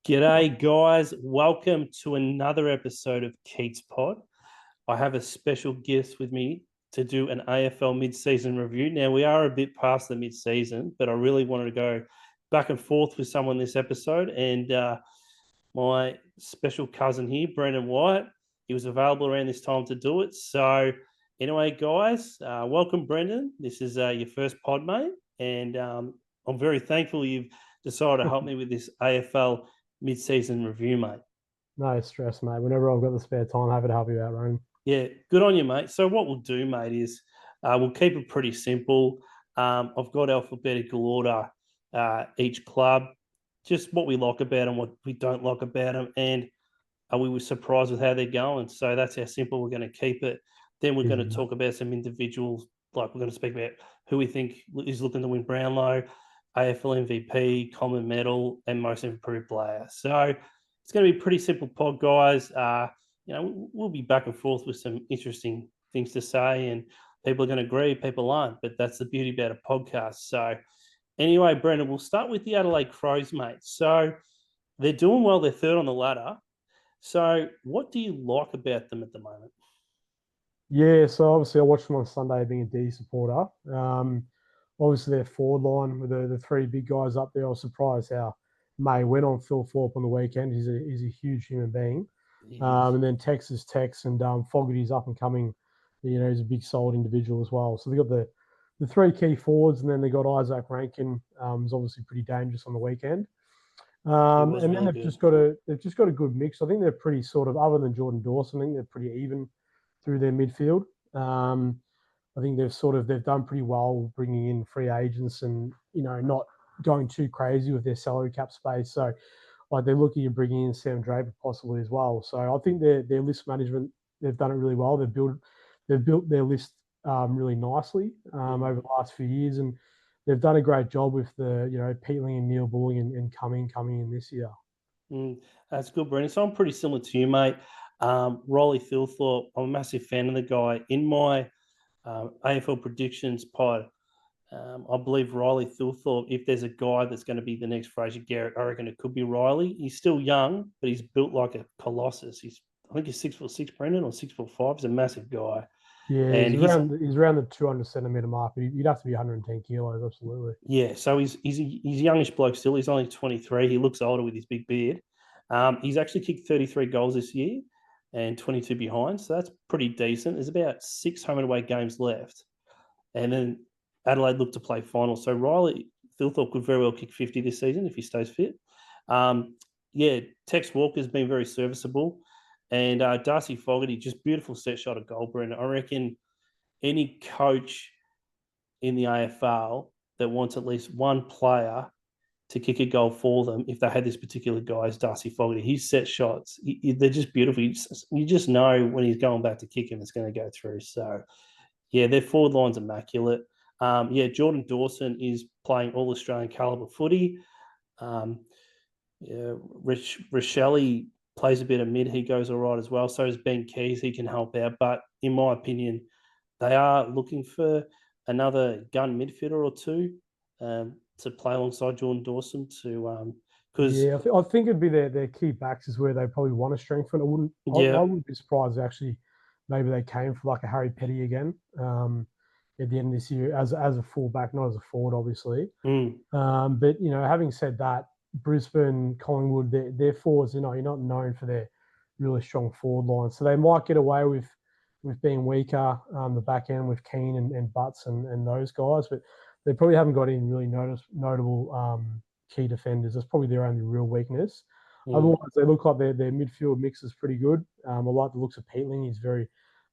G'day, guys. Welcome to another episode of Keats Pod. I have a special guest with me to do an AFL mid-season review. Now, we are a bit past the mid-season, but I really wanted to go back and forth with someone this episode. And my special cousin here, Brendan White, he was available around this time to do it. So anyway, guys, welcome, Brendan. This is your first pod, mate. And I'm very thankful you've decided to help me with this AFL mid-season review, mate. No stress, mate. Whenever I've got the spare time, happy to help you out, Ryan. Yeah, good on you, mate. So what we'll do, mate, is we'll keep it pretty simple. I've got alphabetical order each club, just what we like about them, what we don't like about them, and we were surprised with how they're going. So that's how simple we're going to keep it. Then we're going to talk about some individuals, like we're going to speak about who we think is looking to win Brownlow, AFL MVP, common medal, and most improved player. So it's going to be a pretty simple pod, guys. We'll be back and forth with some interesting things to say, and people are going to agree, people aren't, but that's the beauty about a podcast. So anyway, Brendan, we'll start with the Adelaide Crows, mate. So they're doing well. They're third on the ladder. So what do you like about them at the moment? Yeah, so obviously I watched them on Sunday being a D supporter. Obviously their forward line with the three big guys up there. I was surprised how May went on Phil Thorpe on the weekend. He's a huge human being. And then Texas Tex and Fogarty's up and coming. You know, he's a big solid individual as well. So they got the three key forwards, and then they got Isaac Rankin, who's obviously pretty dangerous on the weekend. And then really they've just got a good mix. I think they're pretty sort of, other than Jordan Dawson, I think they're pretty even through their midfield. I think they've done pretty well bringing in free agents and not going too crazy with their salary cap space. So like they're looking at bringing in Sam Draper possibly as well. So I think their list management, they've done it really well. They've built their list really nicely over the last few years, and they've done a great job with the Peatling and Neil Bulling and coming in this year. That's good, Brendan. So I'm pretty similar to you, mate. Riley Thilthorpe, I'm a massive fan of the guy. In my AFL predictions pod, I believe Riley Thilthorpe, if there's a guy that's going to be the next Fraser Garrett, I reckon it could be Riley. He's still young, but he's built like a colossus. I think he's 6'6", Brendan, or 6'5". He's a massive guy. Yeah, and he's around the 200 centimeter mark, but you'd have to be 110 kilos, absolutely. Yeah, so he's a youngish bloke still. He's only 23. He looks older with his big beard. He's actually kicked 33 goals this year and 22 behind, so that's pretty decent. There's about 6 home and away games left, and then Adelaide look to play finals. So Riley Thilthorpe could very well kick 50 this season if he stays fit. Tex Walker's been very serviceable. And Darcy Fogarty, just beautiful set shot of goal, Brendan. I reckon any coach in the AFL that wants at least one player to kick a goal for them, if they had this particular guy, is Darcy Fogarty. His set shots, they're just beautiful. You just know when he's going back to kick him, it's going to go through. So, yeah, their forward line's immaculate. Jordan Dawson is playing all Australian caliber footy. Rochelle plays a bit of mid. He goes all right as well. So is Ben Keys. He can help out. But in my opinion, they are looking for another gun midfielder or two to play alongside Jordan Dawson I think it'd be their key backs is where they probably want to strengthen. I wouldn't be surprised actually. Maybe they came for like a Harry Petty again at the end of this year as a fullback, not as a forward, obviously. But having said that, Brisbane, Collingwood, their forwards, you're not known for their really strong forward line. So they might get away with being weaker the back end with Keane and Butts and those guys, but they probably haven't got any really notable key defenders. That's probably their only real weakness. Otherwise, they look like their midfield mix is pretty good. I like the looks of Peatling. He's very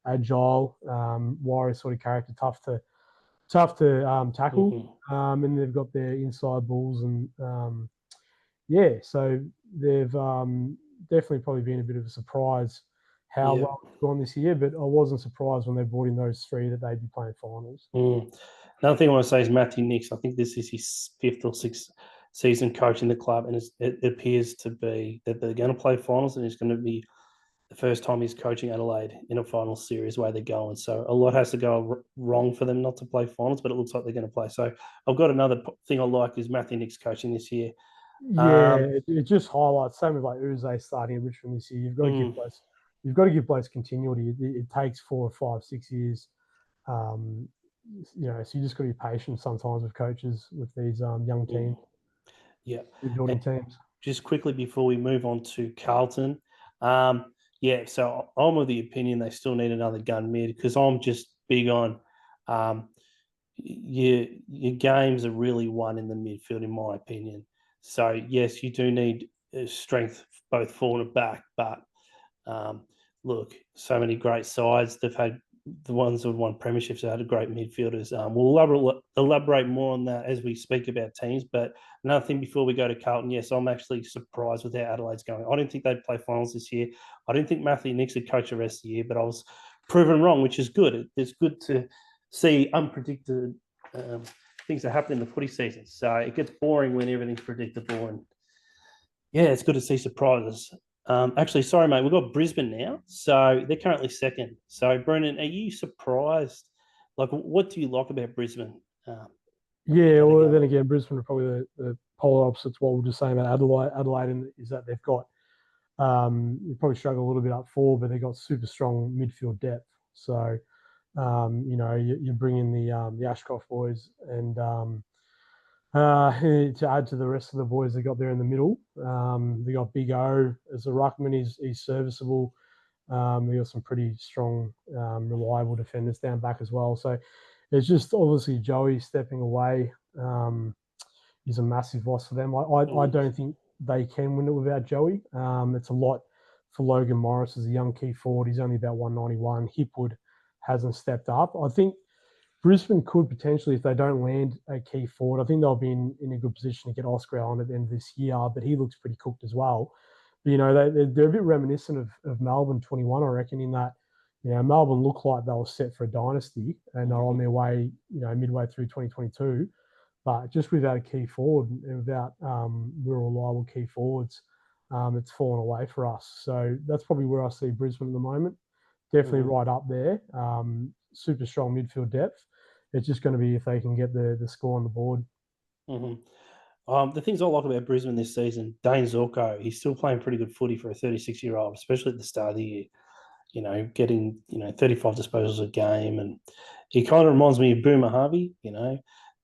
agile, warrior sort of character, tough to tackle. And they've got their inside balls and so they've definitely probably been a bit of a surprise how well it's gone this year, but I wasn't surprised when they brought in those three that they'd be playing finals. Another thing I want to say is Matthew Nicks. I think this is his 5th or 6th season coaching the club, and it appears to be that they're going to play finals, and it's going to be the first time he's coaching Adelaide in a final series where they're going. So a lot has to go wrong for them not to play finals, but it looks like they're going to play. So I've got another thing I like is Matthew Nicks coaching this year. It just highlights same with like Uze starting at Richmond this year. Mm, You've got to give blokes continuity. It takes 4 or 5, 6 years. Um, so you just got to be patient sometimes with coaches with these young teams, yeah. rebuilding teams. Just quickly before we move on to Carlton, so I'm of the opinion they still need another gun mid because I'm just big on your games are really won in the midfield, in my opinion. So yes, you do need strength both forward and back, but um, look, so many great sides. They've had the ones that have won premierships have had great midfielders. We'll elaborate more on that as we speak about teams. But another thing before we go to Carlton, yes, I'm actually surprised with how Adelaide's going. I didn't think they'd play finals this year. I didn't think Matthew Nicks would coach the rest of the year, but I was proven wrong, which is good. It's good to see unpredicted things that happen in the footy season. So it gets boring when everything's predictable, and yeah, it's good to see surprises. Actually, sorry, mate, we've got Brisbane now, so they're currently second. So, Brendan, are you surprised? Like, what do you like about Brisbane? Well, then again, Brisbane are probably the polar opposite to what we were just saying about Adelaide. Adelaide is that they've got they probably struggle a little bit up forward, but they've got super strong midfield depth. So you bring in the Ashcroft boys and to add to the rest of the boys they got there in the middle. They got Big O as a ruckman. He's serviceable. They got some pretty strong, reliable defenders down back as well. So it's just obviously Joey stepping away is a massive loss for them. I don't think they can win it without Joey. It's a lot for Logan Morris as a young key forward. He's only about 191. Hipwood hasn't stepped up. I think Brisbane could potentially, if they don't land a key forward, I think they'll be in a good position to get Oscar Allen at the end of this year, but he looks pretty cooked as well. But, they're a bit reminiscent of Melbourne 21, I reckon, in that, Melbourne looked like they were set for a dynasty and they're on their way, midway through 2022. But just without a key forward and without real reliable key forwards, it's fallen away for us. So that's probably where I see Brisbane at the moment. Definitely right up there. Super strong midfield depth. It's just going to be if they can get the score on the board. The things I like about Brisbane this season, Dane Zorko, he's still playing pretty good footy for a 36-year-old, especially at the start of the year. Getting 35 disposals a game, and he kind of reminds me of Boomer Harvey.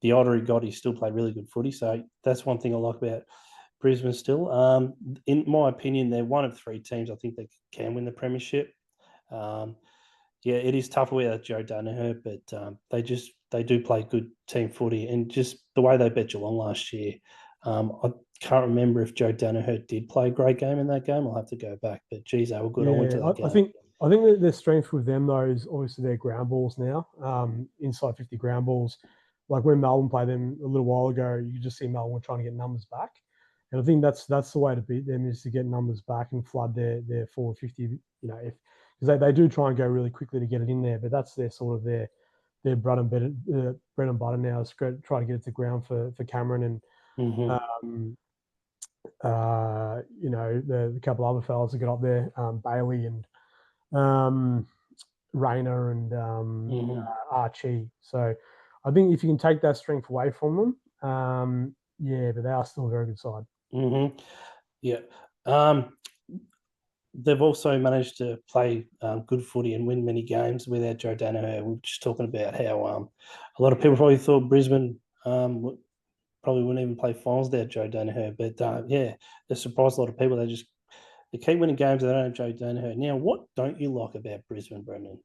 The older he got, he still played really good footy. So that's one thing I like about Brisbane still. In my opinion, they're one of 3 teams I think they can win the premiership. It is tough without Joe Danaher, but they do play good team footy, and just the way they beat Geelong last year. I can't remember if Joe Danaher did play a great game in that game. I'll have to go back, but geez, they were good. I went to that game. I think that their strength with them though is obviously their ground balls now. Inside 50 ground balls. Like when Melbourne played them a little while ago, you just see Melbourne trying to get numbers back. And I think that's the way to beat them is to get numbers back and flood their forward 50, because they do try and go really quickly to get it in there, but that's their sort of their bread and butter now is try to get it to ground for Cameron and the couple other fellas that got up there, Bailey and Rayner and Archie. So I think if you can take that strength away from them, but they are still a very good side. Yeah. They've also managed to play good footy and win many games without Joe Danaher. We were just talking about how a lot of people probably thought Brisbane probably wouldn't even play finals without Joe Danaher. But they surprised a lot of people. They keep winning games. They don't have Joe Danaher. Now, what don't you like about Brisbane, Brendan?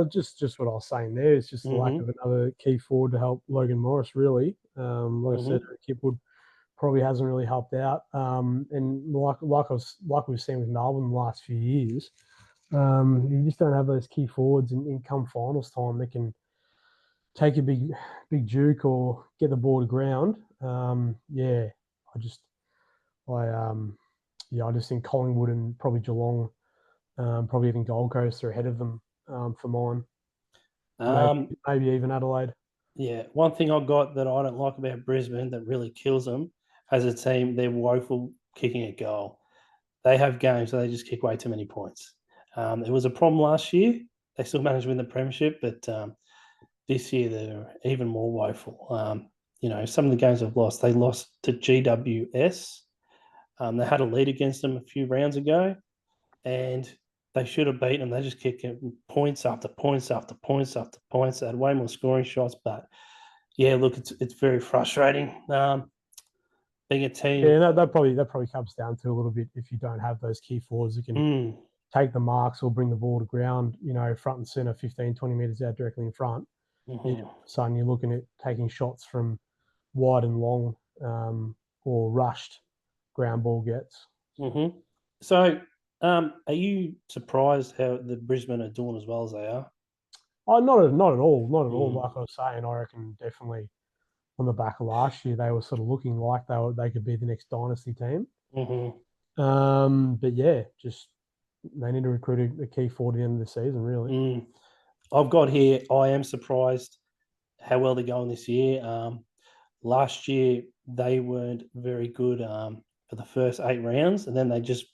Just what I was saying there. It's just the lack of another key forward to help Logan Morris. Really, like I said, Kipwood probably hasn't really helped out. And like we've seen with Melbourne the last few years, you just don't have those key forwards in come finals time that can take a big juke or get the ball to ground. I just think Collingwood and probably Geelong, probably even Gold Coast are ahead of them for mine. Maybe even Adelaide. Yeah, one thing I got that I don't like about Brisbane that really kills them as a team, they're woeful kicking a goal. They have games where they just kick way too many points. It was a problem last year. They still managed to win the premiership, but this year they're even more woeful. some of the games they've lost, they lost to GWS. They had a lead against them a few rounds ago, and they should have beaten them. They just kept getting points after points after points after points. They had way more scoring shots, but yeah, look, it's very frustrating. Being a team, yeah, that probably comes down to a little bit if you don't have those key forwards that can take the marks or bring the ball to ground, front and center, 15, 20 meters out directly in front. Mm-hmm. So you're looking at taking shots from wide and long, or rushed ground ball gets. Mm-hmm. So, are you surprised how the Brisbane are doing as well as they are? Oh, not at all. Like I was saying, I reckon definitely on the back of last year, they were sort of looking like they could be the next dynasty team. But yeah, just they need to recruit a key forward at the end of the season, really. I've got here, I am surprised how well they're going this year. Last year, they weren't very good for the first 8 rounds, and then they just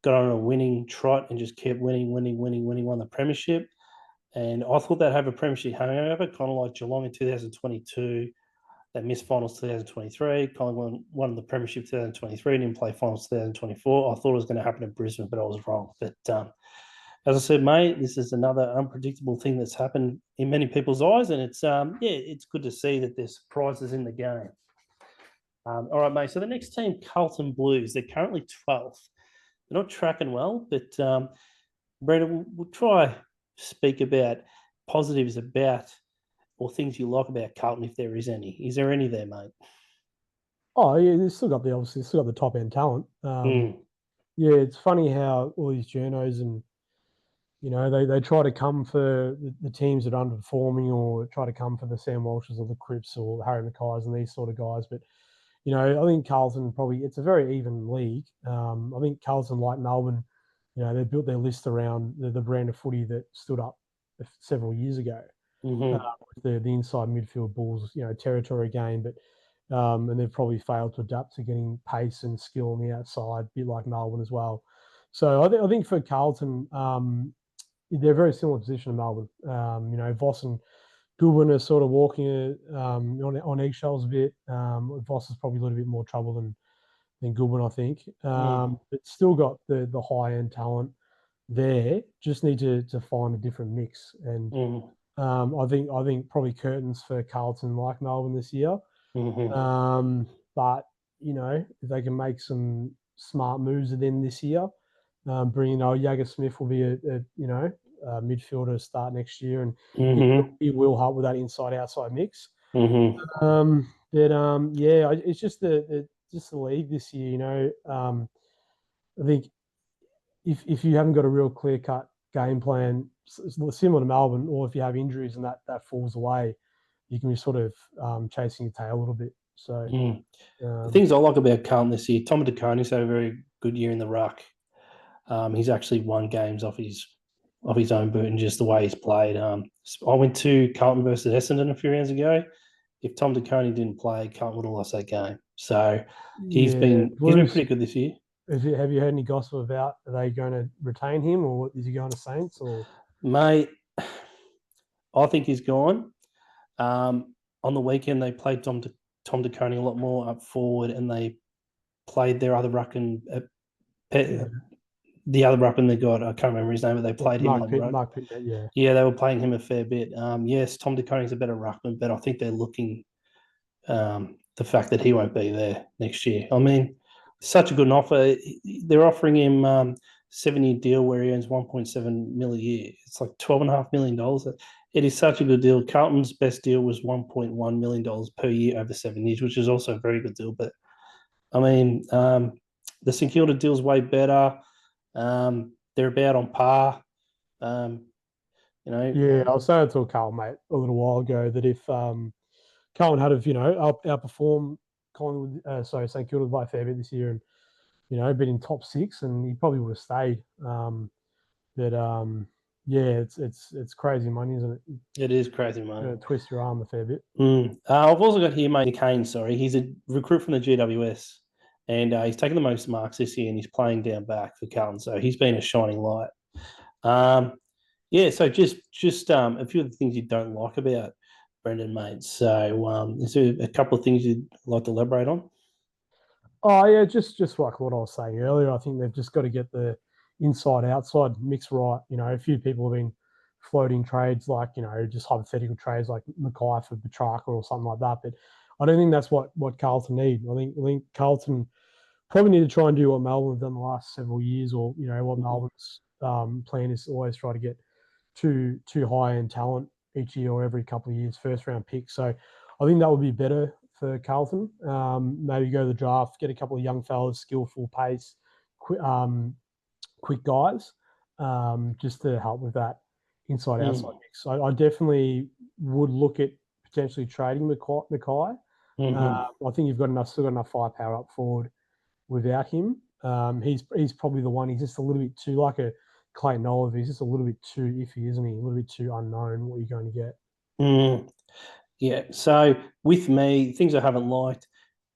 got on a winning trot and just kept winning, won the premiership. And I thought they'd have a premiership hangover, kind of like Geelong in 2022. They missed finals 2023. Collingwood won the premiership 2023 and didn't play finals 2024. I thought it was going to happen at Brisbane, but I was wrong. But as I said, mate, this is another unpredictable thing that's happened in many people's eyes, and it's good to see that there's surprises in the game. All right, mate. So the next team, Carlton Blues, they're currently 12th. They're not tracking well, but Brandon, we'll try to speak about positives about or things you like about Carlton, if there is any. Is there any there, mate? Oh yeah, they've still got the top end talent. Yeah, it's funny how all these journos and they try to come for the teams that are underperforming, or try to come for the Sam Walshes or the Cripps or Harry Mackay's and these sort of guys. But I think Carlton it's a very even league. I think Carlton, like Melbourne, they built their list around the brand of footy that stood up several years ago. With the inside midfield balls, territory game, but and they've probably failed to adapt to getting pace and skill on the outside, a bit like Melbourne as well. So I think for Carlton, they're a very similar position to Melbourne. Voss and Goodwin are sort of walking on eggshells a bit. Voss is probably a little bit more trouble than Goodwin, I think. But still got the high end talent there. Just need to find a different mix. And I think probably curtains for Carlton like Melbourne this year. But if they can make some smart moves at the end this year, bringing Jagger Smith will be a midfielder start next year, and he will help with that inside outside mix. It's just the league this year. I think if you haven't got a real clear cut game plan, similar to Melbourne, or if you have injuries and that falls away, you can be sort of chasing your tail a little bit. So the things I like about Carlton this year, Tom DeConey's had a very good year in the ruck. He's actually won games off his own boot and just the way he's played. I went to Carlton versus Essendon a few rounds ago. If Tom DeConey didn't play, Carlton would have lost that game. So he's been pretty good this year. Have you heard any gossip about, are they going to retain him, or is he going to Saints? Or mate, I think he's gone. On the weekend, they played Tom DeConey a lot more up forward, and they played their other ruckman. The other ruckman they got, I can't remember his name, but they played him. Mark Pitt, yeah. Yeah, they were playing him a fair bit. Yes, Tom DeConey's a better ruckman, but I think they're looking the fact that he won't be there next year. I mean, such a good offer. They're offering him 7-year deal where he earns 1.7 million a year. It's like $12.5 million. It is such a good deal. Carlton's best deal was $1.1 million per year over 7 years, which is also a very good deal. But I mean, the St Kilda deal's way better. They're about on par. Yeah, I was saying to a Carl mate a little while ago that if Carlton had outperformed St Kilda by a fair bit this year, and been in top 6, and he probably would have stayed. It's crazy money, isn't it? It is crazy money. Twist your arm a fair bit. I've also got here Matey Kane. Sorry, he's a recruit from the GWS. And he's taken the most marks this year, and he's playing down back for Carlton. So he's been a shining light. So just a few of the things you don't like about Brendan, mate. So, is there a couple of things you'd like to elaborate on? Oh yeah, just like what I was saying earlier. I think they've just got to get the inside outside mix right. A few people have been floating trades like just hypothetical trades like Mackay for Petrarca or something like that. But I don't think that's what Carlton need. I think Carlton probably need to try and do what Melbourne have done the last several years, or what Melbourne's plan is to always try to get two high end talent each year or every couple of years, first round picks. So I think that would be better for Carlton. Maybe go to the draft, get a couple of young fellas, skillful pace, quick guys, just to help with that inside outside mix. I definitely would look at potentially trading Mackay. I think you've still got enough firepower up forward without him. He's probably the one. He's just a little bit too like a Clayton Oliver. He's just a little bit too iffy, isn't he? A little bit too unknown what you're going to get. Yeah. So with me, things I haven't liked,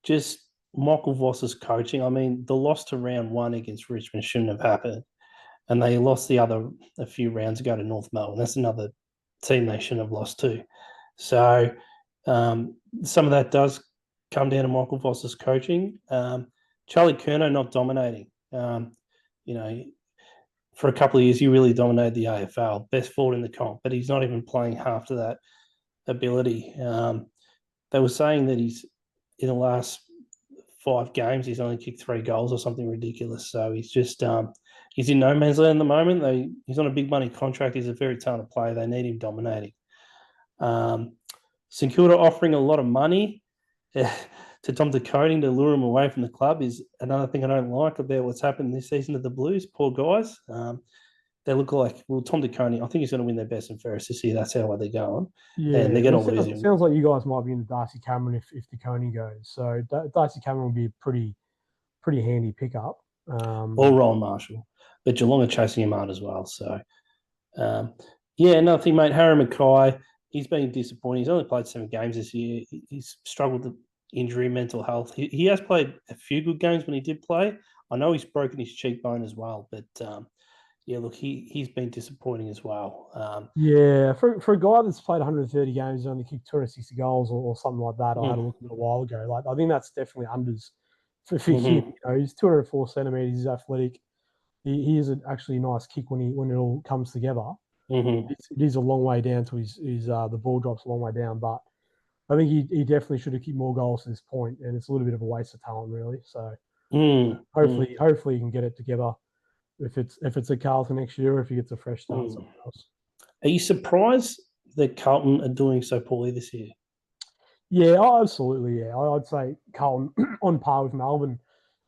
just Michael Voss's coaching. I mean, the loss to round one against Richmond shouldn't have happened. And they lost a few rounds ago to North Melbourne. That's another team they shouldn't have lost to. So some of that does come down to Michael Voss's coaching. Charlie Curnow not dominating. For a couple of years, he really dominated the AFL, best forward in the comp, but he's not even playing half to that ability. They were saying that he's in the last 5 games, he's only kicked 3 goals or something ridiculous. So he's just he's in no man's land at the moment. He's on a big money contract. He's a very talented player. They need him dominating. St Kilda offering a lot of money to Tom De Koning to lure him away from the club is another thing I don't like about what's happened this season to the Blues. Poor guys. They look like, Tom De Koning, I think he's going to win their best and fairest this year. That's how they're going. Yeah, and they're going to lose him. It sounds like you guys might be into Darcy Cameron if De Koning goes. So Darcy Cameron will be a pretty handy pickup. Or Ryan Marshall. But Geelong are chasing him hard as well. So, another thing, mate, Harry Mackay, he's been disappointing. He's only played 7 games this year. He's struggled with injury, mental health. He has played a few good games when he did play. I know he's broken his cheekbone as well, but he's been disappointing as well. For a guy that's played 130 games, he's only kicked 260 goals or something like that. I had a look at it a while ago. Like I think that's definitely unders for him. He's 204 centimeters. He's athletic. He is actually a nice kick when it all comes together. It is a long way down to his the ball drops a long way down, but I think he definitely should have kicked more goals to this point, and it's a little bit of a waste of talent, really. So hopefully he can get it together. If it's a Carlton next year, or if he gets a fresh start somewhere else. Are you surprised that Carlton are doing so poorly this year? Yeah, absolutely. Yeah, I'd say Carlton on par with Melbourne.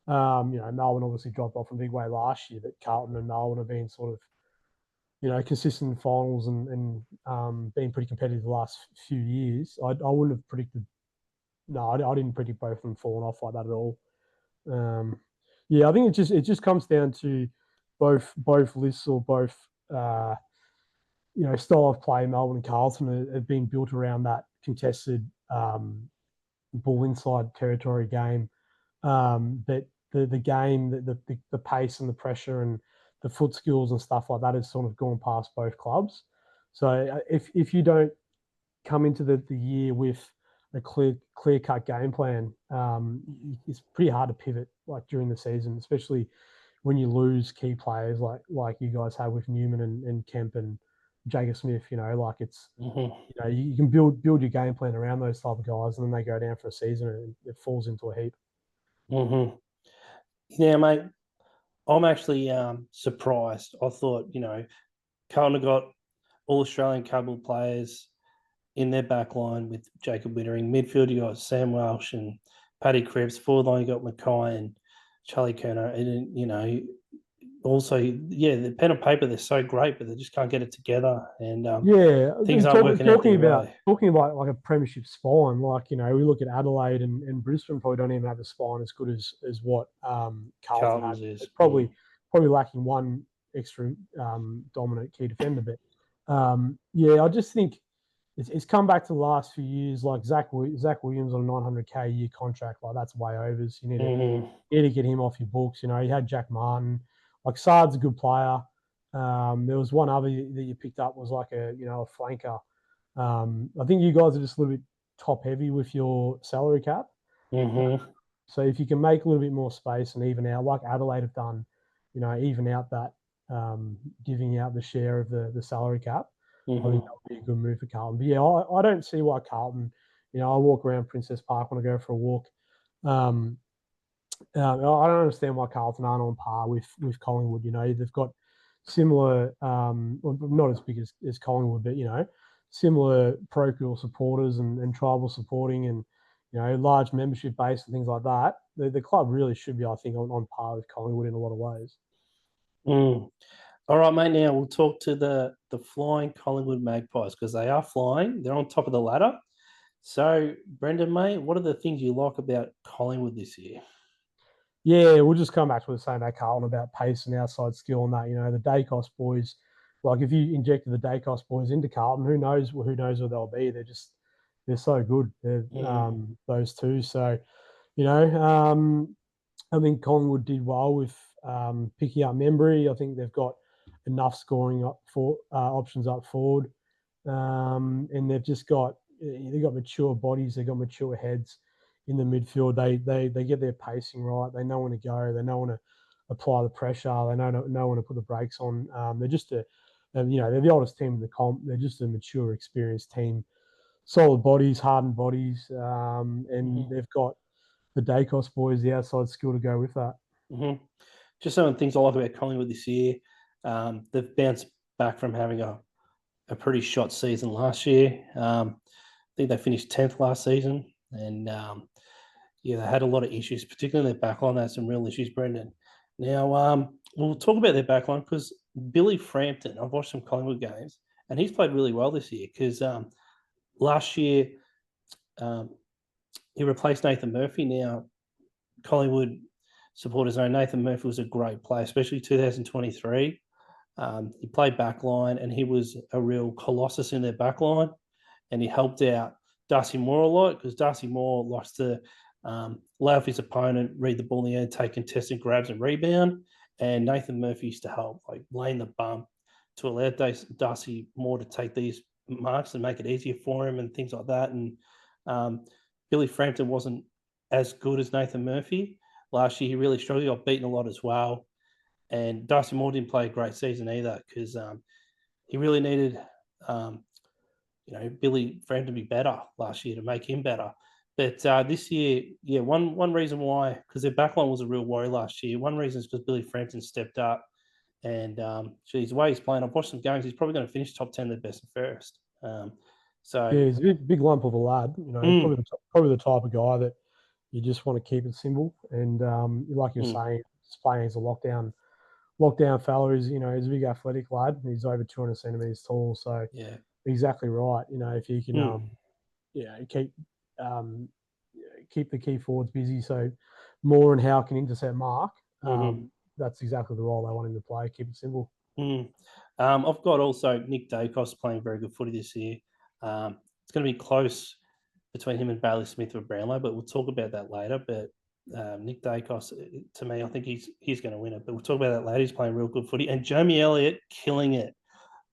Melbourne obviously dropped off a big way last year, but Carlton and Melbourne have been sort of, consistent in finals and been pretty competitive the last few years. I wouldn't have predicted. No, I didn't predict both of them falling off like that at all. I think it just comes down to both lists or both style of play. Melbourne and Carlton have been built around that contested ball inside territory game. But the game, the pace and the pressure and the foot skills and stuff like that has sort of gone past both clubs. So if you don't come into the year with a clear cut game plan, it's pretty hard to pivot like during the season, especially when you lose key players like you guys have with Newman and Kemp and Jacob Smith. It's you can build your game plan around those type of guys, and then they go down for a season and it falls into a heap. Yeah, mate. I'm actually surprised. I thought, Carlton got all Australian cable players in their back line with Jacob Wittering. Midfield, you got Sam Welsh and Paddy Cripps. Forward line, you got Mackay and Charlie Curnow. And, also, the pen and paper, they're so great, but they just can't get it together. And things aren't working out. Talking about like a premiership spine, we look at Adelaide and Brisbane probably don't even have a spine as good as what Carlton has. Is. It's probably lacking one extra dominant key defender. But I just think it's come back to the last few years. Like Zach Williams on a $900K a year contract, like that's way overs. You need to get him off your books. You had Jack Martin. Like Saad's a good player. There was one other that you picked up was like a flanker. I think you guys are just a little bit top heavy with your salary cap. Mm-hmm. So if you can make a little bit more space and even out, like Adelaide have done, even out that giving out the share of the salary cap, I think that would be a good move for Carlton. But yeah, I don't see why Carlton. I walk around Princess Park when I go for a walk. I don't understand why Carlton aren't on par with Collingwood. They've got similar, well, not as big as Collingwood, but similar parochial supporters and tribal supporting, and large membership base and things like that. The club really should be, I think, on par with Collingwood in a lot of ways. All right, mate. Now we'll talk to the flying Collingwood Magpies, because they are flying. They're on top of the ladder. So, Brendan, mate, what are the things you like about Collingwood this year? Yeah, we'll just come back to what we were saying about Carlton about pace and outside skill and that. The Dacos boys, like if you injected the Dacos boys into Carlton, who knows where they'll be? They're so good. Those two. So, I think Collingwood did well with picking up Membry. I think they've got enough scoring options up forward, and they've got mature bodies. They've got mature heads in the midfield. They get their pacing right. They know when to go. They know when to apply the pressure. They know when to put the brakes on. They're just they're the oldest team in the comp. They're just a mature, experienced team. Solid bodies, hardened bodies, and they've got the Dacos boys, the outside skill to go with that. Just some of the things I like about Collingwood this year. They've bounced back from having a pretty shot season last year. I think they finished 10th last season, and they had a lot of issues, particularly in their backline. They had some real issues, Brendan. Now, we'll talk about their backline, because Billy Frampton, I've watched some Collingwood games, and he's played really well this year, because last year he replaced Nathan Murphy. Now, Collingwood supporters know Nathan Murphy was a great player, especially 2023. He played backline, and he was a real colossus in their backline, and he helped out Darcy Moore a lot, because Darcy Moore likes to allow his opponent read the ball in the air, take contested grabs and rebound. And Nathan Murphy used to help, like laying the bump to allow Darcy Moore to take these marks and make it easier for him and things like that. And Billy Frampton wasn't as good as Nathan Murphy. Last year, he really struggled. He got beaten a lot as well. And Darcy Moore didn't play a great season either, because he really needed, Billy Frampton to be better last year to make him better. But this year, one reason why, because their backline was a real worry last year. One reason is because Billy Frampton stepped up, and the way he's playing, I've watched some games. He's probably going to finish top 10 of the best and fairest. He's a big lump of a lad. Probably the type of guy that you just want to keep it simple. And like you're saying, just playing as a lockdown fella. He's a big athletic lad. He's over 200 centimeters tall. So exactly right. If you can, keep the key forwards busy, so Moore and Howe can intercept Mark. That's exactly the role they want him to play. Keep it simple. I've got also Nick Dacos playing very good footy this year. It's going to be close between him and Bailey Smith for Brownlow, but we'll talk about that later. But Nick Dacos, to me, I think he's going to win it. But we'll talk about that later. He's playing real good footy. And Jamie Elliott killing it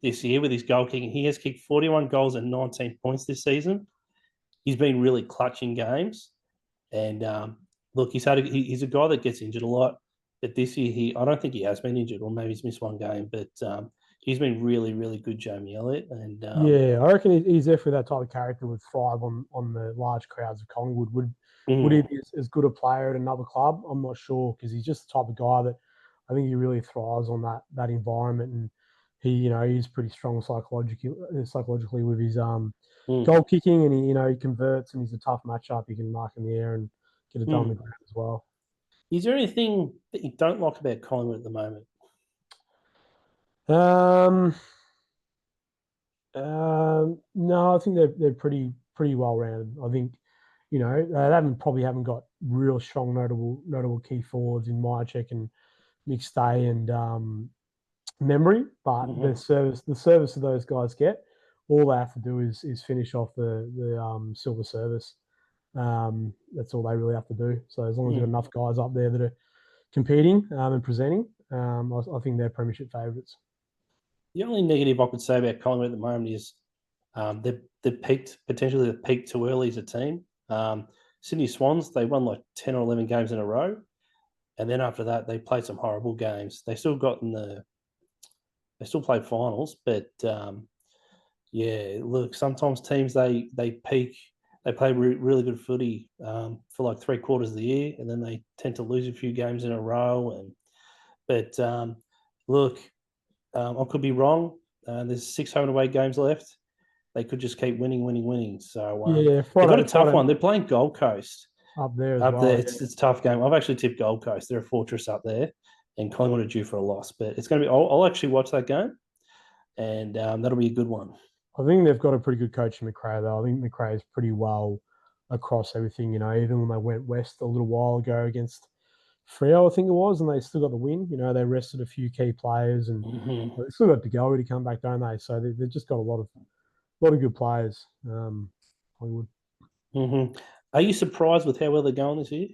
this year with his goal kicking. He has kicked 41 goals and 19 points this season. He's been really clutch in games. And look, he's a guy that gets injured a lot. But this year, I don't think he has been injured, or maybe he's missed one game. But he's been really, really good, Jamie Elliott. And I reckon he's definitely that type of character would thrive on the large crowds of Collingwood. Would he be as good a player at another club? I'm not sure, because he's just the type of guy that I think he really thrives on that environment, and he's pretty strong psychologically with his goal kicking, and he converts, and he's a tough matchup. He can mark in the air and get it done on the ground as well. Is there anything that you don't like about Collingwood at the moment? No, I think they're pretty well rounded. I think they haven't got real strong notable key forwards in Myercheck and McStay and Membry, but the service of those guys get, all they have to do is finish off the silver service. That's all they really have to do. So as long as you've got enough guys up there that are competing and presenting, I think they're premiership favourites. The only negative I could say about Collingwood at the moment is They've peaked potentially. They've peaked too early as a team. Sydney Swans, they won like 10 or 11 games in a row, and then after that they played some horrible games. They still played finals, but yeah, look, sometimes teams they peak, they play really good footy for like 3/4 of the year, and then they tend to lose a few games in a row. But look, I could be wrong. There's 6 home and away games left. They could just keep winning. So Yeah, they've got a tough Friday one. They're playing Gold Coast up there as up well. there. Yeah. It's a tough game. I've actually tipped Gold Coast. They're a fortress up there, and Collingwood are due for a loss. But it's going to be. I'll actually watch that game, and that'll be a good one. I think they've got a pretty good coach in McRae, though. I think McRae is pretty well across everything. You know, even when they went west a little while ago against Freo, I think it was, and they still got the win. You know, they rested a few key players, and Mm-hmm. they still got to go to come back, don't they? So they've just got a lot of good players. Hollywood. Mm-hmm. Are you surprised with how well they're going this year?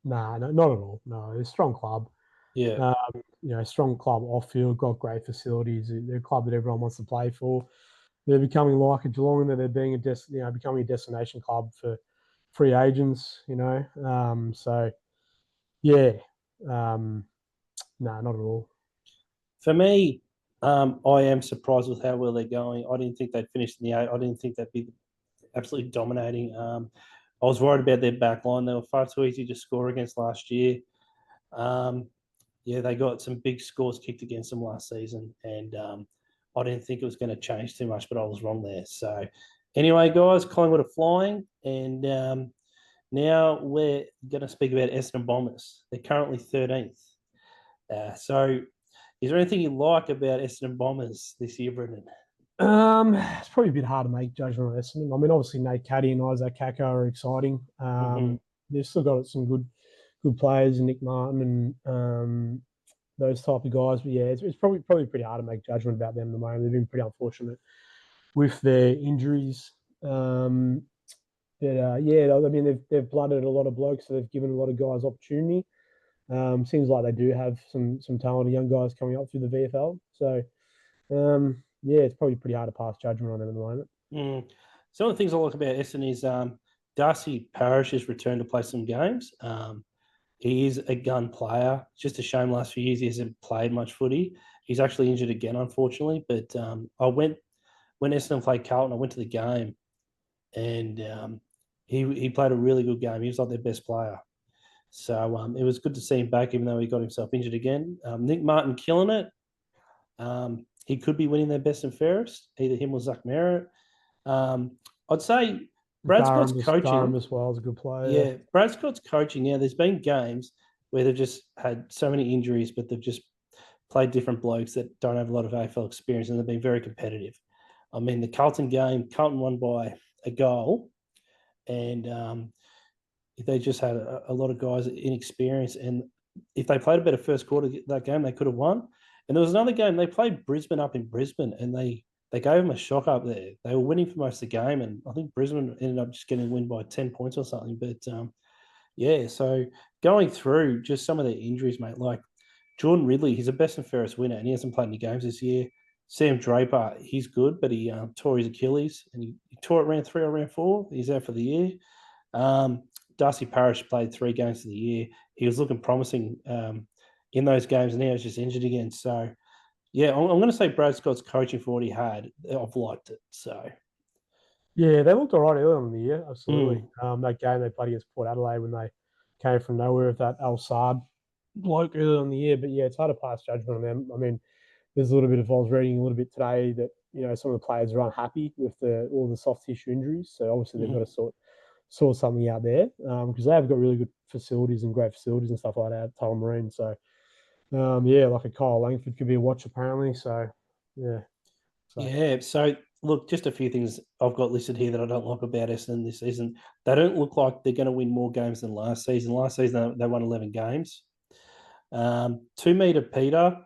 Nah, no, not at all. No, they're a strong club. Yeah. You know, strong club off field, got great facilities. They're a club that everyone wants to play for. They're becoming like a Geelong, and that they're being becoming a destination club for free agents. You know, so yeah, no, not at all. For me, I am surprised with how well they're going. I didn't think they'd finish in the eight. I didn't think they'd be absolutely dominating. I was worried about their back line. They were far too easy to score against last year. Yeah, they got some big scores kicked against them last season, and I didn't think it was going to change too much, but I was wrong there. So, anyway, guys, Collingwood are flying, and now we're going to speak about Essendon Bombers. They're currently 13th. So, is there anything you like about Essendon Bombers this year, Brendan? It's probably a bit hard to make judgment on Essendon. I mean, obviously Nate Caddy and Isaac Kako are exciting. They've still got some good players, Nick Martin and those type of guys. But yeah, it's probably pretty hard to make judgment about them at the moment. They've been pretty unfortunate with their injuries. Yeah, I mean they've blooded a lot of blokes, so they've given a lot of guys opportunity. Seems like they do have some talented young guys coming up through the VFL. So yeah, it's probably pretty hard to pass judgment on them at the moment. Some of the things I like about Essendon is Darcy Parish has returned to play some games. He is a gun player. It's just a shame last few years he hasn't played much footy. He's actually injured again, unfortunately. But I went when Essendon played Carlton. I went to the game, and he played a really good game. He was like their best player. So it was good to see him back, even though he got himself injured again. Nick Martin killing it. He could be winning their best and fairest, either him or Zach Merritt. I'd say Brad Scott's coaching. Durham as well is a good player. Yeah, Brad Scott's coaching. Yeah, there's been games where they've just had so many injuries, but they've just played different blokes that don't have a lot of AFL experience, and they've been very competitive. I mean, the Carlton game, Carlton won by a goal, and they just had a lot of guys inexperienced. And if they played a better first quarter that game, they could have won. And there was another game, they played Brisbane up in Brisbane, and they gave them a shock up there. They were winning for most of the game, and I think Brisbane ended up just getting a win by 10 points or something. But yeah, so going through just some of the injuries, mate, like Jordan Ridley, he's a best and fairest winner, and he hasn't played any games this year. Sam Draper, he's good, but he tore his Achilles, and he tore it round 3 or round 4. He's out for the year. Darcy Parish played 3 games of the year. He was looking promising in those games, and now he's just injured again. So, yeah, I'm going to say Brad Scott's coaching for what he had. I've liked it. So, yeah, they looked all right earlier in the year. Absolutely. That game they played against Port Adelaide when they came from nowhere with that Al Saad bloke earlier in the year. But yeah, it's hard to pass judgment on them. I mean, there's a little bit of, I was reading a little bit today that, you know, some of the players are unhappy with all the soft tissue injuries. So obviously they've got to sort something out there because they have got really good facilities and great facilities and stuff like that at Tullamarine. So, yeah, like a Kyle Langford could be a watch apparently. So, yeah. Yeah. So, look, just a few things I've got listed here that I don't like about Essendon this season. They don't look like they're going to win more games than last season. Last season, they won 11 games. 2 meter Peter,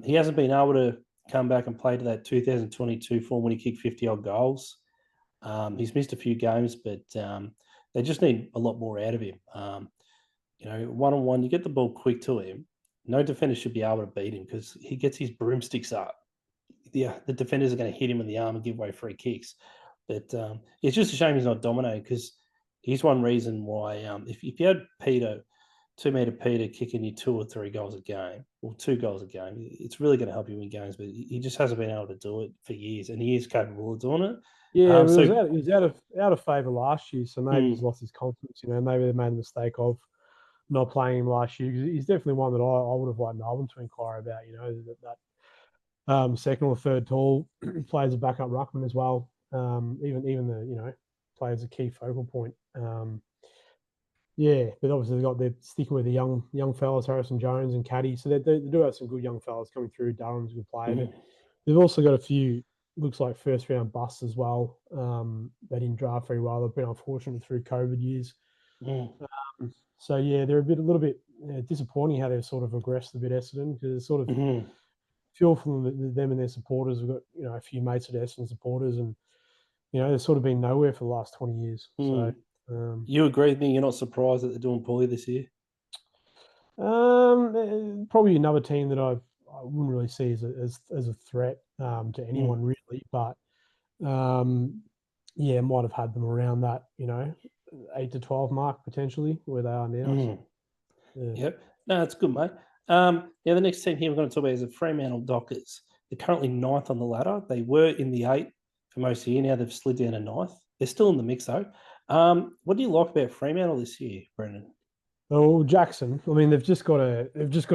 he hasn't been able to come back and play to that 2022 form when he kicked 50-odd goals. He's missed a few games, but they just need a lot more out of him. You know, one-on-one, you get the ball quick to him. No defender should be able to beat him because he gets his broomsticks up. the defenders are going to hit him in the arm and give away free kicks. But it's just a shame he's not dominating, because he's one reason why if you had Peter, 2 meter Peter kicking you 2 or 3 goals a game, or 2 goals a game, it's really going to help you win games. But he just hasn't been able to do it for years, and he is capable of doing it. Yeah, he was out of favour last year, so maybe he's lost his confidence. Maybe they made a mistake of not playing him last year, because he's definitely one that I would have liked Melbourne to inquire about. That second or third tall plays a backup ruckman as well. Even the plays a key focal point. Yeah, but obviously they're sticking with the young fellas, Harrison Jones and Caddy. So they do have some good young fellas coming through. Durham's a good player, but they've also got a few, looks like first round busts as well. They didn't draft very well. They've been unfortunate through COVID years. So yeah, they're a little bit disappointing how they've sort of regressed a bit, Essendon, because it's sort of feel from them and their supporters. We've got a few mates at Essendon supporters, and they've sort of been nowhere for the last 20 years. So. You agree with me? You're not surprised that they're doing poorly this year? Probably another team that I wouldn't really see as a threat to anyone really, but might have had them around that 8 to 12 mark potentially where they are now. So, Yep. No, that's good, mate. The next team here we're going to talk about is the Fremantle Dockers. They're currently 9th on the ladder. They were in the 8 for most of the year. Now they've slid down to 9th. They're still in the mix though. What do you like about Fremantle this year, Brendan? Well, Jackson. I mean, they've just got to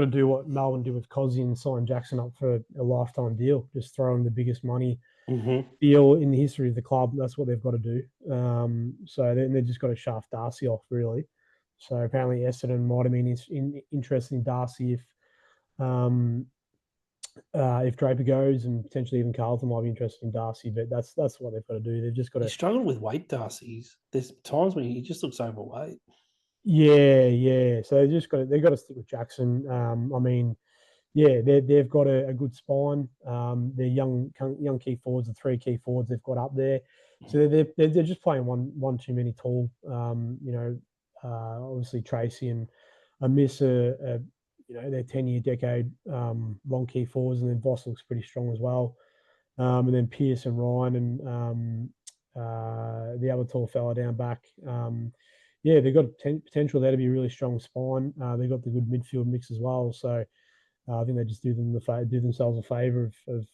do what Melbourne did with Cozzy and sign Jackson up for a lifetime deal. Just throw in the biggest money deal in the history of the club. That's what they've got to do. So they've just got to shaft Darcy off, really. So apparently Essendon might have been interested in Darcy if Draper goes, and potentially even Carlton might be interested in Darcy. But that's what they've got to do. They've just got to. He's struggling with weight, Darcy. There's times when he just looks overweight. Yeah. So they've got to stick with Jackson. I mean, yeah, they've got a good spine. They're young key forwards, the 3 key forwards they've got up there. So they're just playing one too many tall. Obviously Tracy and Miss their 10-year decade long key forwards, and then Voss looks pretty strong as well. And then Pierce and Ryan and the other tall fella down back. They've got potential there to be a really strong spine. They've got the good midfield mix as well. So I think they just do themselves a favour of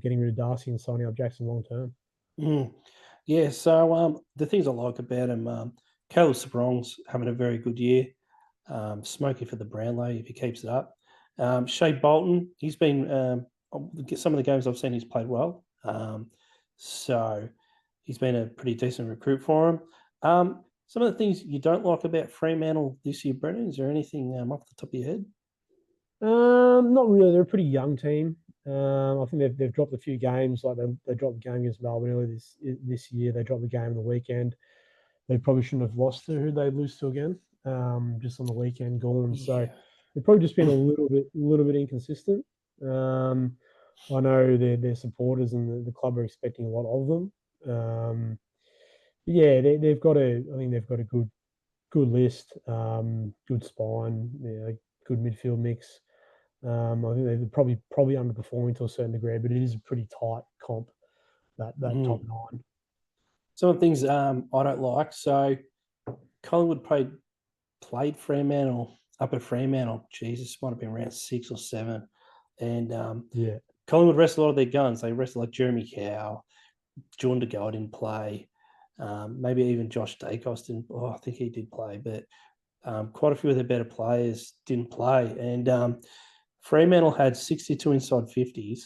getting rid of Darcy and signing up Jackson long term. Yeah, so the things I like about him, Caleb Sprong's having a very good year. Smoky for the Brownlow if he keeps it up. Shea Bolton, he's been some of the games I've seen, he's played well. So he's been a pretty decent recruit for him. Some of the things you don't like about Fremantle this year, Brendan, is there anything off the top of your head? Not really. They're a pretty young team. I think they've dropped a few games. Like they dropped the game against Melbourne earlier this year. They dropped the game on the weekend. They probably shouldn't have lost to who they lose to again. Just on the weekend gone. Yeah. So they've probably just been a little bit inconsistent. I know their supporters and the club are expecting a lot of them. They've got a good list, good spine, good midfield mix. I think they're probably underperforming to a certain degree, but it is a pretty tight comp, that top 9. Some of the things I don't like. So Collingwood played Fremantle up at Fremantle. Jesus, might have been around 6 or 7. And Collingwood rested a lot of their guns. They rested like Jeremy Cow, John DeGold didn't play. Maybe even Josh Dacos didn't. I think he did play, but quite a few of the better players didn't play. And Fremantle had 62 inside 50s,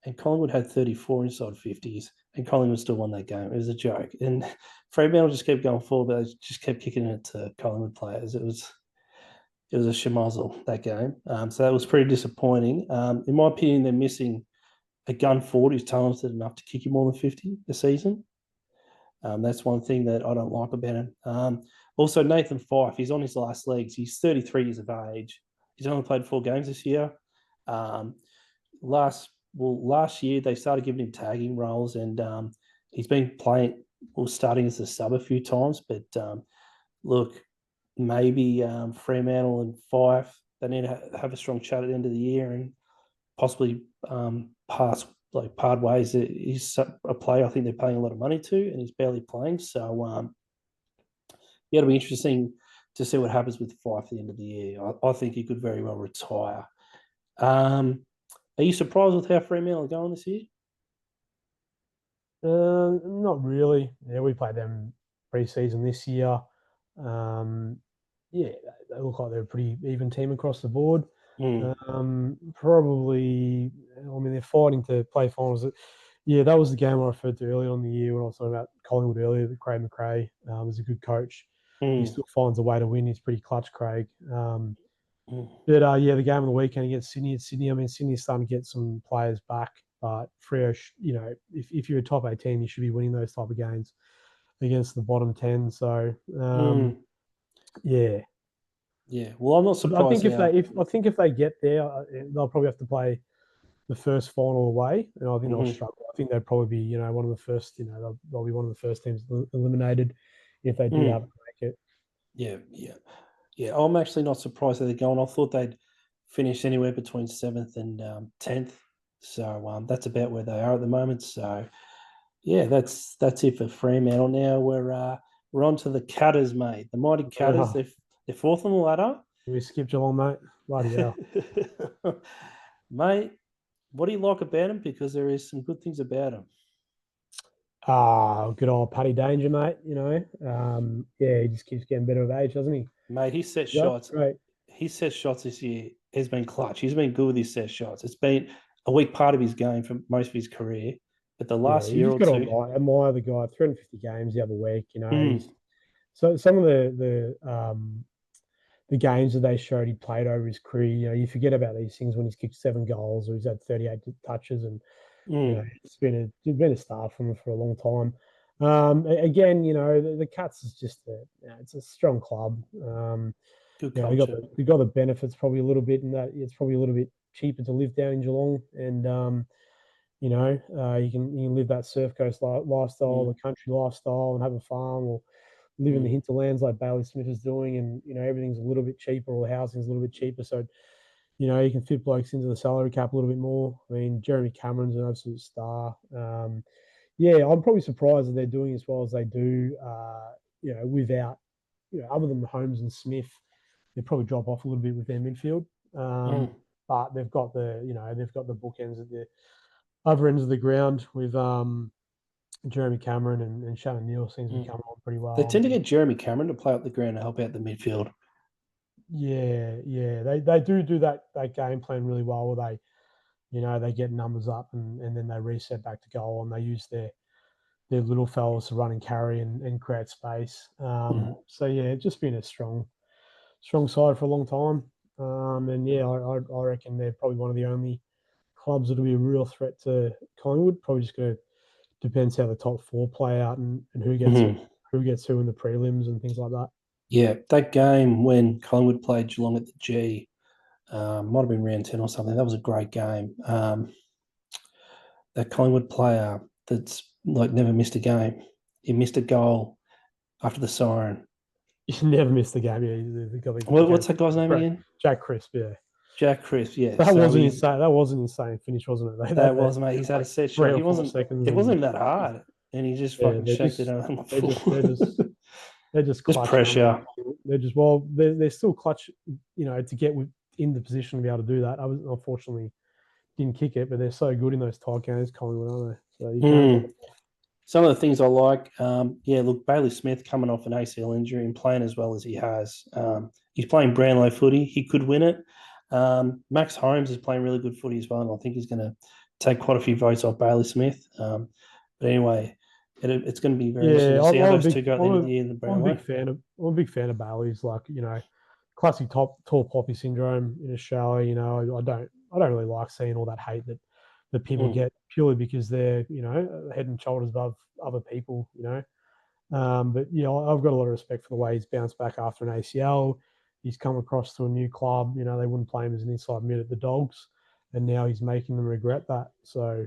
and Collingwood had 34 inside 50s, and Collingwood still won that game. It was a joke. And Fremantle just kept going forward, but they just kept kicking it to Collingwood players. It was a schmozzle, that game. So that was pretty disappointing. In my opinion, they're missing a gun forward who's talented enough to kick you more than 50 a season. That's one thing that I don't like about him. Also, Nathan Fyfe, he's on his last legs. He's 33 years of age. He's only played 4 games this year. Last year, they started giving him tagging roles, and he's been starting as a sub a few times. But look, maybe Fremantle and Fyfe, they need to have a strong chat at the end of the year and possibly pass like part ways. He's a player I think they're paying a lot of money to, and he's barely playing. So yeah, it'll be interesting to see what happens with Fife at the end of the year. I think he could very well retire. Are you surprised with how Fremantle are going this year? Not really. Yeah, we played them pre-season this year. Um, yeah, they look like they're a pretty even team across the board. Mm, Probably, I mean, they're fighting to play finals. Yeah, that was the game I referred to earlier on the year when I was talking about Collingwood earlier. That Craig McRae is a good coach. He mm, still finds a way to win. He's pretty clutch, Craig. mm, But yeah, the game of the weekend against Sydney. I mean, Sydney's starting to get some players back, but Freo, if you're a top 8 team, you should be winning those type of games against the bottom 10. So mm. yeah, Yeah. Well, I'm not I surprised think how. if they get there, they'll probably have to play the first final away, and I think they'll Mm-hmm, struggle. I think they'll probably be one of the first. They'll be one of the first teams eliminated if they do have mm, to make it. yeah, yeah. Yeah, I'm actually not surprised that they're going. I thought they'd finish anywhere between 7th and 10th. So that's about where they are at the moment. So yeah, that's it for Fremantle. Now we're on to the Catters, mate. The mighty Catters. Oh, They're fourth on the ladder. we skipped Geelong, mate. Bloody hell. Mate, what do you like about them? Because there is some good things about them. Good old Paddy Danger, mate. Yeah, he just keeps getting better with age, doesn't he? Mate, he set Yep, shots. great. His set shots this year has been clutch. He's been good with his set shots. It's been a weak part of his game for most of his career. But the Yeah, last you year just or got to two, admire the guy. 350 games the other week. mm, So some of the games that they showed he played over his career. You forget about these things when he's kicked 7 goals or he's had 38 touches, and mm, it's been a star from him for a long time. Again, the Cats is just it's a strong club. good They got culture. the benefits probably a little bit in that it's probably a little bit cheaper to live down in Geelong, and you can live that surf coast lifestyle, Mm, the country lifestyle, and have a farm, or live in the mm, hinterlands like Bailey Smith is doing, and everything's a little bit cheaper, or housing's a little bit cheaper, so you can fit blokes into the salary cap a little bit more. I mean, Jeremy Cameron's an absolute star. Yeah, I'm probably surprised that they're doing as well as they do. Without other than Holmes and Smith, they probably drop off a little bit with their midfield. mm, But they've got the bookends at the other ends of the ground with Jeremy Cameron and Shannon Neal seems to be mm. coming on pretty They well. tend to get Jeremy Cameron to play up the ground to help out the midfield. Yeah, they do that game plan really well. Where they get numbers up and then they reset back to goal, and they use their little fellas to run and carry and create space. Mm, So yeah, it's just been a strong side for a long time. And yeah, I reckon they're probably one of the only clubs that'll be a real threat to Collingwood. Probably just going to depends how the top 4 play out and mhm. who gets who in the prelims and things like that. Yeah, that game when Collingwood played Geelong at the G, might have been round 10 or something. That was a great game. That Collingwood player that's like never missed a game. He missed a goal after the siren. You never miss the game. Yeah, they got the game. What's that guy's name again? Jack Crisp. Yeah, Jack Crisp. Yeah. that So wasn't he's insane. That was an insane finish, wasn't it? that was mate. He's had a Like set three shot. or He four wasn't. seconds, It and wasn't even that hard, and he just yeah, fucking shanked it on the they're floor. just they're just they're just Just clutch animals. pressure. They're just they're still clutch. To get in the position to be able to do that. I was unfortunately didn't kick it, but they're so good in those tight games, Collingwood, aren't they? So you can't write Mm. them off. Some of the things I like, yeah, look, Bailey Smith coming off an ACL injury and playing as well as he has. He's playing Brownlow footy. He could win it. Max Holmes is playing really good footy as well, and I think he's going to take quite a few votes off Bailey Smith. But anyway, it's going to be very interesting Yeah, to see how those two go at the end of the year in the I'm a big Brownlow. fan of I'm a big fan of Bailey's. Like classic tall poppy syndrome in Australia. I don't really like seeing all that hate that people Mm, get purely because they're head and shoulders above other people. But I've got a lot of respect for the way he's bounced back after an ACL. He's come across to a new club. They wouldn't play him as an inside mid at the Dogs, and now he's making them regret that. So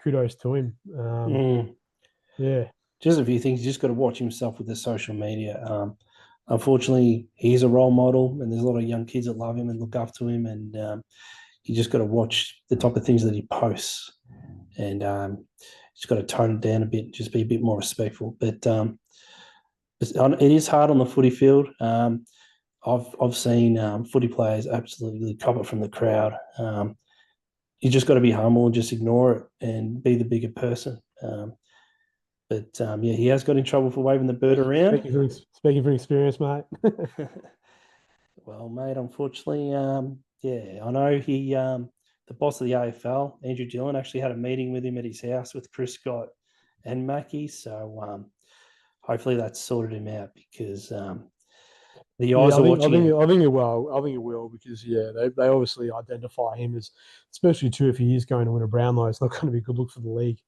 kudos to him. mm. Yeah, Just a few things. You just got to watch himself with the social media. Unfortunately, he's a role model, and there's a lot of young kids that love him and look up to him. And you just got to watch the type of things that he posts. and just got to tone it down a bit, just be a bit more respectful. But it is hard on the footy field. I've seen footy players absolutely cop it from the crowd. You just got to be humble and just ignore it and be the bigger person. But he has got in trouble for waving the bird around. Speaking from experience, mate. Well, mate, unfortunately, I know the boss of the AFL, Andrew Dillon, actually had a meeting with him at his house with Chris Scott and Mackie. So hopefully that's sorted him out because the eyes are watching him. I think it will. I think it will because they obviously identify him as, especially too if he is going to win a Brownlow, it's not going to be a good look for the league.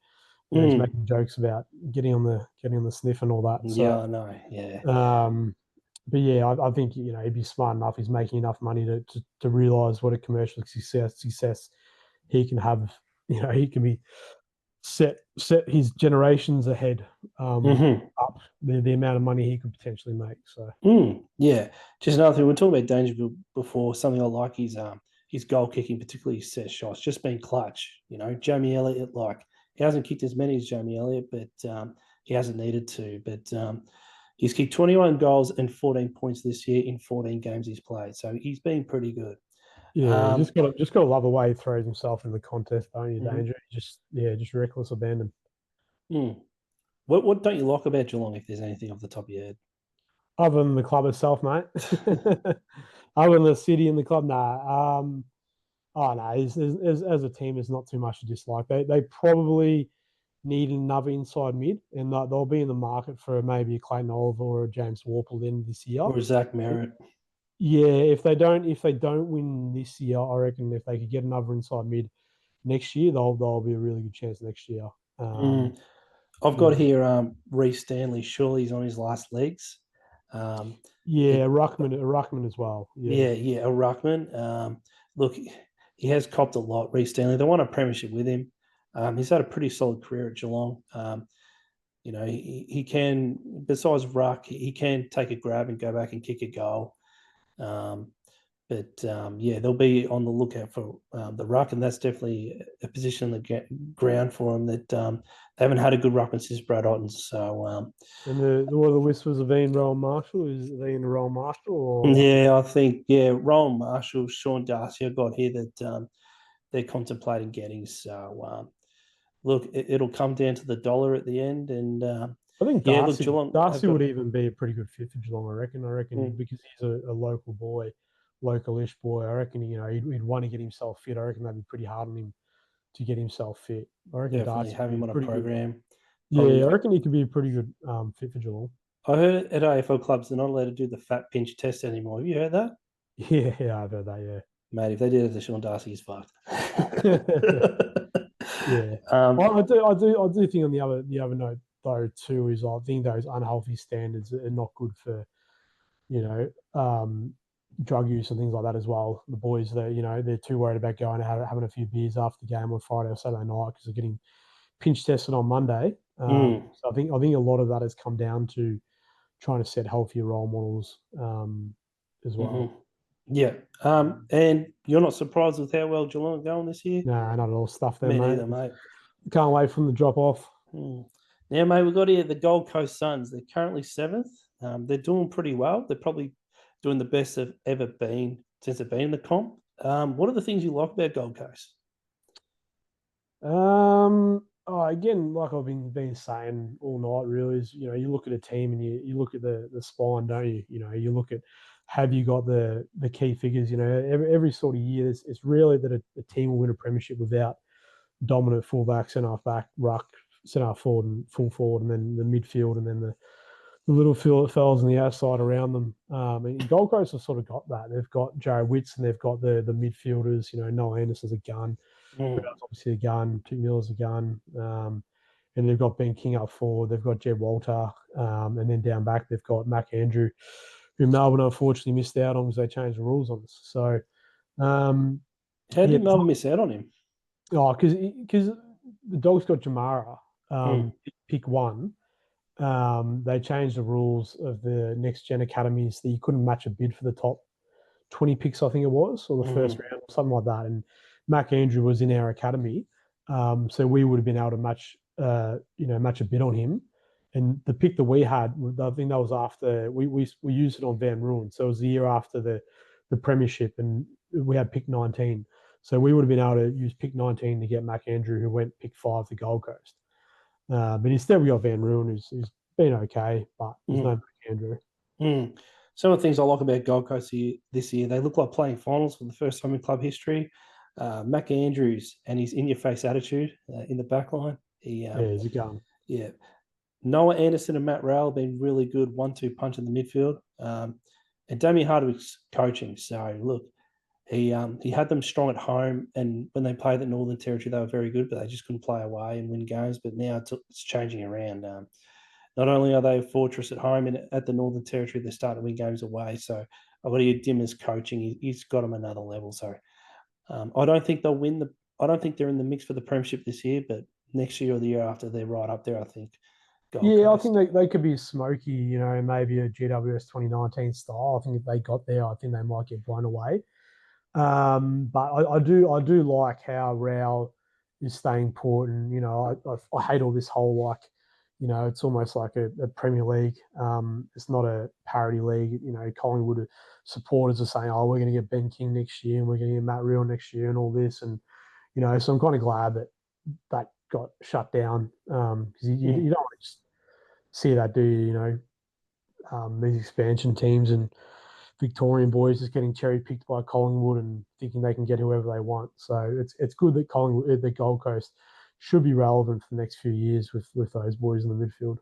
He's making jokes about getting on the sniff and all that. So, yeah, I know. Yeah. But I think he'd be smart enough. He's making enough money to realize what a commercial success he can have. He can be set his generations ahead up the amount of money he could potentially make. So yeah, just another thing. We're talking about Dangerfield before. Something I like his goal kicking, particularly his set shots, just being clutch. Jamie Elliott, he hasn't kicked as many as Jamie Elliott, but he hasn't needed to. But he's kicked 21 goals and 14 points this year in 14 games he's played. So he's been pretty good. Yeah, just got to love the way he throws himself in the contest, don't you, Danger? Just reckless abandon. What don't you like about Geelong, if there's anything off the top of your head? Other than the club itself, mate. Other than the city and the club, nah. As a team, there's not too much to dislike. They probably need another inside mid, and they'll be in the market for maybe a Clayton Oliver or a James Warple then this year. Or Zach Merritt. Yeah, if they don't win this year, I reckon if they could get another inside mid next year, they'll be a really good chance next year. I've got here Reece Stanley. Surely he's on his last legs. A Ruckman as well. Yeah, a Ruckman. Look, he has copped a lot, Reece Stanley. They won a premiership with him. He's had a pretty solid career at Geelong. He can, besides ruck, he can take a grab and go back and kick a goal. But they'll be on the lookout for the ruck, and that's definitely a position on the ground for them that they haven't had a good ruckman since Brad Otten. So, and the whispers of being Rowan Marshall, is they in Rowan Marshall? Or? Yeah, I think Rowan Marshall, Sean Darcy, I've got here that they're contemplating getting. So, look, it'll come down to the dollar at the end, and I think Darcy would even be a pretty good fit for Geelong. I reckon because he's a local boy. Localish boy, I reckon he'd want to get himself fit. I reckon that'd be pretty hard on him to get himself fit. I reckon definitely Darcy have him on a program. I reckon he could be a pretty good fit for Geelong. I heard at AFL clubs they're not allowed to do the fat pinch test anymore. Have you heard that? Yeah, I've heard that. Yeah, mate, if they did it to Sean Darcy, he's fucked. Yeah, I do think on the other note though too is I think those unhealthy standards are not good for drug use and things like that as well. The boys, they're too worried about going out having a few beers after the game on Friday or Saturday night because they're getting pinch tested on Monday. So I think a lot of that has come down to trying to set healthier role models as well. Yeah. And you're not surprised with how well Geelong are going this year? Nah, not at all. Stuff there, Me neither, mate. Can't wait for them to drop off. Now, mate, we've got here the Gold Coast Suns. They're currently 7th. They're doing pretty well. They're probably doing the best they've ever been since they've been in the comp. What are the things you like about Gold Coast? Again, like I've been saying all night, really, is you look at a team and you look at the spine, don't you? You look at have you got the key figures? Every sort of year, it's rarely that a team will win a premiership without dominant fullback, centre half back, ruck, centre half forward, and full forward, and then the midfield, and then the little fellas on the outside around them. And Gold Coast have sort of got that. They've got Jared Witts and they've got the midfielders. Noah Anderson's a gun. Obviously a gun. Tim Miller's a gun. And they've got Ben King up forward. They've got Jed Walter. And then down back, they've got Mac Andrew, who Melbourne unfortunately missed out on because they changed the rules on this. So, how did Melbourne miss out on him? Oh, because the Dogs got Jamara, pick 1. They changed the rules of the next gen academies that you couldn't match a bid for the top 20 picks, I think it was, or the first round, or something like that. And Mac Andrew was in our academy, So we would have been able to match a bid on him. And the pick that we had, I think that was after we used it on Van Ruin. So it was the year after the premiership, and we had pick 19. So we would have been able to use pick 19 to get Mac Andrew, who went pick 5 to Gold Coast. But instead we got Van Ruin, who's been okay, but there's no Mac Andrew. Some of the things I like about Gold Coast this year, they look like playing finals for the first time in club history. Mac Andrews and his in-your-face attitude in the back line. He's a gun. Yeah. Noah Anderson and Matt Rowell have been really good 1-2 punch in the midfield. And Damien Hardwick's coaching. So, look, he had them strong at home, and when they played the Northern Territory, they were very good, but they just couldn't play away and win games. But now it's changing around. Not only are they a fortress at home and at the Northern Territory, they're starting to win games away. So I've got to give Dimmer's coaching. He's got them another level. So I don't think they'll win I don't think they're in the mix for the premiership this year, but next year or the year after, they're right up there, I think. Gold Coast. I think they could be smoky, maybe a GWS 2019 style. I think if they got there, I think they might get blown away. But I do like how Rao is staying put, and I hate all this whole it's almost like a Premier League. It's not a parity league. Collingwood supporters are saying, "Oh, we're going to get Ben King next year, and we're going to get Matt Reel next year, and all this." And so I'm kind of glad that got shut down because you don't want to just see that, do you? These expansion teams and Victorian boys just getting cherry picked by Collingwood and thinking they can get whoever they want. So it's good that the Gold Coast should be relevant for the next few years with those boys in the midfield.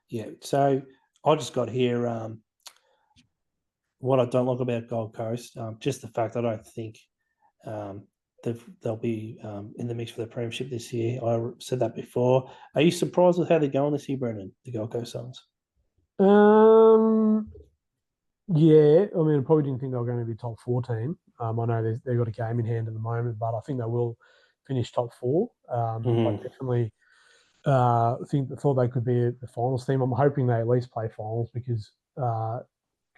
Yeah. So I just got here what I don't like about Gold Coast, just the fact I don't think they'll be in the mix for the premiership this year. I said that before. Are you surprised with how they're going this year, Brendan, the Gold Coast Suns? Yeah, I mean, I probably didn't think they were going to be top 4 team. I know they've got a game in hand at the moment, but I think they will finish top 4. I definitely thought they could be the finals team. I'm hoping they at least play finals because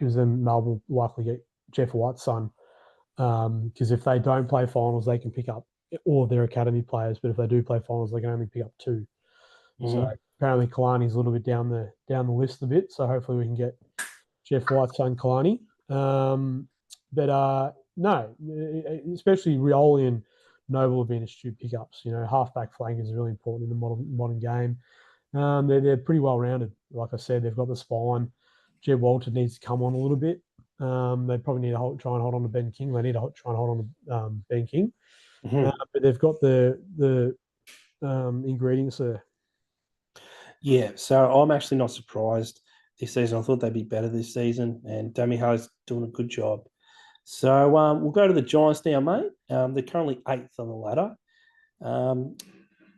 then Melbourne will likely get Jeff White's son. Because if they don't play finals, they can pick up all of their academy players. But if they do play finals, they can only pick up 2. So apparently Kalani's a little bit down the list a bit. So hopefully we can get Jeff White's son Kalani. But no, especially Rioli and Noble have been astute pickups. Halfback flank is really important in the modern game. They're pretty well rounded. Like I said, they've got the spine. Jed Walter needs to come on a little bit. They probably need to try and hold on to Ben King. They need to try and hold on to Ben King. But they've got the ingredients there. Yeah, so I'm actually not surprised this season. I thought they'd be better this season, and Damiho's doing a good job. So we'll go to the Giants now, mate. They're currently 8th on the ladder.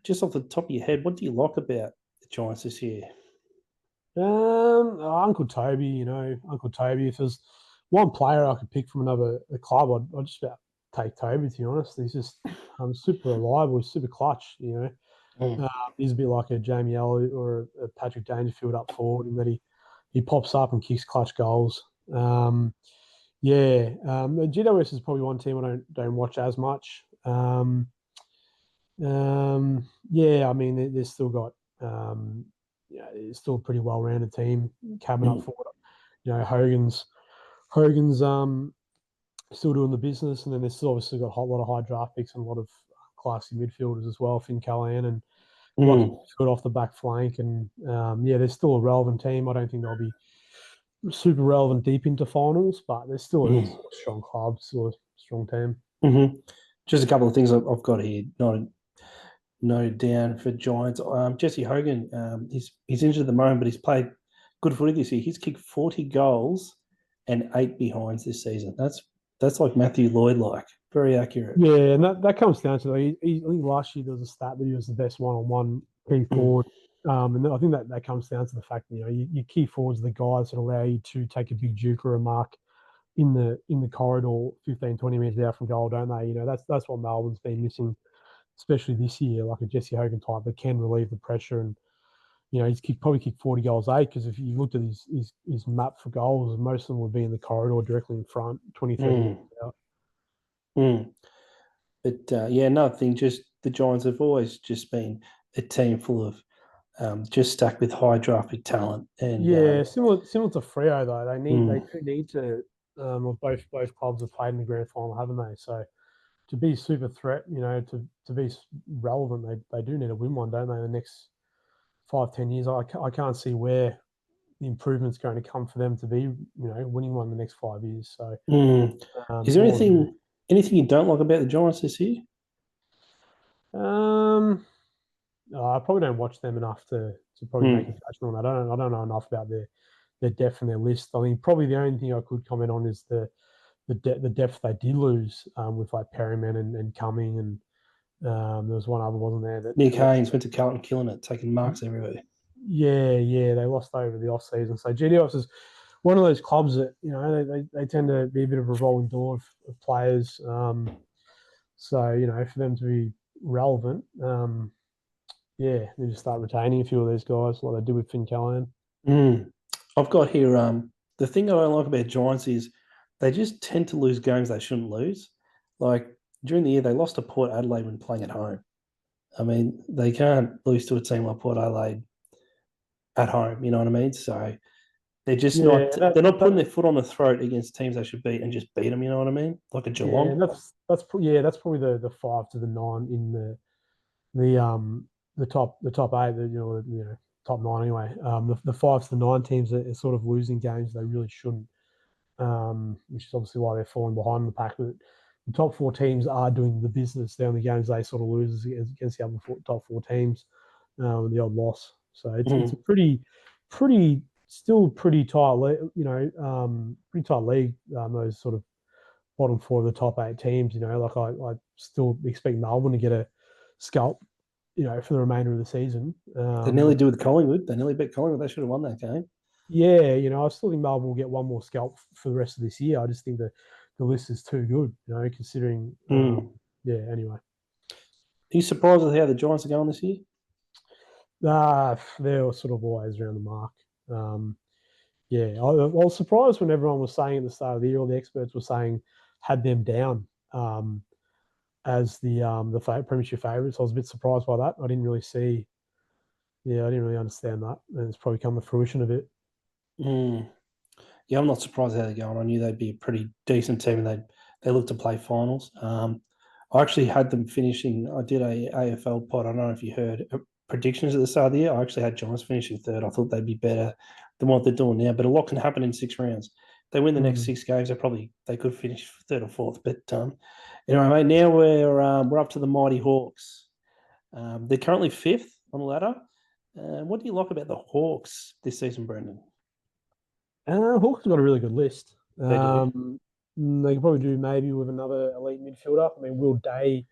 Just off the top of your head, what do you like about the Giants this year? Uncle Toby, Uncle Toby. If there's one player I could pick from another club, I'd just about take Toby, to be honest. He's just super reliable. He's super clutch, He's a bit like a Jamie Elliott or a Patrick Dangerfield up forward in that he pops up and kicks clutch goals. The GWS is probably one team I don't watch as much. I mean, they've still got it's still a pretty well-rounded team. Cabin up forward, Hogan's still doing the business, and then they've still obviously got a lot of high draft picks and a lot of classy midfielders as well. Finn Callahan and good off the back flank, and they're still a relevant team. I don't think they'll be super relevant deep into finals, but they're still a strong club, still a strong team. Just a couple of things I've got here noted down for Giants. Jesse Hogan, he's injured at the moment, but he's played good footy this year. He's kicked 40 goals and 8 behinds this season. That's like Matthew Lloyd, very accurate. Yeah, and that comes down to I think last year there was a stat that he was the best one-on-one key forward. And I think that comes down to the fact that your key forwards are the guys that allow you to take a big juke or a mark in the corridor 15, 20 meters out from goal, don't they? That's what Melbourne's been missing, especially this year, like a Jesse Hogan type that can relieve the pressure. And he's probably kicked 40 goals 8, because if you looked at his map for goals, most of them would be in the corridor directly in front, 20, 30 meters out. But yeah, another thing, just the Giants have always just been a team full of just stuck with high drafted talent. And Yeah, similar to Freo though. They mm, do need to. Both clubs have played in the grand final, haven't they? So to be super threat, to be relevant, they do need to win one, don't they? In the next 5-10 years, I can't see where the improvement's going to come for them to be, winning one in the next 5 years. So mm. Is there all of them. anything you don't like about the Giants this year? I probably don't watch them enough to probably make a Mm, judgment on that. I don't know enough about their depth and their list. I mean, probably the only thing I could comment on is the depth they did lose with like Perryman and Cumming, and there was one other, wasn't there, that Nick they lost. Haynes went to Carlton, killing it, taking marks everywhere. Yeah, they lost over the off season. So GDOS is one of those clubs that they tend to be a bit of a revolving door of players. So for them to be relevant, yeah, they just start retaining a few of these guys, like they did with Finn Callahan. Mm. I've got here. The thing I don't like about Giants is they just tend to lose games they shouldn't lose. Like during the year, they lost to Port Adelaide when playing at home. I mean, they can't lose to a team like Port Adelaide at home. You know what I mean? So they're just Yeah, not. They're not putting their foot on the throat against teams they should beat and just beat them. You know what I mean? Like a yeah, Geelong. that's probably the 5 to the 9 in the top eight, top nine anyway. The 5 to the 9 teams are sort of losing games they really shouldn't, which is obviously why they're falling behind the pack. But the top four teams are doing the business. The only games they sort of lose against the other top four teams, the odd loss. So it's a Mm. pretty still pretty tight, pretty tight league. Those sort of bottom four of the top eight teams. Like I still expect Melbourne to get a scalp, for the remainder of the season. They nearly do with Collingwood. They nearly beat Collingwood. They should have won that game. Yeah, I still think Melbourne will get one more scalp for the rest of this year. I just think the list is too good, considering. Mm. Yeah. Anyway, Are you surprised with how the Giants are going this year? they're sort of always around the mark. Yeah, I was surprised when everyone was saying at the start of the year, all the experts were saying had them down as the premiership favourites. I was a bit surprised by that. I didn't really see. Yeah, I didn't really understand that, and it's probably come to fruition a bit. Mm. Yeah, I'm not surprised how they're going. I knew they'd be a pretty decent team, and they look to play finals. I actually had them finishing. I did a AFL pod. I don't know if you heard predictions at the start of the year. I actually had Giants finishing third. I thought they'd be better than what they're doing now, but a lot can happen in 6 rounds. They win the next Mm. 6 games. They could finish third or fourth. But anyway, mate, now we're up to the mighty Hawks. They're currently fifth on the ladder. What do you like about the Hawks this season, Brendan? Hawks have got a really good list. They do. They could probably do maybe with another elite midfielder. I mean, Will Day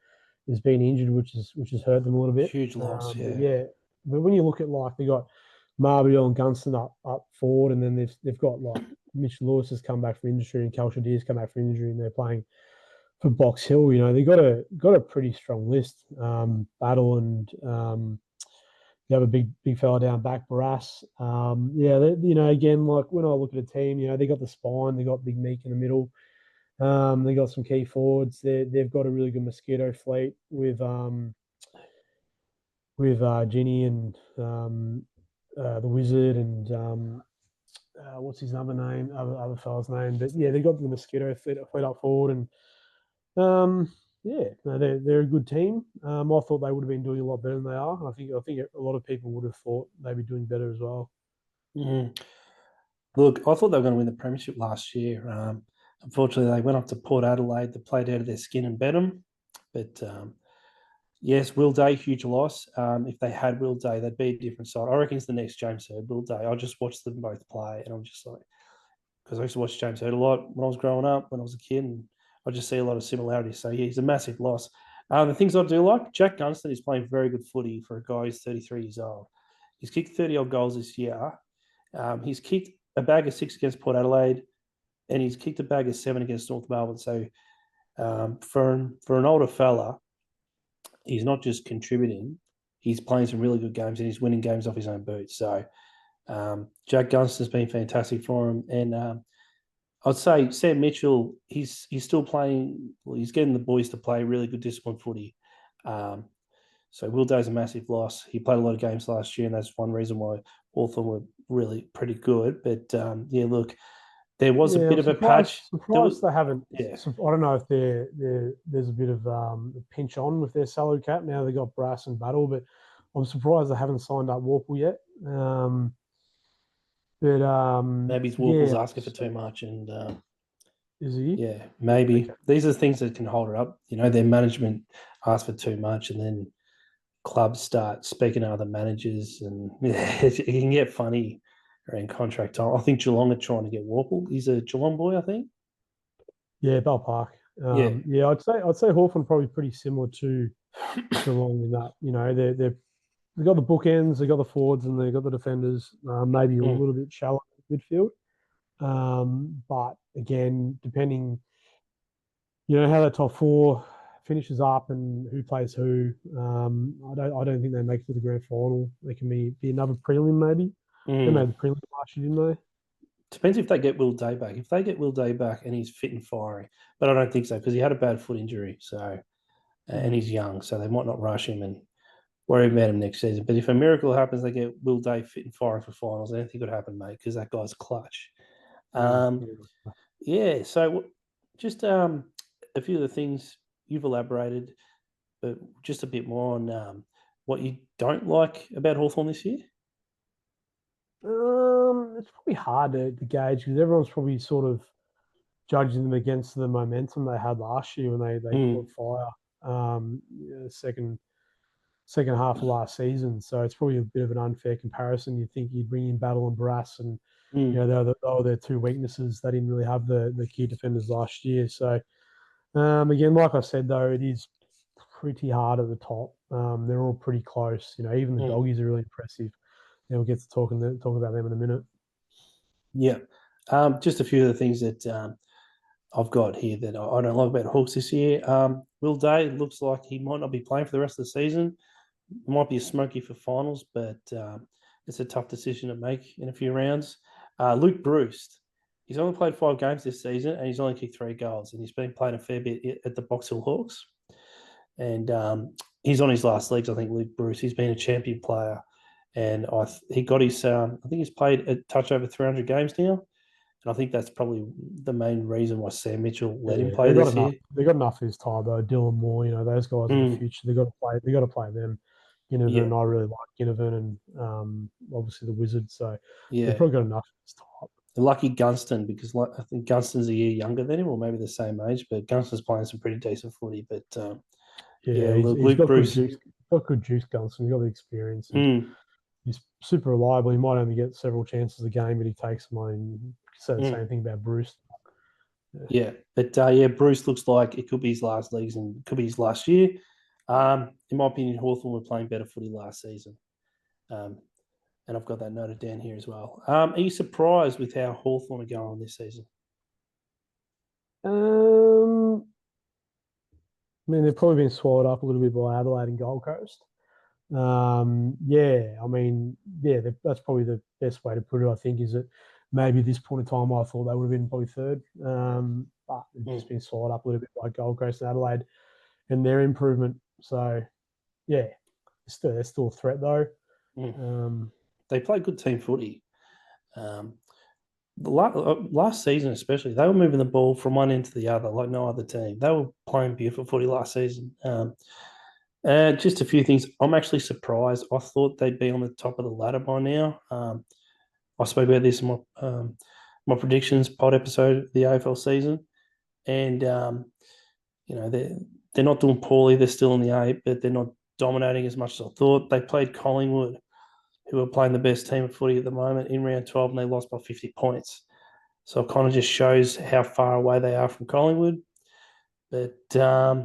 has been injured, which has hurt them a little bit. Huge loss, But yeah. yeah, but when you look at like they got Marbiel and Gunston up forward, and then they've got like Mitch Lewis has come back from injury and Cal Shadir's come back from injury, and they're playing for Box Hill. They got a pretty strong list. Battle and you have a big fella down back, Barras. Yeah, again, like when I look at a team, they got the spine, they got Big Meek in the middle. They got some key forwards. They've got a really good mosquito fleet with Ginny and the Wizard and what's his other name, other fella's name. But yeah, they got the mosquito fleet up forward, and yeah, no, they're a good team. I thought they would have been doing a lot better than they are. I think a lot of people would have thought they'd be doing better as well. Mm. Look, I thought they were going to win the premiership last year. Unfortunately, they went up to Port Adelaide. They played out of their skin and bet them. But yes, Will Day, huge loss. If they had Will Day, they'd be a different side. I reckon it's the next James Hird, Will Day. I just watched them both play, and I'm just like, because I used to watch James Hird a lot when I was growing up, when I was a kid, and I just see a lot of similarities. So yeah, he's a massive loss. The things I do like, Jack Gunston is playing very good footy for a guy who's 33 years old. He's kicked 30 odd goals this year. He's kicked a bag of 6 against Port Adelaide, and he's kicked a bag of 7 against North Melbourne. So for an older fella, he's not just contributing; he's playing some really good games, and he's winning games off his own boots. So Jack Gunston's been fantastic for him, and I'd say Sam Mitchell, he's still playing. Well, he's getting the boys to play really good disciplined footy. Um, so Will Day's a massive loss. He played a lot of games last year, and that's one reason why Hawthorn were really pretty good. But yeah, look, there was a Yeah, bit I'm of a patch. There was, surprised they haven't. yeah, I don't know if there's a bit of a pinch on with their salary cap now. They got Brass and Battle, but I'm surprised they haven't signed up Warple yet. But maybe Warple's yeah, asking for too much, and is he? yeah, Yeah, maybe okay. these are things that can hold it up. Their management asks for too much, and then clubs start speaking to other managers, and yeah, it can get funny around contract time. I think Geelong are trying to get Warple. He's a Geelong boy, I think. Yeah, Bell Park. Yeah. Yeah, I'd say Hawthorn probably pretty similar to Geelong in that they've got the bookends, they've got the forwards, and they've got the defenders. Maybe a Mm, little bit shallow midfield. But again, depending, how that top four finishes up and who plays who. I don't think they make it to the grand final. They can be another prelim maybe. They mm. made the prelim last year, didn't they? Depends if they get Will Day back. If they get Will Day back and he's fit and firing, but I don't think so because he had a bad foot injury. So and Mm. he's young, so they might not rush him and worry about him next season. But if a miracle happens, they get Will Day fit and firing for finals. Anything could happen, mate, because that guy's clutch. Um, Yeah. yeah. So just a few of the things you've elaborated, but just a bit more on what you don't like about Hawthorn this year. It's probably hard to gauge because everyone's probably sort of judging them against the momentum they had last year when they caught Mm, fire. Second half of last season. So it's probably a bit of an unfair comparison. You think you'd bring in Battle and Brass, and mm, they were their two weaknesses. They didn't really have the key defenders last year. So again, like I said, though, it is pretty hard at the top. They're all pretty close. Even the mm. doggies are really impressive. We'll get to talk about them in a minute. Yeah. Just a few of the things that I've got here that I don't like about Hawks this year. Will Day looks like he might not be playing for the rest of the season. It might be a smoky for finals, but it's a tough decision to make in a few rounds. Luke Bruce, he's only played 5 games this season and he's only kicked 3 goals, and he's been playing a fair bit at the Box Hill Hawks. And he's on his last legs, I think, Luke Bruce. He's been a champion player, and he got his. I think he's played a touch over 300 games now, and I think that's probably the main reason why Sam Mitchell let him Yeah, play they got this enough. year. They got enough this time though. Dylan Moore, those guys are the Mm, future. They got to play. They got to play them. yeah, Ginnivan, I really like Ginnivan, and obviously the Wizards. So they've yeah. probably got enough this time. Lucky Gunston, because I think Gunston's a year younger than him, or maybe the same age, but Gunston's playing some pretty decent footy. But yeah, Yeah, he's, look, he's Luke got good Bruce. juice. He's got good juice, Gunston. He's got the experience, and Mm, he's super reliable. He might only get several chances a game, but he takes them on. You can say the mm, same thing about Bruce. Yeah. yeah, but yeah, Bruce looks like it could be his last leagues and could be his last year. In my opinion, Hawthorn were playing better footy last season. Um, and I've got that noted down here as well. Are you surprised with how Hawthorn are going this season? Um, I mean, they've probably been swallowed up a little bit by Adelaide and Gold Coast. Yeah, I mean, yeah, that's probably the best way to put it. I think is that maybe at this point in time, I thought they would have been probably third, but they've just Mm, been swallowed up a little bit by Gold Coast and Adelaide and their improvement. So yeah, they're still a threat though. mm. Um, They play good team footy. Um, last season, especially, they were moving the ball from one end to the other like no other team. They were playing beautiful footy last season. Just a few things. I'm actually surprised. I thought they'd be on the top of the ladder by now. I spoke about this in my predictions pod episode of the AFL season, and they're not doing poorly. They're still in the eight, but they're not dominating as much as I thought. They played Collingwood, who are playing the best team of footy at the moment, in round 12, and they lost by 50 points. So it kind of just shows how far away they are from Collingwood. But yeah,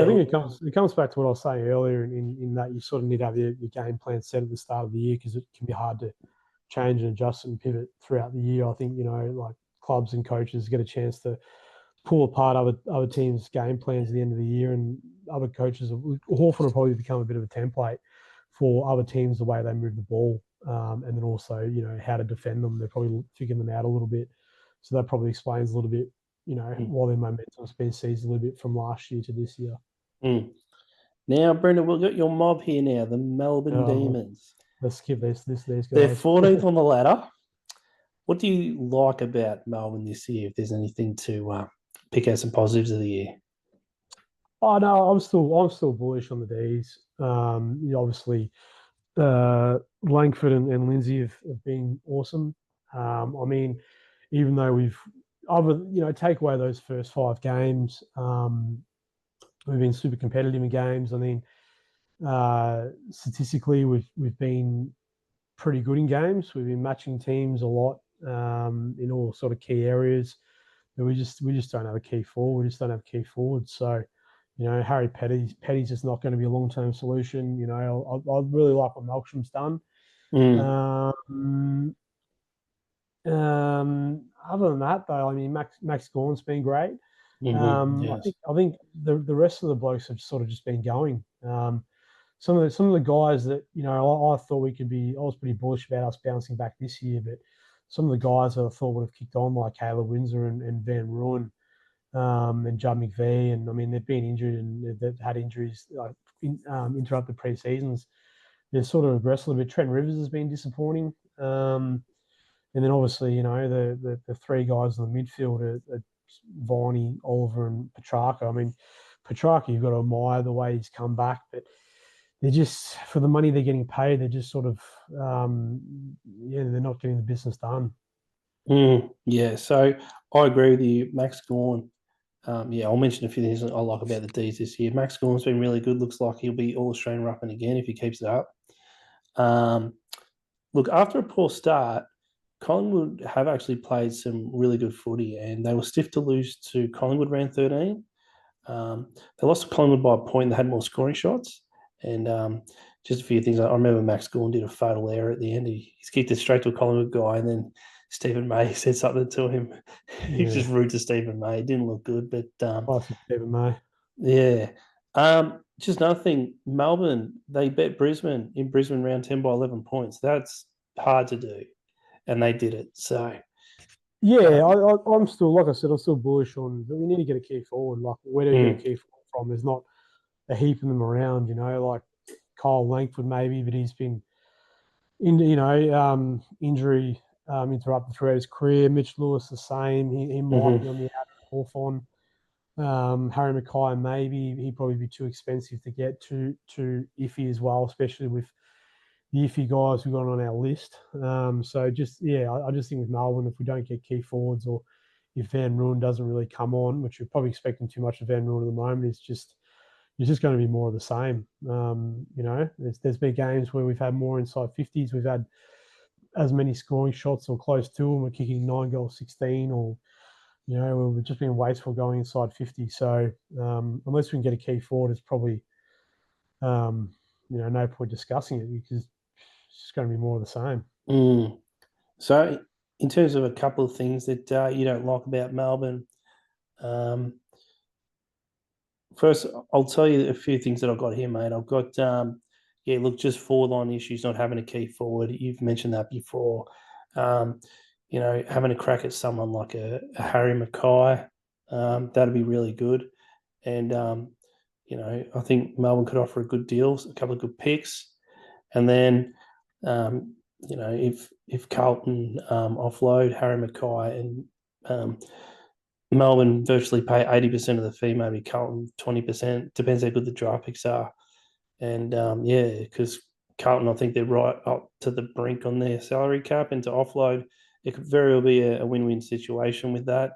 I yeah, think it comes back to what I was saying earlier in that you sort of need to have your game plan set at the start of the year because it can be hard to change and adjust and pivot throughout the year. I think like clubs and coaches get a chance to pull apart other teams' game plans at the end of the year, and other coaches. Hawthorn will probably become a bit of a template for other teams the way they move the ball, and then also how to defend them. They're probably figuring them out a little bit. So that probably explains a little bit, Mm. why their momentum's been seized a little bit from last year to this year. Mm. Now, Brendan, we've got your mob here now, the Melbourne Oh, Demons. let's skip these They're guys. 14th on the ladder. What do you like about Melbourne this year? If there's anything to pick out some positives of the year. Oh no, I'm still bullish on the D's. Obviously, Langford and Lindsay have been awesome. I mean, even though take away those first 5 games, we've been super competitive in games. I mean, statistically, we've been pretty good in games. We've been matching teams a lot in all sort of key areas. But we just don't have a key forward. We just don't have key forwards. So, Harry Petty's just not going to be a long term solution. I really like what Malcolm's done. Mm. Um, Other than that, though, I mean, Max Gorn's been great. I Yes. think the rest of the blokes have sort of just been going. Some of the guys that I thought I was pretty bullish about us bouncing back this year, but some of the guys that I thought would have kicked on, like Caleb Windsor and Van Ruin, and Judd McVee, and I mean they've been injured and they've had injuries like interrupted pre-seasons. They're sort of regressed a little bit. Trent Rivers has been disappointing, and then obviously the three guys in the midfield are Viney, Oliver, and Petrarca. I mean, Petrarca, you've got to admire the way he's come back, but they're just, for the money they're getting paid, they're just sort of they're not getting the business done. Yeah, so I agree with you, Max Gorn. I'll mention a few things I like about the D's this year. Max Gorn's been really good. Looks like he'll be All Australian ruckman again if he keeps it up. Um, Look, after a poor start, Collingwood have actually played some really good footy, and they were stiff to lose to Collingwood round 13. They lost to Collingwood by a point. They had more scoring shots, and just a few things. I remember Max Gorn did a fatal error at the end. He's kicked it straight to a Collingwood guy, and then Stephen May said something to him. He was Yeah, just rude to Stephen May. It didn't look good, but classic Stephen May. yeah. Just another thing, Melbourne, they bet Brisbane in Brisbane round 10 by 11 points. That's hard to do, and they did it. So, Yeah, um, I'm still, like I said, I'm still bullish on. But we need to get a key forward. Like, where do we get a mm, key forward from? There's not a heap of them around. Like Kyle Langford maybe, but he's been injury interrupted throughout his career. Mitch Lewis the same. He might mhm, be on the out off on. Harry Mackay maybe he'd probably be too expensive to get too iffy as well, especially with the iffy guys we've got on our list. So I just think with Melbourne, if we don't get key forwards or if Van Ruin doesn't really come on, which we're probably expecting too much of Van Ruin at the moment, it's just going to be more of the same. There's been games where we've had more inside 50s. We've had as many scoring shots or close to them. We're kicking 9 goals, 16, or we've just been wasteful going inside 50. So unless we can get a key forward, it's probably no point discussing it because it's just going to be more of the same. mm. So, in terms of a couple of things that you don't like about Melbourne, um, first, I'll tell you a few things that I've got here, mate. I've got, look, just forward line issues, not having a key forward. You've mentioned that before. Um, having a crack at someone like a Harry Mackay, that'd be really good. And, I think Melbourne could offer a good deal, a couple of good picks. And then, if Carlton offload Harry Mackay and Melbourne virtually pay 80% of the fee, maybe Carlton 20%. Depends how good the draft picks are. And because Carlton, I think they're right up to the brink on their salary cap, and to offload, it could very well be a win-win situation with that.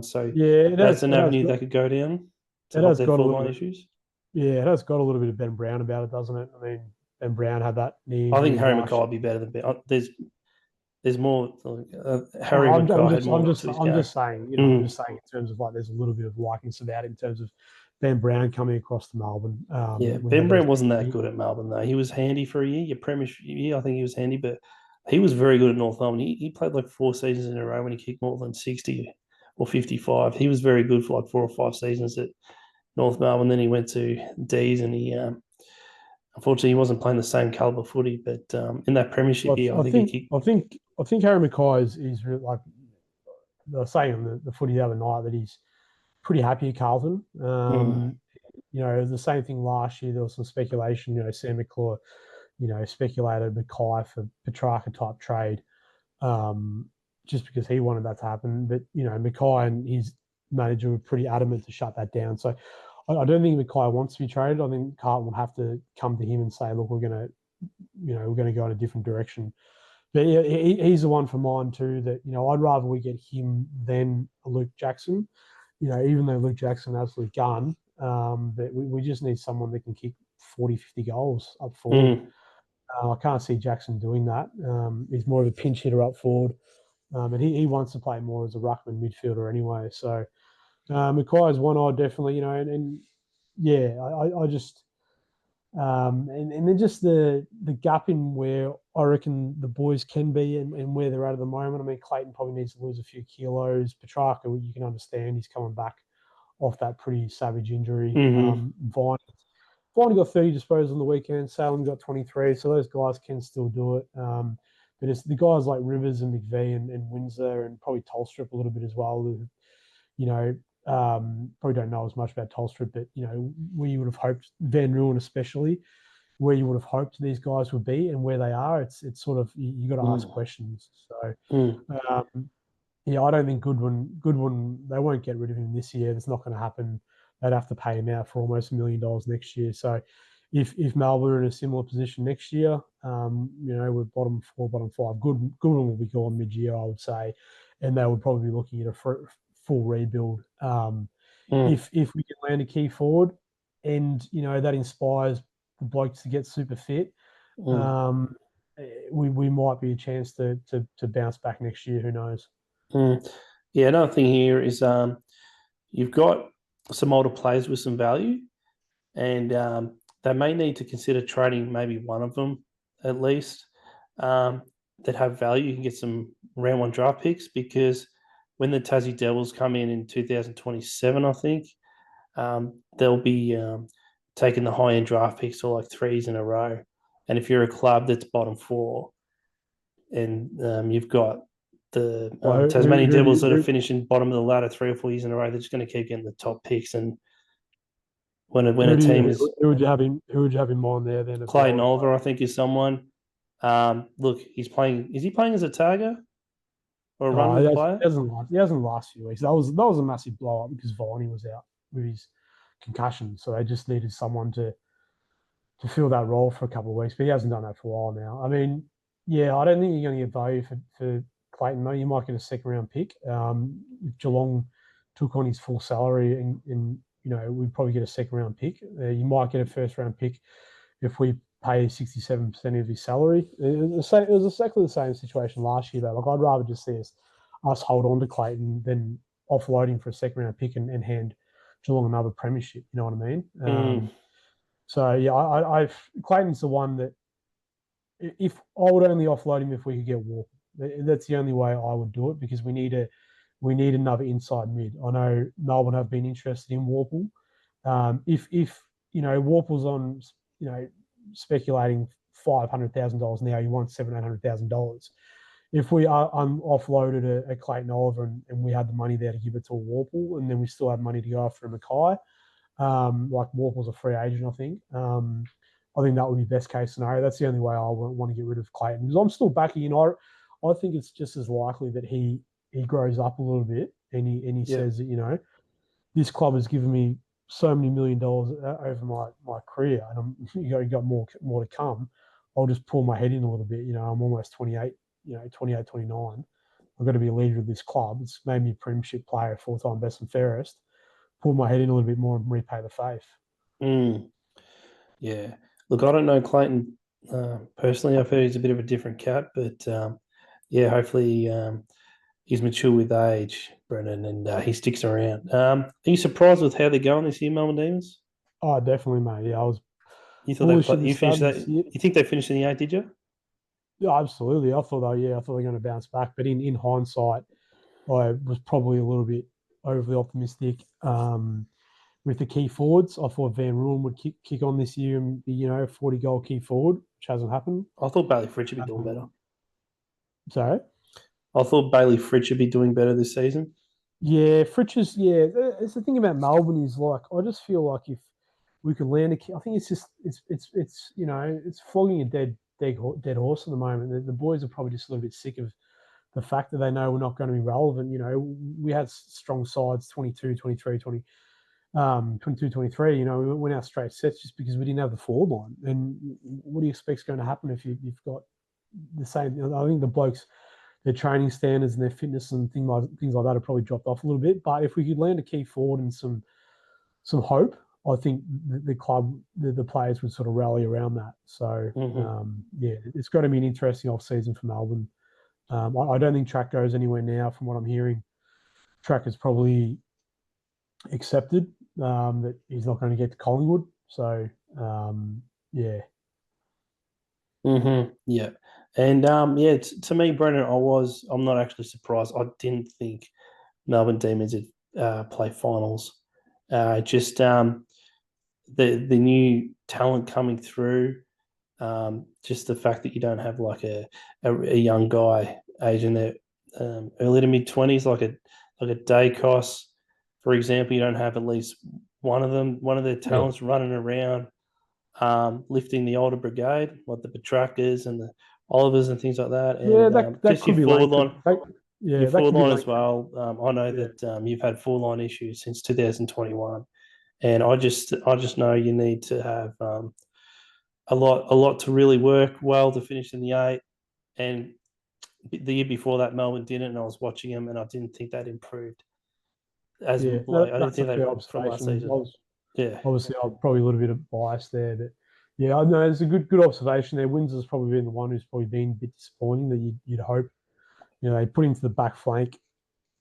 So Yeah, that's an avenue they could go down to it help has their got a forward little line bit. issues. Yeah, it has got a little bit of Ben Brown about it, doesn't it? I mean, Ben Brown had that knee I think injury Harry Mackay last would be better than Ben. There's more. No, Harry Mackay had I'm more just, to his I'm game. just saying, I'm Mm, just saying in terms of like, there's a little bit of likeness about it in terms of Ben Brown coming across to Melbourne yeah, when he Ben had those Brown big wasn't that knee. good at Melbourne though. He was handy for a year, your premiership year. I think he was handy, but he was very good at North Melbourne. He played like 4 seasons in a row when he kicked more than 60 or 55. He was very good for like 4 or 5 seasons at North Melbourne. Then he went to D's, and he unfortunately he wasn't playing the same caliber footy. But in that premiership But year, I I think he think, kicked. I think, I think Harry Mackay is like they were saying on the footy the other night that he's pretty happy at Carlton. The same thing last year. There was some speculation. Sam McClure, speculated Mackay for Petrarca type trade, just because he wanted that to happen. But Mackay and his manager were pretty adamant to shut that down. So I don't think Mackay wants to be traded. I think Carlton will have to come to him and say, look, we're going to go in a different direction. But yeah, he's the one for mine too. That I'd rather we get him than a Luke Jackson. Even though Luke Jackson absolute gun, but we just need someone that can kick 40, 50 goals up forward. I can't see Jackson doing that. He's more of a pinch hitter up forward, and he wants to play more as a ruckman midfielder anyway. So Mackay is one I definitely, and yeah, I just. And then just the gap in where I reckon the boys can be and where they're at the moment. I mean, Clayton probably needs to lose a few kilos. Petrarca, you can understand, he's coming back off that pretty savage injury. Viney got 30 disposals on the weekend. Salem got 23, so those guys can still do it. But it's the guys like Rivers and McVee and Windsor and probably Tolstrip a little bit as well, who, probably don't know as much about Tolstrip, but where you would have hoped, Van Ruin especially, where you would have hoped these guys would be and where they are, it's sort of you got to ask questions. So I don't think Goodwin, they won't get rid of him this year. It's not going to happen. They'd have to pay him out for almost $1 million next year. So if Melbourne are in a similar position next year, we're bottom 4, bottom 5. Goodwin will be gone mid-year, I would say, and they would probably be looking at a full rebuild. If we can land a key forward, and that inspires the blokes to get super fit, we might be a chance to bounce back next year. Who knows? Yeah, another thing here is you've got some older players with some value, and they may need to consider trading maybe one of them at least that have value. You can get some round 1 draft picks, because when the Tassie Devils come in 2027, I think, they'll be taking the high-end draft picks or like 3s in a row. And if you're a club that's bottom 4 and you've got the Tasmanian Devils that are finishing bottom of the ladder 3 or 4 years in a row, they're just going to keep getting the top picks. And when a team is... Who would you have in mind there then? Clayton Oliver, I think, is someone. Look, he's playing... Is he playing as a tagger? Or a run player? He hasn't last few weeks. That was a massive blow up because Viney was out with his concussion. So they just needed someone to fill that role for a couple of weeks. But he hasn't done that for a while now. I mean, yeah, I don't think you're going to get value for Clayton, though. You might get a second-round pick. If Geelong took on his full salary and we'd probably get a second-round pick. You might get a first-round pick if we pay 67% of his salary. It was exactly the same situation last year, though. Like, I'd rather just see us hold on to Clayton than offload him for a second-round pick and hand Geelong another premiership. You know what I mean? So, yeah, Clayton's the one that if I would only offload him if we could get Walker. That's the only way I would do it, because we need another inside mid. I know Melbourne have been interested in Warple. If Warple's on, speculating $500,000 now, he wants $700,000. If we offloaded a Clayton Oliver and we had the money there to give it to a Warple, and then we still had money to go after a Mackay, like Warple's a free agent, I think. I think that would be best case scenario. That's the only way I want to get rid of Clayton, because I'm still backing in. I think it's just as likely that he grows up a little bit and he says that, this club has given me so many $1 million over my career, and you got more to come. I'll just pull my head in a little bit. I'm almost 28, 28, 29. I've got to be a leader of this club. It's made me a premiership player, 4-time best and fairest. Pull my head in a little bit more and repay the faith. Yeah. Look, I don't know Clayton personally. I've heard he's a bit of a different cat, but hopefully he's mature with age, Brendan, and he sticks around. Are you surprised with how they're going this year, Melbourne Demons? Oh, definitely, mate. Yeah, I was. You thought you finished that? You think they finished in the 8, did you? Yeah, absolutely. I thought they were going to bounce back, but in hindsight, I was probably a little bit overly optimistic. With the key forwards, I thought Van Ruin would kick on this year and be, 40-goal key forward, which hasn't happened. I thought Bailey Fritsch would be doing better. Sorry? I thought Bailey Fritsch would be doing better this season. Yeah, Fritches. Yeah, it's the thing about Melbourne is like I just feel like if we could land I think it's just it's it's flogging a dead horse at the moment. The boys are probably just a little bit sick of the fact that they know we're not going to be relevant. We had strong sides 22, 23, 20, 22, 23. We went out straight sets just because we didn't have the forward line. And what do you expect is going to happen if you've got the same? I think the blokes, their training standards and their fitness and things like that have probably dropped off a little bit. But if we could land a key forward and some hope, I think the club, the players would sort of rally around that. So yeah, it's got to be an interesting off season for Melbourne. I don't think Track goes anywhere now. From what I'm hearing, Track has probably accepted that he's not going to get to Collingwood. So yeah, Yeah, and yeah, to me, Brendan, I'm not actually surprised. I didn't think Melbourne Demons would play finals. Just the new talent coming through. Just the fact that you don't have like a young guy age in their early to mid 20s, like a Dacos, for example. You don't have at least one of their yeah, talents running around, lifting the older brigade, like the Petrakas and the Olivers and things like that. yeah. And That just your could be forward Langford. line, Yeah, that could be as Langford. well. I know Yeah, that you've had forward line issues since 2021, and I just know you need to have a lot to really work well to finish in the eight. And the year before that, Melbourne didn't, and I was watching them, and I didn't think that improved as yeah. like I didn't That's a think they fair from last observation. season. Yeah. Obviously I'm probably a little bit of bias there, but yeah, I know it's a good observation there. Windsor's probably been the one who's probably been a bit disappointing that you'd hope. They put him to the back flank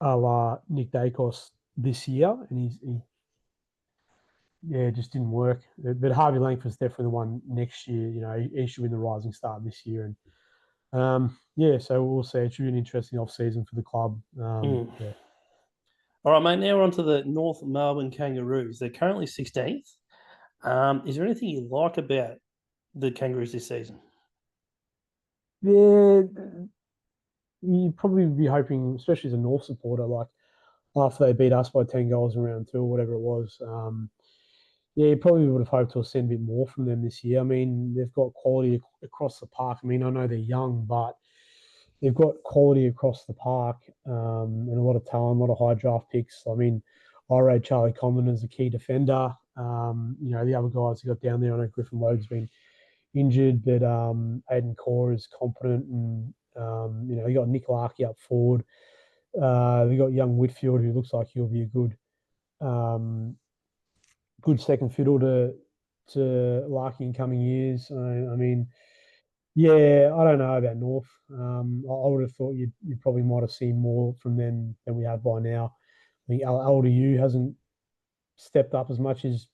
a la Nick Dacos this year, and yeah, it just didn't work. But Harvey Langford's definitely the one next year. He should win the Rising Star this year, and yeah, so we'll see. It should be an interesting off season for the club. Mm. Yeah, All right, mate. Now we're on to the North Melbourne Kangaroos. They're currently 16th. Is there anything you like about the Kangaroos this season? yeah. You'd probably be hoping, especially as a North supporter, like after they beat us by 10 goals in round two or whatever it was. Yeah, you probably would have hoped to have seen a bit more from them this year. I mean, they've got quality across the park. I mean, I know they're young, but they've got quality across the park and a lot of talent, a lot of high draft picks. I mean, I rate Charlie Coleman as a key defender. The other guys who got down there, I know Griffin Logue's been injured, but Aiden Core is competent, and you got Nick Larkey up forward. They got young Whitfield, who looks like he'll be a um, good second fiddle to Larkey in coming years. I mean, yeah, I don't know about North. I would have thought you probably might have seen more from them than we have by now. I think LDU hasn't stepped up as much as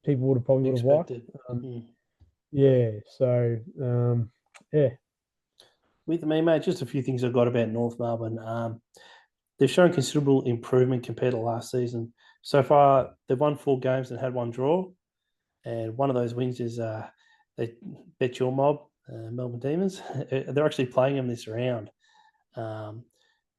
people would have liked. Expected. Mm. Yeah, so yeah, With me, mate, just a few things I've got about North Melbourne. They've shown considerable improvement compared to last season. So far, they've won 4 games and had one draw. And one of those wins is they bet your mob, Melbourne Demons. They're actually playing them this round. Um,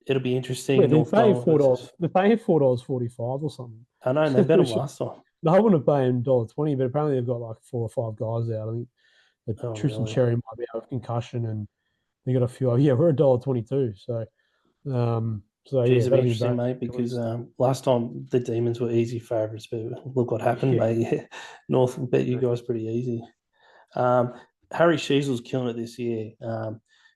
it'll be yeah, interesting. they're North paying Melbourne $4. versus. They're paying $4.45 or something. I know, and they bet them Which last time. I wouldn't have paid them $1.20, but apparently they've got like 4 or 5 guys out. I think that Oh, Tristan really? Cherry might be out of concussion, and they got a few. Yeah, we're $1.22, so Geez, yeah, it'll be that'll be interesting, embarrassing. mate, because last time the Demons were easy favourites, but look what happened, Yeah, mate. North bet you guys pretty easy. Um, Harry Sheezel's killing it this year.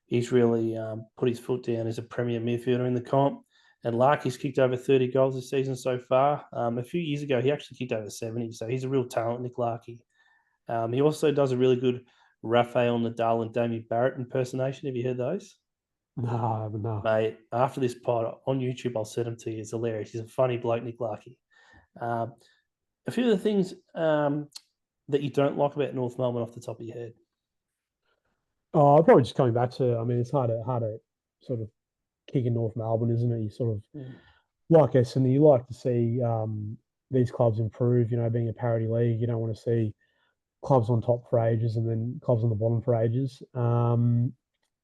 He's really put his foot down as a premier midfielder in the comp. And Larky's kicked over 30 goals this season so far. A few years ago, he actually kicked over 70, so he's a real talent, Nick Larky. He also does a really good Rafael Nadal and Damien Barrett impersonation. Have you heard those? no. Mate, after this pod on YouTube, I'll send them to you. It's hilarious. He's a funny bloke, Nick Larky. Um, a few of the things that you don't like about North Melbourne off the top of your head. Oh, probably just coming back to. I mean, it's hard to sort of kick in North Melbourne, isn't it? You sort of like Essendon, you like to see these clubs improve. Being a parity league, you don't want to see clubs on top for ages and then clubs on the bottom for ages.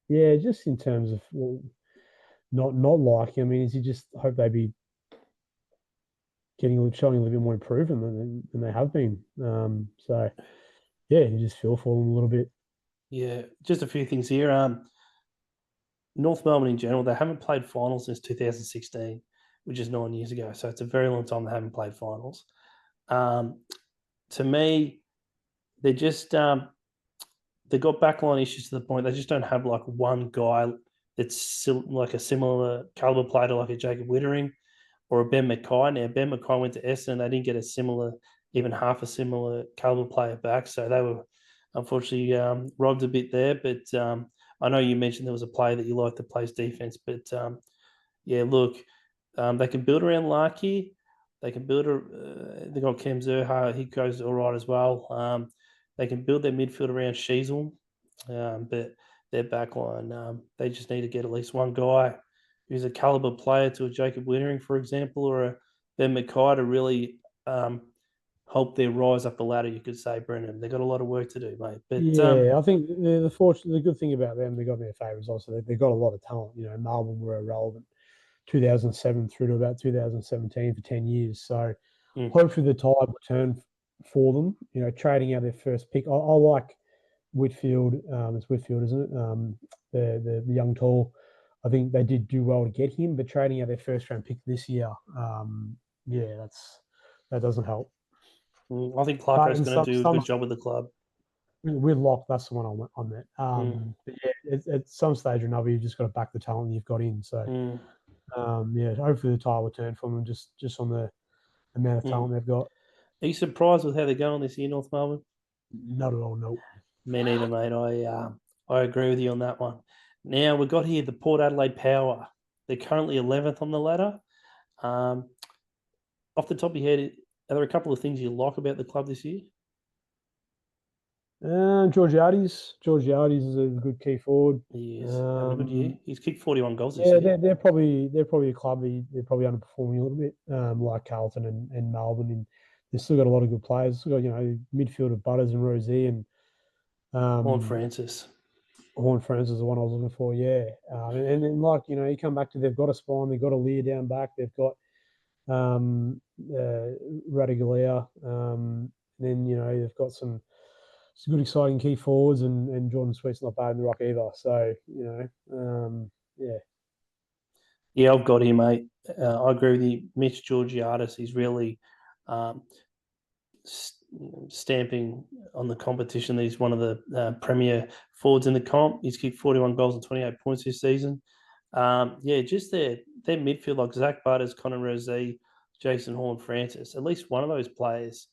Yeah, just in terms of not liking? I mean, is he just hope they be showing a little bit more improvement than they have been? So yeah, you just feel for them a little bit. Yeah, just a few things here. North Melbourne in general, they haven't played finals since 2016, which is 9 years ago. So it's a very long time they haven't played finals. To me, they're just they've got backline issues to the point they just don't have like one guy that's like a similar caliber player to like a Jacob Wittering or a Ben McKay. Now Ben McKay went to Essendon, they didn't get a similar, even half a similar caliber player back, so they were unfortunately robbed a bit there. But I know you mentioned there was a player that you liked that plays defense, but yeah, look, they can build around Larky. They can build. They got Cam Zerha. He goes all right as well. They can build their midfield around Sheasel, but their backline, they just need to get at least one guy who's a caliber player to a Jacob Wittering, for example, or a Ben McKay to really help their rise up the ladder. You could say, Brendan. They've got a lot of work to do, mate. But yeah, I think the good thing about them, they got in their favour is also they've got a lot of talent. You know, Melbourne were irrelevant 2007 through to about 2017 for 10 years. So hopefully the tide will turn for them. You know, trading out their first pick. I like Whitfield. It's Whitfield, isn't it? The young tall. I think they did do well to get him, but trading out their first round pick this year, yeah, that doesn't help. I think But Clarko's in going to do a good some job with the club. with Locke, that's the one I meant. But yeah, at some stage or another, you've just got to back the talent you've got in. So yeah, hopefully the tide will turn for them just on the amount of talent they've got. Are you surprised with how they're going this year, North Melbourne? Not at all, no. Me neither, mate. I agree with you on that one. Now we've got here the Port Adelaide Power. They're currently 11th on the ladder. Off the top of your head, are there a couple of things you like about the club this year? Georgiades is a good key forward. He is having a good year. He's kicked 41 goals this Yeah, year. they're probably a club they're probably underperforming a little bit, like Carlton and Melbourne, and they've still got a lot of good players. Still got midfield of Butters and Rosie and Horn Francis. Horn Francis is the one I was looking for. Yeah, and then like you come back to they've got a spine, they've got a Lear down back, they've got Radigalia, then they've got some good exciting key forwards, and Jordan Sweet's not bad in the rock either. So yeah. Yeah, I've got him, mate. I agree with you. Mitch Georgiades, he's really stamping on the competition. He's one of the premier forwards in the comp. He's kicked 41 goals and 28 points this season. Yeah, just their midfield, like Zach Butters, Connor Rosie, Jason Horn Francis. At least one of those players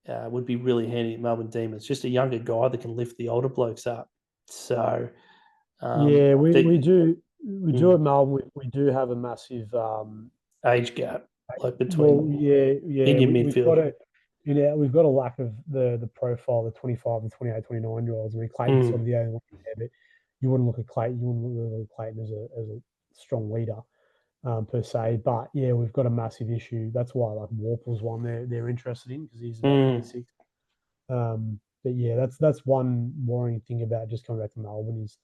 would be really handy at Melbourne Demons. Just a younger guy that can lift the older blokes up. So yeah, we do at Melbourne. We do have a massive age gap, like between in your midfield. We've got a lack of the profile, the 25 and 28, 29 year olds. I mean, Clayton's sort of the only one there, but you wouldn't look at Clayton. You wouldn't look at Clayton as a strong leader per se. But yeah, we've got a massive issue. That's why like Warple's one they're interested in because he's about 26. But yeah, that's one worrying thing about just coming back to Melbourne is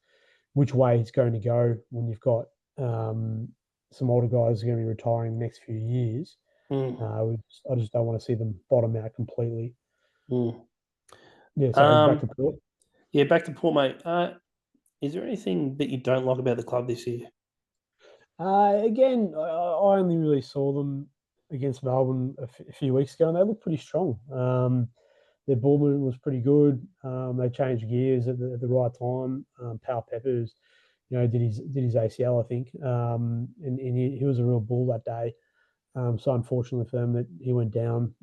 which way it's going to go when you've got some older guys who are going to be retiring in the next few years. I just don't want to see them bottom out completely. Yeah, so back to Port. Yeah, back to Port, mate. Is there anything that you don't like about the club this year? Again, I only really saw them against Melbourne a few weeks ago, and they looked pretty strong. Their ball movement was pretty good. They changed gears at the right time. Pal Peppers, did his ACL, I think, and he was a real bull that day. So unfortunately for them that he went down.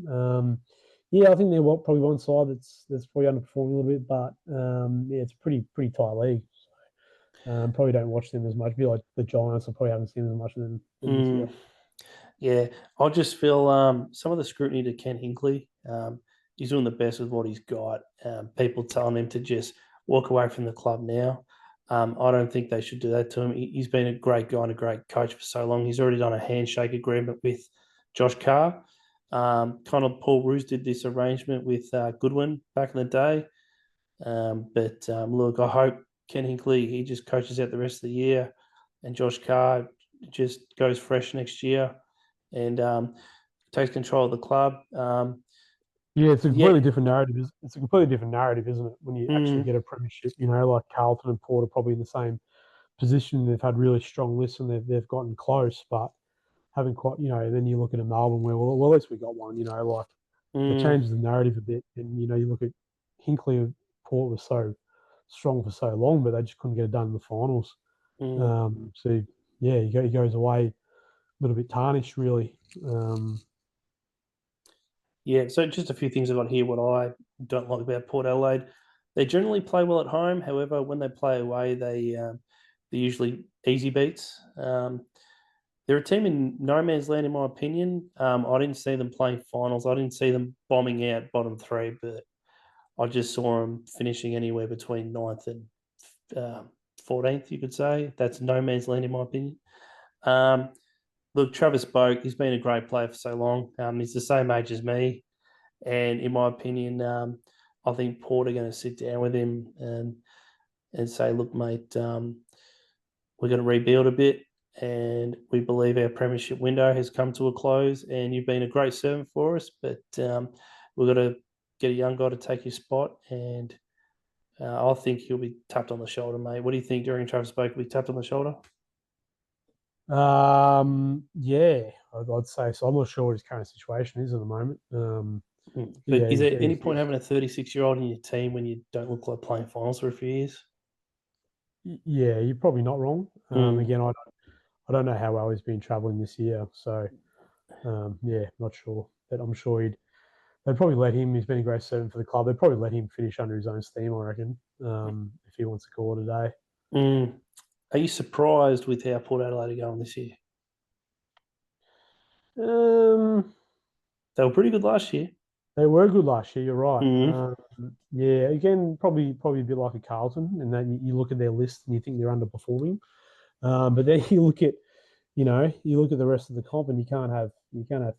Yeah, I think they're probably one side that's probably underperforming a little bit, but yeah, it's a pretty tight league. Probably don't watch them as much. Be like the Giants, I probably haven't seen them as much than this year. Yeah, I just feel some of the scrutiny to Ken Hinkley. He's doing the best with what he's got. People telling him to just walk away from the club now. I don't think they should do that to him. He's been a great guy and a great coach for so long. He's already done a handshake agreement with Josh Carr. Kind of Paul Roos did this arrangement with Goodwin back in the day. But look, I hope Ken Hinkley, he just coaches out the rest of the year, and Josh Carr just goes fresh next year and takes control of the club. Yeah, it's a completely different narrative. It's a completely different narrative, isn't it? When you actually get a premiership, like Carlton and Port are probably in the same position. They've had really strong lists and they've gotten close, but haven't quite. And then you look at a Melbourne where, well, at least we got one. It changes the narrative a bit. And you look at Hinkley and Port was so strong for so long, but they just couldn't get it done in the finals. So yeah, he goes away a little bit tarnished, really. Yeah, so just a few things I've got here. What I don't like about Port Adelaide, they generally play well at home. However, when they play away, they're usually easy beats. They're a team in no man's land, in my opinion. I didn't see them playing finals. I didn't see them bombing out bottom three, but I just saw them finishing anywhere between 9th and 14th, you could say. That's no man's land, in my opinion. Look, Travis Boak, he's been a great player for so long. He's the same age as me. And in my opinion, I think Port are going to sit down with him and say, look, mate, we're going to rebuild a bit. And we believe our premiership window has come to a close. And you've been a great servant for us. But we've got to get a young guy to take your spot. And I think he'll be tapped on the shoulder, mate. What do you think during Travis Boak will be tapped on the shoulder? Yeah, I'd say so. I'm not sure what his current situation is at the moment. But is there any point having a 36-year-old in your team when you don't look like playing finals for a few years? Yeah, you're probably not wrong. Again, I don't know how well he's been travelling this year, so yeah, not sure. But I'm sure they'd probably let him. He's been a great servant for the club. They'd probably let him finish under his own steam, I reckon, if he wants to call it a day. Are you surprised with how Port Adelaide are going this year? They were pretty good last year. They were good last year. You're right. Yeah, again, probably a bit like a Carlton, and then you look at their list and you think they're underperforming. But then you look at the rest of the comp, and you can't have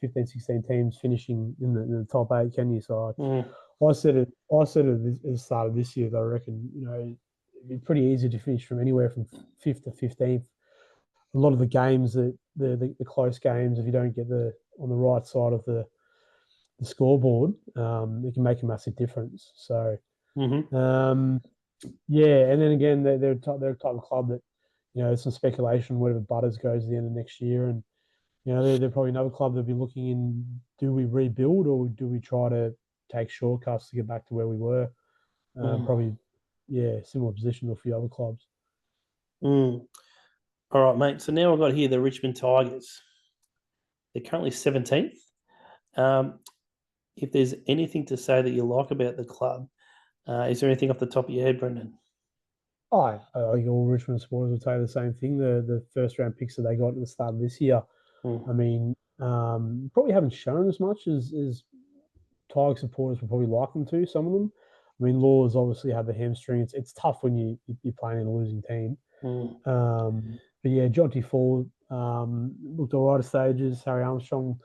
15, 16 teams finishing in the top 8, can you? So I said it at the start of this year that I reckon it'd be pretty easy to finish from anywhere from 5th to 15th. A lot of the games that the close games, if you don't get on the right side of the scoreboard, it can make a massive difference. So, yeah, and then again, they're a type of club that there's some speculation whether Butters goes at the end of next year, and they're probably another club that'll be looking in: do we rebuild or do we try to take shortcuts to get back to where we were? Probably, yeah, similar position to a few other clubs. All right, mate. So now I've got here the Richmond Tigers. They're currently 17th. If there's anything to say that you like about the club, is there anything off the top of your head, Brendan? I think all Richmond supporters will tell you the same thing. The first round picks that they got at the start of this year, I mean, probably haven't shown as much as Tiger supporters would probably like them to. Some of them. I mean, Laws obviously had the hamstring. It's tough when you're playing in a losing team. But yeah, Jonty Ford looked all right at stages. Harry Armstrong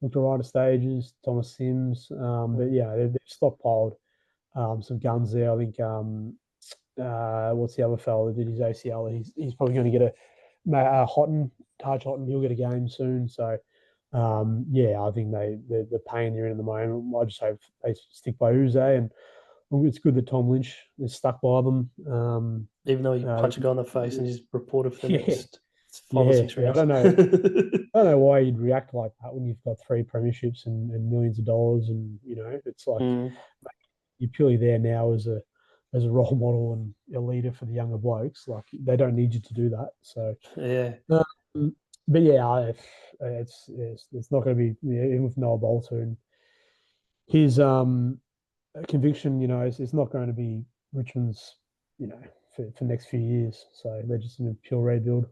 looked all right at stages. Thomas Sims. But yeah, they've stockpiled some guns there. I think what's the other fellow that did his ACL? He's probably going to get a Taj Houghton. He'll get a game soon. So yeah, I think the pain they're in at the moment. I just hope they stick by Uze, and it's good that Tom Lynch is stuck by them. Even though you punch a guy in the face and he's reported for the next 5 or 6 rounds. I don't know why you'd react like that when you've got 3 premierships and millions of dollars, and it's like you're purely there now as a role model and a leader for the younger blokes. Like, they don't need you to do that. So yeah. But yeah, it's not going to be, even with Noah Bolter and his conviction, it's not going to be Richmond's, for the next few years. So they're just in a pure rebuild.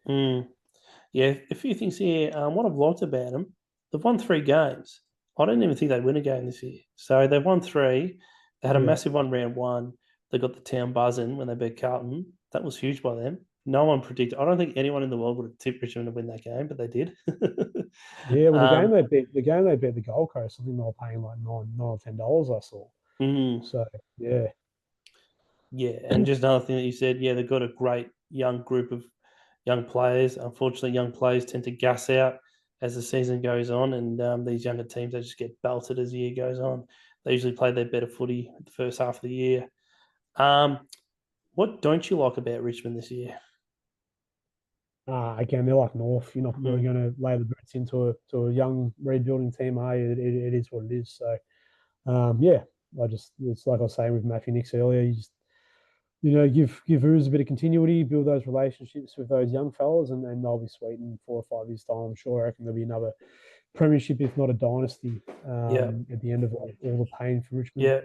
Yeah, a few things here. What I've liked about them, they've won 3 games. I don't even think they'd win a game this year. So they've won 3. They had a massive one round 1. They got the town buzzing when they beat Carlton. That was huge by them. No one predicted. I don't think anyone in the world would have tipped Richmond to win that game, but they did. Yeah, well, the game they beat the Gold Coast, I think they were paying like $9 or $10. I saw. So yeah, and just another thing that you said, yeah, they've got a great young group of young players. Unfortunately, young players tend to gas out as the season goes on, and these younger teams, they just get belted as the year goes on. They usually play their better footy the first half of the year. What don't you like about Richmond this year? Again, they're like North. You're not really going to lay the boots into a young rebuilding team, are you? It is what it is. So, yeah, it's like I was saying with Matthew Nicks earlier. You just give Roos a bit of continuity, build those relationships with those young fellas, and they'll be sweet in 4 or 5 years' time. I'm sure. I reckon there'll be another premiership, if not a dynasty, at the end of all the pain for Richmond.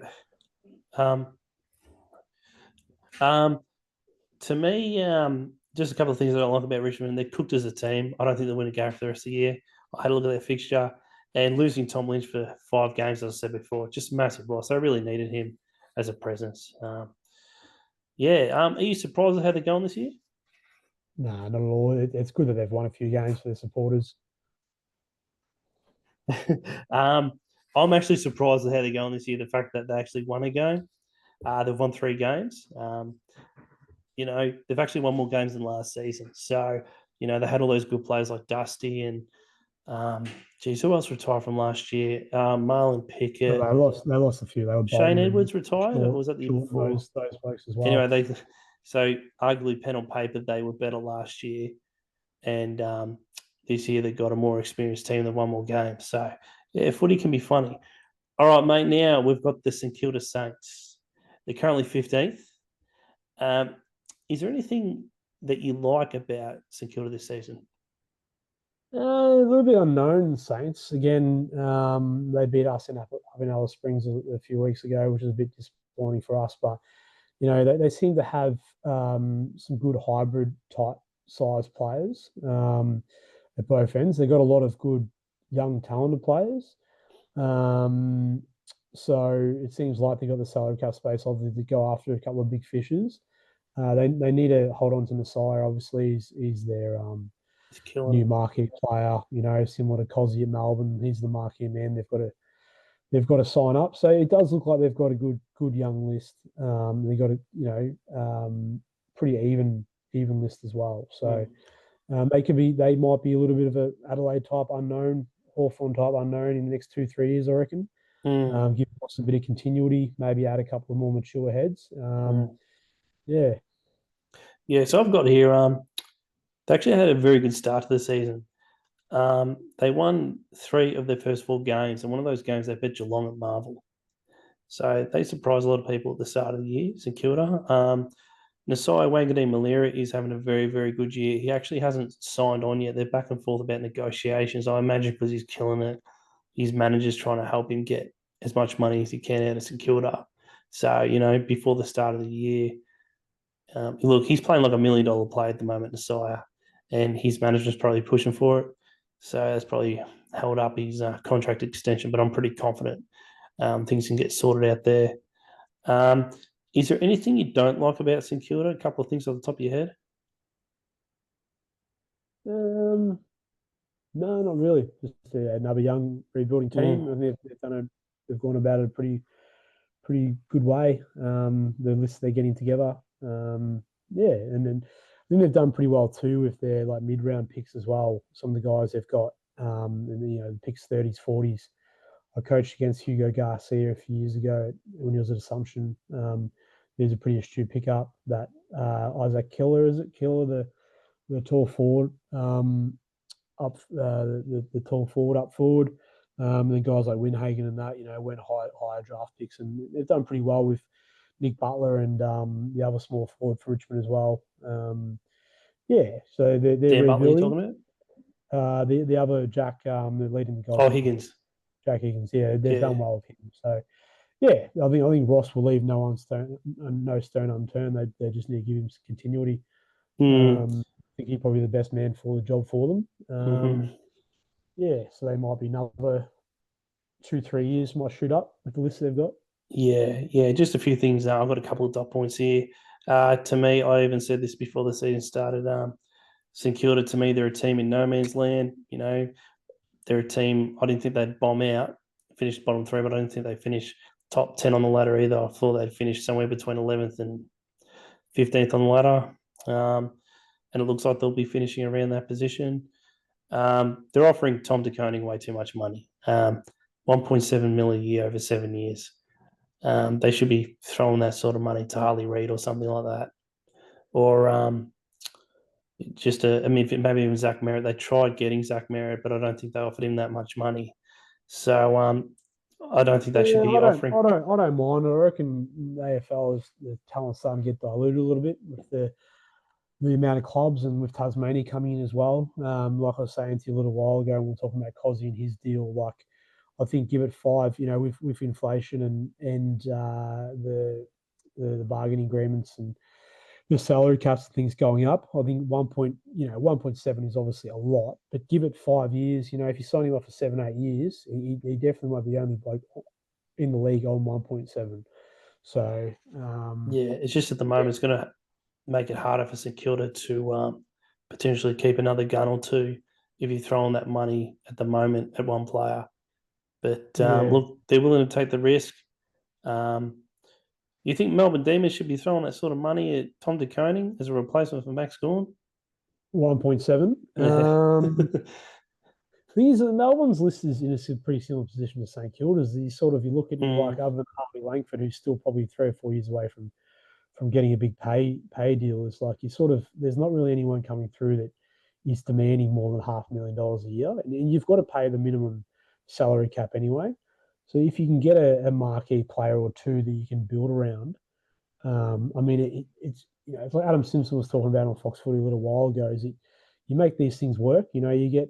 Yeah. To me, just a couple of things I don't like about Richmond. They're cooked as a team. I don't think they'll win a game for the rest of the year. I had a look at their fixture, and losing Tom Lynch for 5 games, as I said before, just a massive loss. I really needed him as a presence. Are you surprised at how they're going this year? No, not at all. It's good that they've won a few games for their supporters. I'm actually surprised at how they're going this year. The fact that they actually won a game. They've won 3 games. They've actually won more games than last season. So, they had all those good players like Dusty and, who else retired from last year? Marlon Pickett. They lost a few. They were Shane Edwards retired, or was that the year before? Those folks as well. Anyway, so arguably pen on paper, they were better last year. And this year they got a more experienced team that won more games. So, yeah, footy can be funny. All right, mate, now we've got the St Kilda Saints. They're currently 15th. Is there anything that you like about St Kilda this season? A little bit unknown, Saints. Again, they beat us in Alice Springs a few weeks ago, which is a bit disappointing for us. But, they seem to have some good hybrid type size players at both ends. They've got a lot of good young talented players. So it seems like they've got the salary cap space, obviously, to go after a couple of big fishes. They need to hold on to Messiah. Obviously, he's their new marquee player. Similar to Cozzy at Melbourne, he's the marquee man. They've got to sign up. So it does look like they've got a good young list. They've got a pretty even list as well. So they might be a little bit of a Adelaide type unknown, Hawthorn type unknown in the next 2-3 years, I reckon. Give us a bit of continuity, maybe add a couple of more mature heads. Yeah. Yeah, so I've got here, they actually had a very good start to the season. They won 3 of their first 4 games, and one of those games they bet Geelong at Marvel. So they surprised a lot of people at the start of the year, St Kilda. Nasai Wanganeen-Malira is having a very, very good year. He actually hasn't signed on yet. They're back and forth about negotiations. I imagine because he's killing it. His manager's trying to help him get as much money as he can out of St Kilda. So, before the start of the year, look, he's playing like $1 million player at the moment, Nasai, and his manager's probably pushing for it. So that's probably held up his contract extension, but I'm pretty confident things can get sorted out there. Is there anything you don't like about St Kilda? A couple of things off the top of your head? No, not really. Just another young rebuilding team. I think they've gone about it a pretty good way. The list they're getting together. And then I think they've done pretty well too with their like mid-round picks as well. Some of the guys they've got, the picks 30s, 40s. I coached against Hugo Garcia a few years ago when he was at Assumption. He's a pretty astute pickup. That Isaac Killer, is it Killer, the tall forward, up the tall forward up forward. And then guys like Winhagen and that, went higher draft picks, and they've done pretty well with Nick Butler and the other small forward for Richmond as well. So they're Dan Butler you're rebuilding. talking about? The other Jack, the leading the goal. Higgins. Jack Higgins. Yeah, they've done well with him. So yeah, I think Ross will leave no stone unturned. They just need to give him some continuity. I think he's probably the best man for the job for them. So they might be another 2-3 years might shoot up with the list they've got. Yeah. Just a few things. I've got a couple of dot points here. To me, I even said this before the season started. St Kilda, to me, they're a team in no man's land. They're a team. I didn't think they'd bomb out, finish bottom 3, but I didn't think they'd finish top 10 on the ladder either. I thought they'd finish somewhere between 11th and 15th on the ladder. and it looks like they'll be finishing around that position. They're offering Tom DeConing way too much money. 1.7 million a year over 7 years. They should be throwing that sort of money to Harley Reid or something like that, or I mean, maybe even Zach Merritt. They tried getting Zach Merritt, but I don't think they offered him that much money. So I don't think they should be offering. I don't mind. I reckon the AFL is the talent starting to get diluted a little bit with the amount of clubs, and with Tasmania coming in as well. Like I was saying to you a little while ago, when we were talking about Cozzy and his deal. Like, I think give it 5. You know, with inflation and the bargaining agreements and the salary caps and things going up. I think 1.7 is obviously a lot, but give it 5 years. You know, if you sign him off for 7-8 years, he definitely might be the only bloke in the league on 1.7. So yeah, it's just at the moment it's going to make it harder for St Kilda to potentially keep another gun or two if you throw on that money at the moment at one player. But look, they're willing to take the risk. You think Melbourne Demons should be throwing that sort of money at Tom DeConing as a replacement for Max Gawn? 1.7. Thing is, Melbourne's list is in a pretty similar position to St Kilda's. You look at like other than Harvey Langford, who's still probably 3 or 4 years away from getting a big pay deal. It's like there's not really anyone coming through that is demanding more than $500,000 a year, and you've got to pay the minimum salary cap anyway. So if you can get a marquee player or two that you can build around, I mean, it's it's like Adam Simpson was talking about on Fox Footy a little while ago. Is it you make these things work? You know, they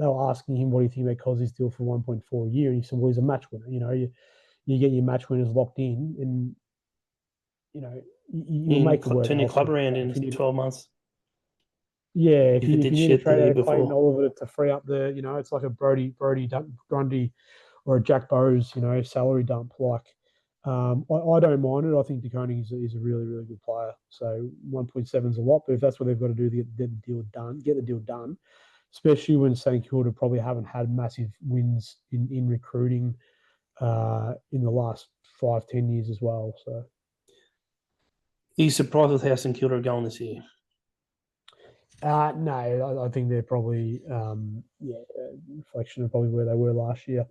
were asking him, what do you think about Cozzy's deal for 1.4 a year? And he said, well, he's a match winner. You know, you get your match winners locked in, and you know you make it work. Turn your club around in 12 months. Yeah, if you need to trade out Clayton Oliver to free up it's like a Brody Grundy or a Jack Bowes, salary dump. Like, I don't mind it. I think DeConing is a really, really good player. So 1.7 is a lot, but if that's what they've got to do to get the deal done, especially when St Kilda probably haven't had massive wins in recruiting in the last 5-10 years as well. So, are you surprised with how St Kilda are going this year? No, I think they're probably reflection of probably where they were last year.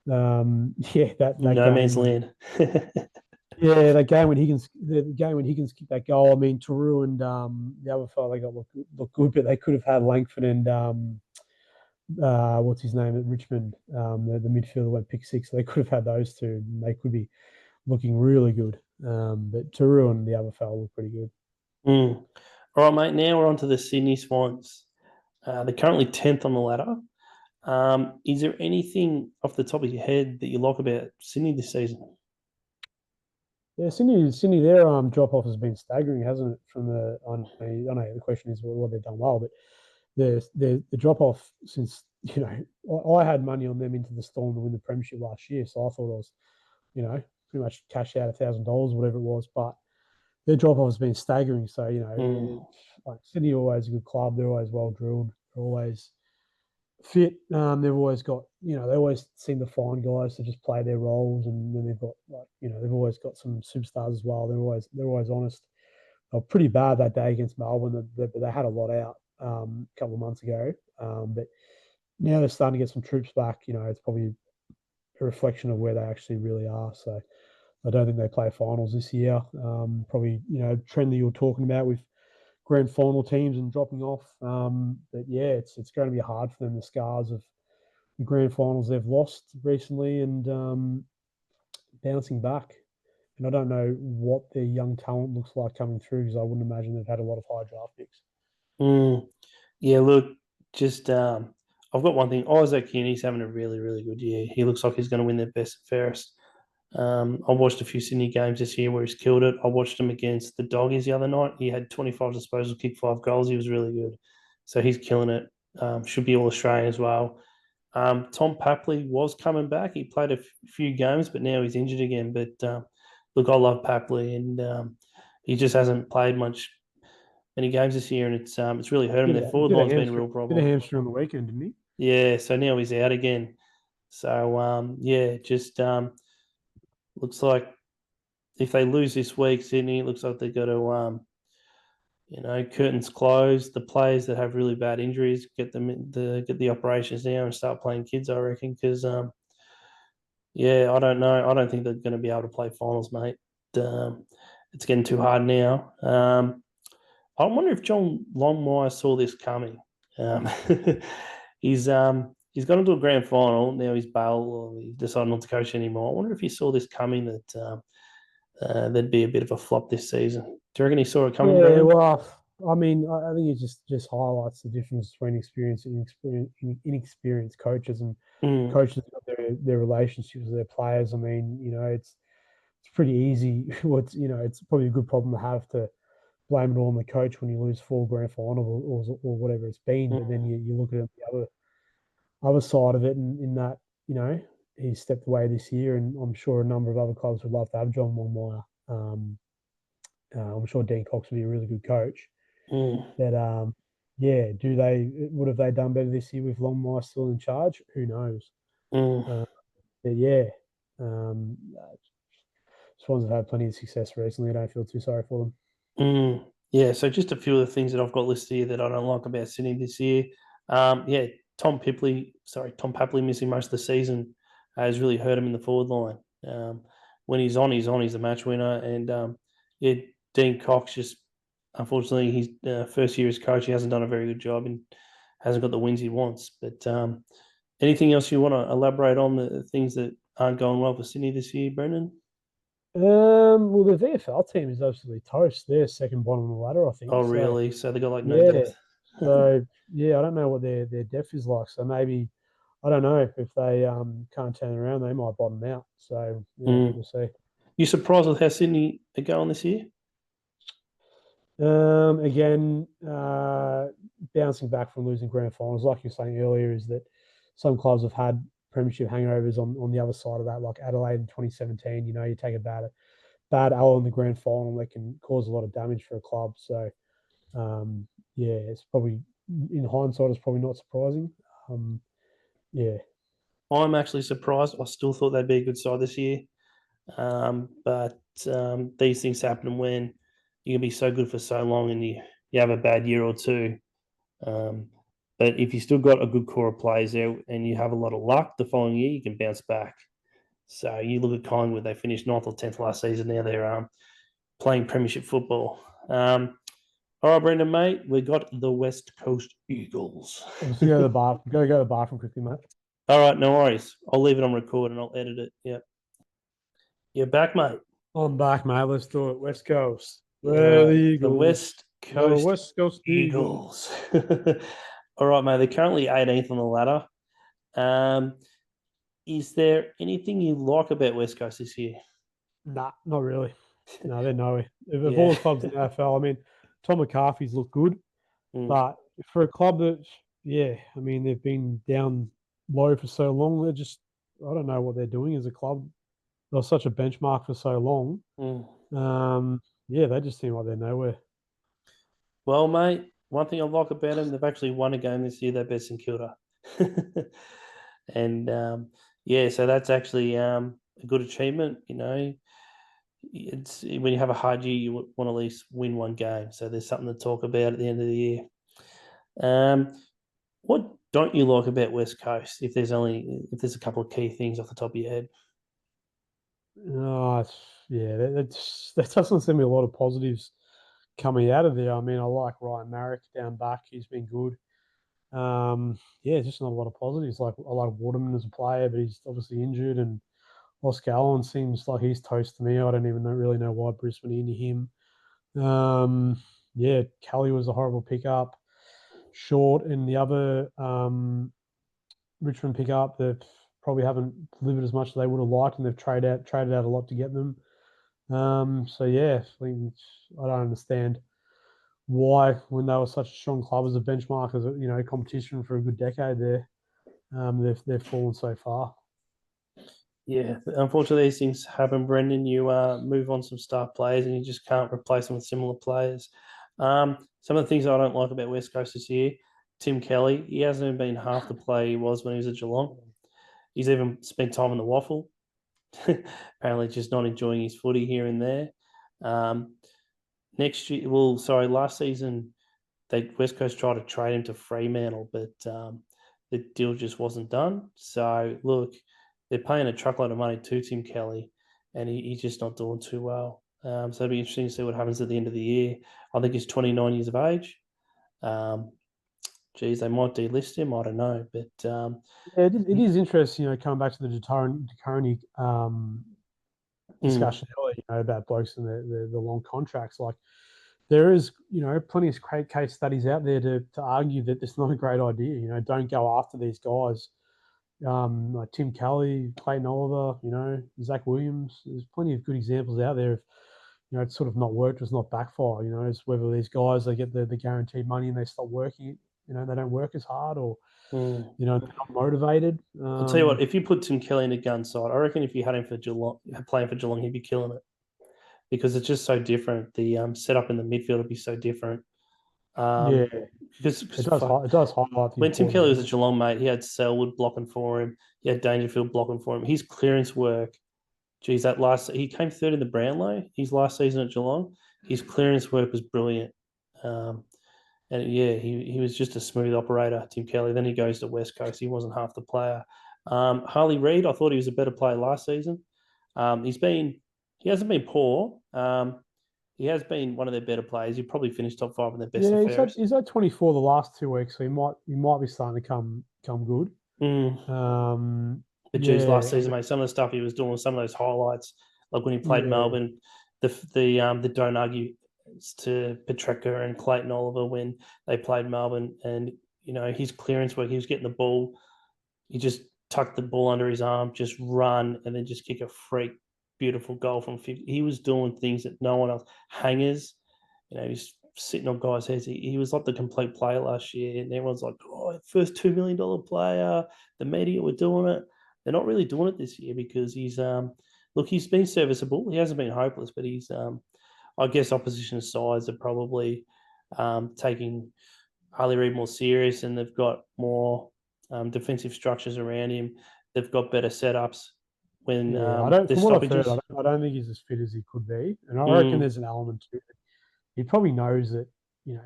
That no game, man's land. Yeah, the game when Higgins kicked that goal. I mean, Taru and the other fellow, they got look good, but they could have had Langford and what's his name at Richmond, the midfielder went pick 6. They could have had those two. And they could be looking really good. But Taru and the other fellow look pretty good. All right, mate. Now we're on to the Sydney Swans. They're currently 10th on the ladder. Is there anything off the top of your head that you like about Sydney this season? Yeah, Sydney, their drop off has been staggering, hasn't it? From I know the question is what they've done well, but the drop off since I had money on them into the Storm to win the premiership last year, so I thought I was pretty much cashed out $1,000, whatever it was, but their drop off has been staggering. So like Sydney are always a good club. They're always well drilled. They're always fit. They've always got, they always seem to find guys to just play their roles, and then they've got they've always got some superstars as well. They're always honest. They were pretty bad that day against Melbourne, but they had a lot out a couple of months ago. But now they're starting to get some troops back. It's probably a reflection of where they actually really are. So I don't think they play finals this year. Probably trend that you were talking about with grand final teams and dropping off. But yeah, it's going to be hard for them. The scars of the grand finals they've lost recently and bouncing back. And I don't know what their young talent looks like coming through, because I wouldn't imagine they've had a lot of high draft picks. Yeah, look, just I've got one thing. Isaac Heaney's having a really, really good year. He looks like he's going to win their best and fairest. I watched a few Sydney games this year where he's killed it. I watched him against the Doggies the other night. He had 25 disposals, kicked 5 goals. He was really good. So he's killing it. Should be all Australian as well. Tom Papley was coming back. He played a few games, but now he's injured again. But look, I love Papley, and he just hasn't played many games this year, and it's really hurt him. Their forward line's been a real problem. Did a hamstring on the weekend, didn't he? Yeah, so now he's out again. So just looks like if they lose this week, Sydney, it looks like they've got to curtains closed. The players that have really bad injuries get the operations now and start playing kids. I reckon because I don't know. I don't think they're going to be able to play finals, mate. It's getting too hard now. I wonder if John Longmire saw this coming. Um, he's gone into a grand final. Now he's bailed or he decided not to coach anymore. I wonder if he saw this coming that there'd be a bit of a flop this season. Do you reckon he saw it coming? Yeah, Brendan? well, I mean, I think it just highlights the difference between experienced and inexperienced coaches, and coaches got their relationships with their players. I mean, it's pretty easy. It's probably a good problem to have, to blame it all on the coach when you lose 4 grand finals or whatever it's been. But then you look at the other side of it, and in that, he stepped away this year, and I'm sure a number of other clubs would love to have John Longmire. I'm sure Dean Cox would be a really good coach. But would have they done better this year with Longmire still in charge? Who knows? But yeah, Swans have had plenty of success recently. I don't feel too sorry for them. Yeah, so just a few of the things that I've got listed here that I don't like about Sydney this year. Tom Papley missing most of the season has really hurt him in the forward line. When he's on, he's a match winner. And Dean Cox just, unfortunately, his first year as coach, he hasn't done a very good job and hasn't got the wins he wants. But anything else you want to elaborate on the things that aren't going well for Sydney this year, Brendan? Well, the VFL team is absolutely toast. They're second bottom of the ladder, I think. Oh, really? So they got like no depth. So I don't know what their depth is like. So maybe, I don't know, if they can't turn it around, they might bottom out. So we'll see. You surprised with how Sydney are going this year? Again, bouncing back from losing grand finals, like you were saying earlier, is that some clubs have had premiership hangovers on the other side of that, like Adelaide in 2017. You take a bad L in the grand final that can cause a lot of damage for a club. So, it's probably, in hindsight, it's probably not surprising. I'm actually surprised. I still thought they'd be a good side this year. But these things happen when you can be so good for so long and you have a bad year or two. But if you still got a good core of players there and you have a lot of luck the following year, you can bounce back. So you look at Collingwood, they finished 9th or 10th last season. Now they're playing premiership football. All right, Brendan, mate, we got the West Coast Eagles. Let's go to the bar. Go to the bathroom quickly, mate. All right, no worries. I'll leave it on record and I'll edit it. Yep. You're back, mate. I'm back, mate. Let's do it. West Coast. The West Coast Eagles. All right, mate. They're currently 18th on the ladder. Is there anything you like about West Coast this year? Nah, not really. No, they're nowhere. Of all the clubs in the AFL, I mean, Tom McCarthy's looked good, but for a club that, they've been down low for so long, they're just, I don't know what they're doing as a club. They're such a benchmark for so long. They just seem like they're nowhere. Well, mate, one thing I like about them, they've actually won a game this year. They beat St Kilda. And, so that's actually a good achievement. It's when you have a hard year, you want to at least win one game. So there's something to talk about at the end of the year. What don't you like about West Coast? If there's a couple of key things off the top of your head. That doesn't seem to be a lot of positives coming out of there. I mean, I like Ryan Marrick down back. He's been good. Just not a lot of positives. Like, I like Waterman as a player, but he's obviously injured, and Oscar Allen seems like he's toast to me. I don't even really know why Brisbane into him. Kelly was a horrible pickup. Short and the other Richmond pickup, they probably haven't delivered as much as they would have liked, and they've traded out a lot to get them. I don't understand why, when they were such a strong club as a benchmark, as competition for a good decade there, they've fallen so far. Yeah, unfortunately, these things happen, Brendan. You move on some star players and you just can't replace them with similar players. Some of the things I don't like about West Coast this year, Tim Kelly, he hasn't even been half the player he was when he was at Geelong. He's even spent time in the waffle. Apparently just not enjoying his footy here and there. next year, last season, West Coast tried to trade him to Fremantle, but the deal just wasn't done. So look, they're paying a truckload of money to Tim Kelly, and he's just not doing too well. So it'll be interesting to see what happens at the end of the year. I think he's 29 years of age. Geez, they might delist him. I don't know, but yeah, it is interesting. Coming back to the Decaroni discussion earlier, about blokes and the long contracts. Like there is, plenty of great case studies out there to argue that it's not a great idea. Don't go after these guys. Like Tim Kelly, Clayton Oliver, Zach Williams. There's plenty of good examples out there of, it's sort of not worked, it's not backfire. It's whether these guys, they get the guaranteed money and they stop working, they don't work as hard, or they're not motivated. I'll tell you what, if you put Tim Kelly in a gun side, I reckon if you had him for Geelong, playing for Geelong, he'd be killing it because it's just so different. The setup in the midfield would be so different. Yeah, because it does highlight when Tim Kelly was at Geelong, mate, he had Selwood blocking for him, he had Dangerfield blocking for him. His clearance work, geez, he came third in the Brownlow his last season at Geelong. His clearance work was brilliant. And yeah, he was just a smooth operator, Tim Kelly. Then he goes to West Coast. He wasn't half the player. Harley Reid, I thought he was a better player last season. He hasn't been poor. He has been one of their better players. He probably finished top 5 in their best affairs. He's at 24 the last 2 weeks, so he might be starting to come good. But geez, last season, mate, some of the stuff he was doing, some of those highlights, like when he played Melbourne, the don't argue to Petreka and Clayton Oliver when they played Melbourne, and his clearance work, he was getting the ball, he just tucked the ball under his arm, just run, and then just kick a freak beautiful goal from 50. He was doing things that no one else. Hangers, he's sitting on guys' heads. He was like the complete player last year, and everyone's like, "Oh, first $2 million player." The media were doing it. They're not really doing it this year because he's he's been serviceable. He hasn't been hopeless, but he's I guess opposition sides are probably taking Harley Reid more serious, and they've got more defensive structures around him. They've got better setups. When from what I've heard, I don't think he's as fit as he could be, and I reckon there's an element to it. He probably knows that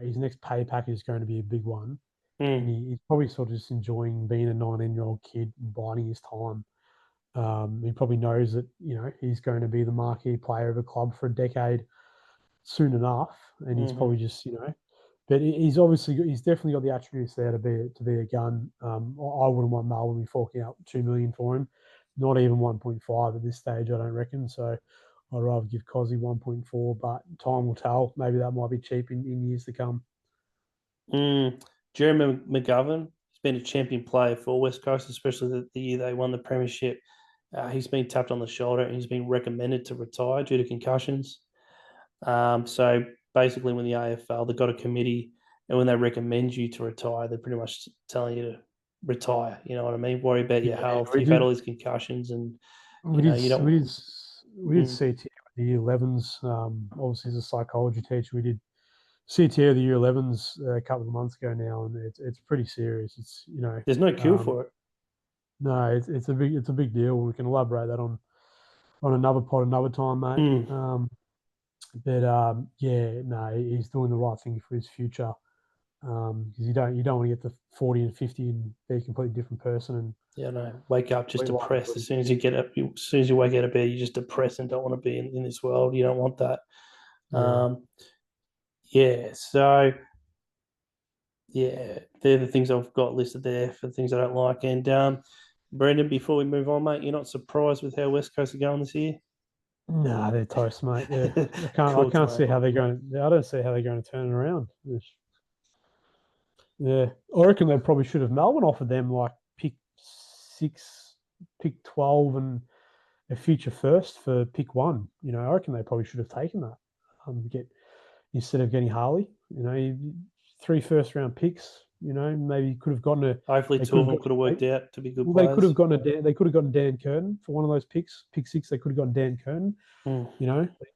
his next pay packet is going to be a big one, and he's probably sort of just enjoying being a 19-year-old kid and biding his time. He probably knows that he's going to be the marquee player of a club for a decade soon enough, and he's probably just but he's definitely got the attributes there to be a gun. I wouldn't want Melbourne to be forking out $2 million for him, not even 1.5 at this stage, I don't reckon. So I'd rather give Cozzy 1.4, but time will tell. Maybe that might be cheap in years to come. Jeremy McGovern, he's been a champion player for West Coast, especially the year they won the premiership. He's been tapped on the shoulder and he's been recommended to retire due to concussions. So basically, when the AFL, they've got a committee, and when they recommend you to retire, they're pretty much telling you to retire. You know what I mean? Worry about your health. You've had all these concussions, and we did CTA with the year 11s. Obviously, as a psychology teacher, we did CTA with the year 11s a couple of months ago now, and it's pretty serious. It's there's no cure for it. No, it's a big deal. We can elaborate that on another pod another time, mate. He's doing the right thing for his future. Because you don't want to get to 40 and 50 and be a completely different person. And wake up just depressed. As soon as you get up, as soon as you wake out of bed, you're just depressed and don't want to be in this world. You don't want that. So they're the things I've got listed there for things I don't like. And Brendan, before we move on, mate, you're not surprised with how West Coast are going this year? No, they're toast, mate. I can't see how they're going. I don't see how they're going to turn it around. Yeah, I reckon they probably should have. Melbourne offered them like pick 6, pick 12, and a future first for pick 1. I reckon they probably should have taken that. Instead of getting Harley, 3 first-round picks. Maybe you could have gotten a. Hopefully, 2 of them could have worked out to be good players. They could have gotten Dan Curtin for one of those picks. Pick 6, they could have gotten Dan Curtin.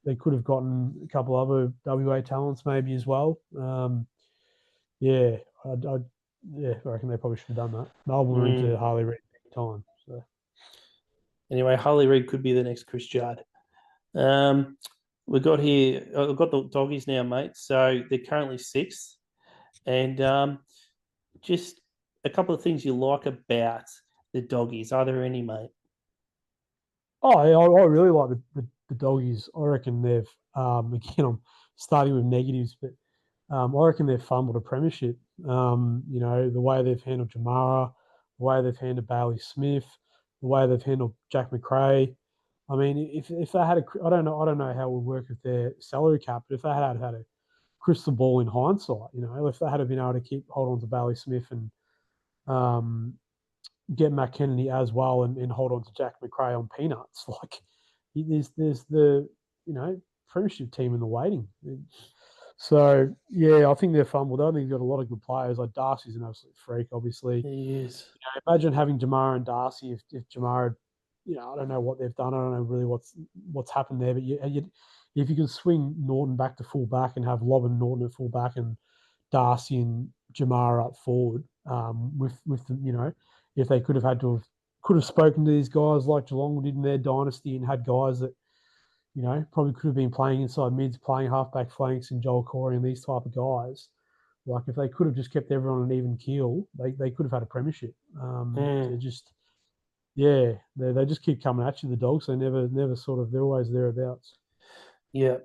They could have gotten a couple other WA talents maybe as well. I reckon they probably should have done that. Melbourne were into Harley Reid time. So anyway, Harley Reid could be the next Chris Judd. we got here. I've got the doggies now, mate. So they're currently sixth, and just a couple of things you like about the doggies. Are there any, mate? Oh, yeah, I really like the doggies. I reckon they've again I'm starting with negatives, but I reckon they've fumbled a premiership. The way they've handled Jamara, the way they've handled Bailey Smith, the way they've handled Jack McRae. I mean, if they had I don't know how it would work with their salary cap, but if they had a crystal ball in hindsight, if they had been able to keep hold on to Bailey Smith and um, get Matt Kennedy as well and hold on to Jack McRae on peanuts, like there's the premiership team in the waiting. So yeah, I think they're fumbled. I think they've got a lot of good players. Like Darcy's an absolute freak, obviously. He is. Imagine having Jamara and Darcy if Jamara, I don't know what they've done. I don't know really what's happened there. But if you can swing Norton back to full back and have Lob and Norton at full back and Darcy and Jamara up forward, with the, if they could have spoken to these guys like Geelong did in their dynasty and had guys that probably could have been playing inside mids, playing halfback flanks and Joel Corey and these type of guys. Like if they could have just kept everyone on an even keel, they could have had a premiership. They're just, yeah, they just keep coming at you, the Dogs. They never sort of, they're always thereabouts. Yeah.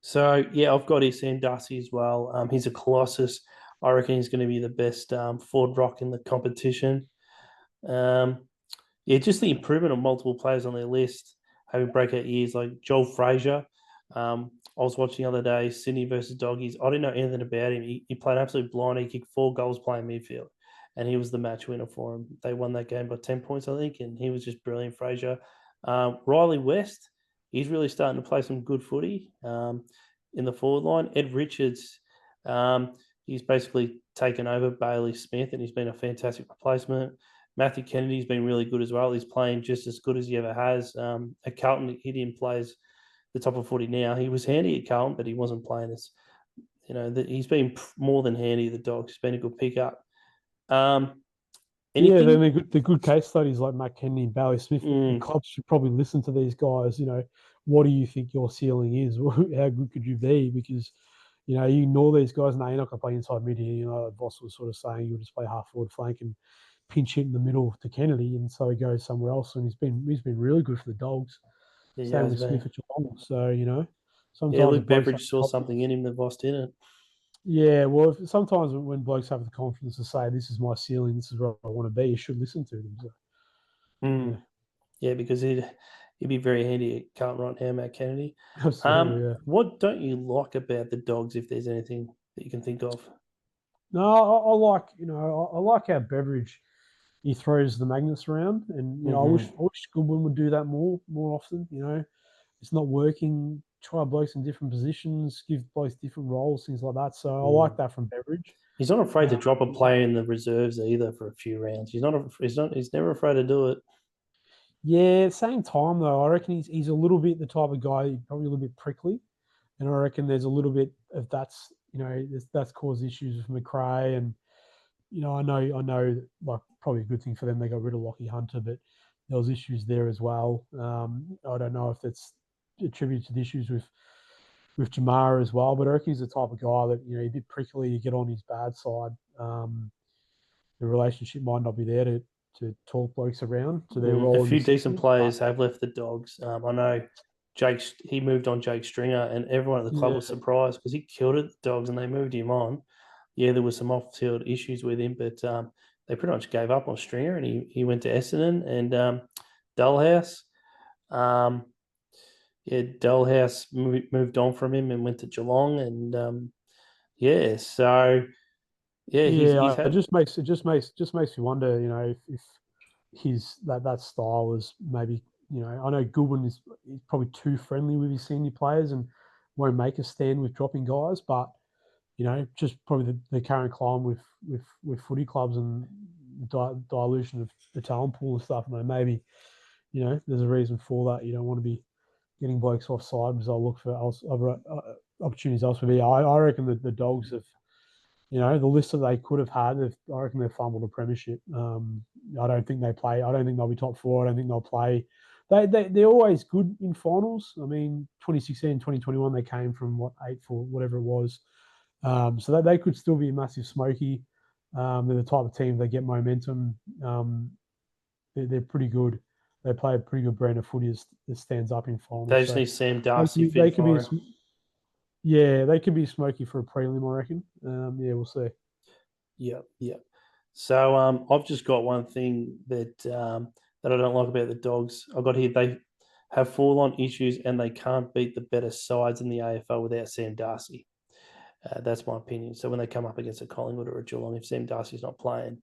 So yeah, I've got his and Darcy as well. He's a colossus. I reckon he's going to be the best forward rock in the competition. Um, yeah, just the improvement of multiple players on their list having breakout years like Joel Frazier. I was watching the other day, Sydney versus Doggies. I didn't know anything about him. He played absolute blind. He kicked 4 goals playing midfield, and he was the match winner for him. They won that game by 10 points, I think, and he was just brilliant, Frazier. Riley West, he's really starting to play some good footy in the forward line. Ed Richards, he's basically taken over Bailey Smith, and he's been a fantastic replacement. Matthew Kennedy's been really good as well. He's playing just as good as he ever has. At Carlton, he didn't play as the top of footy now. He was handy at Carlton, but he wasn't playing as, he's been more than handy, the Dogs. He's been a good pickup. Yeah, then Anything? the good case studies like Matt Kennedy and Bailey Smith, the clubs should probably listen to these guys. What do you think your ceiling is? How good could you be? Because you ignore these guys, and you're not going to play inside mid here. Voss was sort of saying you'll just play half forward flank and pinch hit in the middle to Kennedy, and so he goes somewhere else. And he's been really good for the Dogs. Yeah, he Same has with Smith been. at Geelong. So Yeah, sometimes the Luke blokes have Beveridge the saw something confidence. in him that Voss didn't. Yeah, well, sometimes when blokes have the confidence to say this is my ceiling, this is where I want to be, you should listen to them. So, yeah, Yeah, because he'd be very handy at Carlton right now, Matt Kennedy. absolutely. Yeah. What don't you like about the Dogs, if there's anything that you can think of? No, I like I like how Beveridge he throws the magnets around, and I wish Goodwin would do that more often. It's not working. Try blokes in different positions, give blokes different roles, things like that. So I like that from Beveridge. He's not afraid to drop a player in the reserves either for a few rounds. He's never afraid to do it. Yeah, same time though, I reckon he's a little bit the type of guy probably a little bit prickly, and I reckon there's a little bit of that's caused issues with McRae, and I know like probably a good thing for them they got rid of Lockie Hunter, but there was issues there as well. I don't know if that's attributed to the issues with Jamara as well, but I reckon he's the type of guy that he's a bit prickly. You get on his bad side. The relationship might not be there to talk blokes around to their A role in the few decent system. But players have left the Dogs. I know he moved on Jake Stringer, and everyone at the club was yeah, surprised because he killed it, the Dogs, and they moved him on. Yeah, there was some off-field issues with him, but they pretty much gave up on Stringer, and he went to Essendon and Dullhouse. Um, yeah, Dullhouse moved on from him and went to Geelong, and yeah, so yeah, he's it had. just makes me wonder. If his that style is maybe I know Goodwin is he's probably too friendly with his senior players and won't make a stand with dropping guys, but just probably the current climb with footy clubs and dilution of the talent pool and stuff. Maybe there's a reason for that. You don't want to be getting blokes offside because I'll look for other opportunities elsewhere. Yeah, I reckon that the Dogs have the list that they could have had. I reckon they've fumbled a premiership. I don't think they play. I don't think they'll be top four. I don't think they'll play they're always good in finals. I mean, 2016, 2021, they came from 8 for whatever it was. So they could still be a massive smoky. They're the type of team, they get momentum. They're pretty good. They play a pretty good brand of footy that stands up in finals. They just need Sam Darcy they fit could be, for him. they could be smoky for a prelim, I reckon. We'll see. Yeah. So I've just got one thing that I don't like about the Dogs. I've got here they have fall-on issues and they can't beat the better sides in the AFL without Sam Darcy. That's my opinion. So when they come up against a Collingwood or a Geelong, if Sam Darcy's not playing,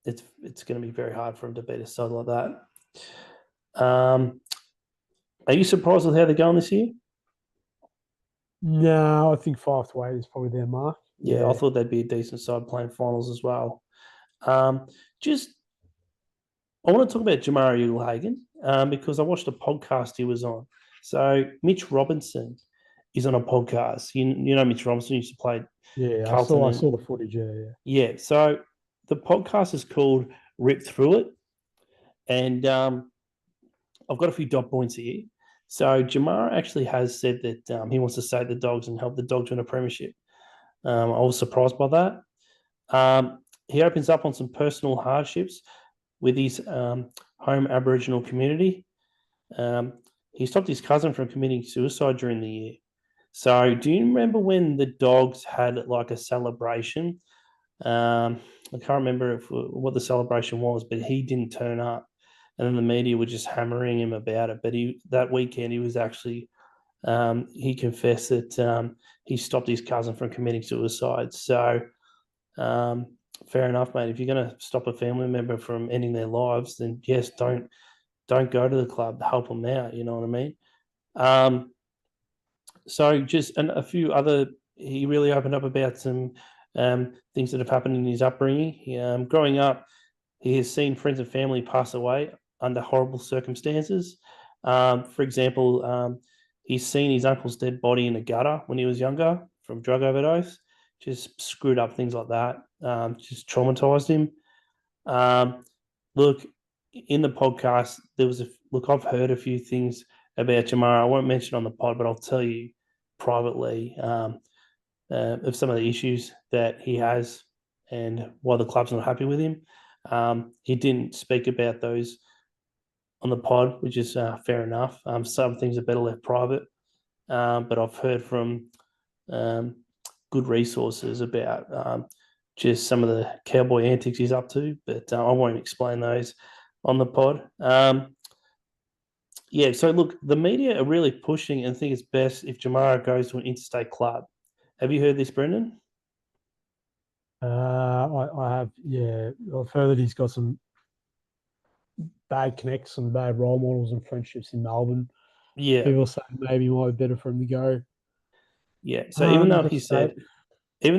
it's going to be very hard for him to beat a side like that. Are you surprised with how they're going this year? No, I think 5 to 8 is probably their mark. Yeah, I thought they'd be a decent side playing finals as well. I want to talk about Jamari Ulehagen because I watched a podcast he was on. So Mitch Robinson is on a podcast. You know Mitch Robinson used to play. Yeah, I saw the footage. Yeah. So the podcast is called Rip Through It, and I've got a few dot points here. So Jamar actually has said that he wants to save the Dogs and help the Dogs win a premiership. I was surprised by that. He opens up on some personal hardships with his home Aboriginal community. He stopped his cousin from committing suicide during the year. So do you remember when the Dogs had like a celebration? I can't remember what the celebration was, but he didn't turn up. And then the media were just hammering him about it. But that weekend, he was actually, he confessed that he stopped his cousin from committing suicide. So fair enough, mate. If you're going to stop a family member from ending their lives, then yes, don't go to the club. Help them out. You know what I mean? So just a few other. He really opened up about some things that have happened in his upbringing. Growing up, he has seen friends and family pass away under horrible circumstances. For example, he's seen his uncle's dead body in a gutter when he was younger from drug overdose. Just screwed up things like that. Just traumatized him. Look, in the podcast, I've heard a few things about Jamara. I won't mention on the pod, but I'll tell you privately of some of the issues that he has and why the club's not happy with him. He didn't speak about those on the pod, which is fair enough. Some things are better left private, but I've heard from good resources about just some of the cowboy antics he's up to, but I won't explain those on the pod. So look, the media are really pushing and think it's best if Jamara goes to an interstate club. Have you heard this, Brendan? I have, I've heard that he's got some bad connects, some bad role models and friendships in Melbourne. Yeah. People say maybe it might be better for him to go. Yeah. So even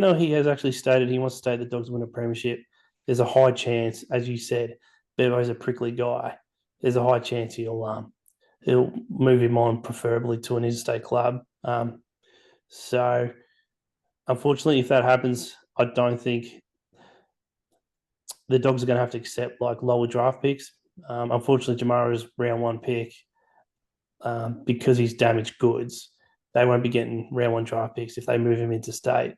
though he has actually stated he wants to stay the Dogs win a premiership, there's a high chance, as you said, Bevo's a prickly guy. There's a high chance he'll move him on, preferably to an interstate club. So unfortunately, if that happens, I don't think the Dogs are going to have to accept like lower draft picks. Unfortunately, Jamara's round 1 pick because he's damaged goods. They won't be getting round 1 draft picks if they move him into state.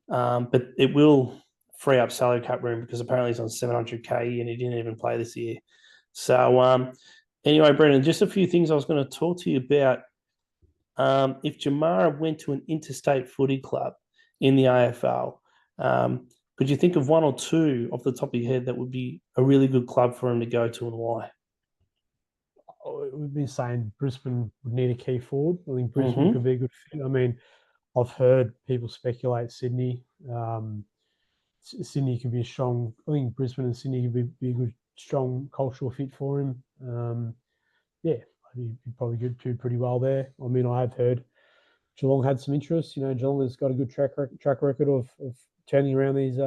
But it will free up salary cap room because apparently he's on 700K and he didn't even play this year. So anyway, Brendan, just a few things I was going to talk to you about. If Jamara went to an interstate footy club in the AFL, could you think of one or two off the top of your head that would be a really good club for him to go to and why? We've been saying Brisbane would need a key forward. I think Brisbane could be a good fit. I mean, I've heard people speculate Sydney. Sydney could be a strong. I think Brisbane and Sydney could be a good, strong cultural fit for him. He'd probably do pretty well there. I mean, I have heard Geelong had some interest. You know, Geelong has got a good track record of turning around these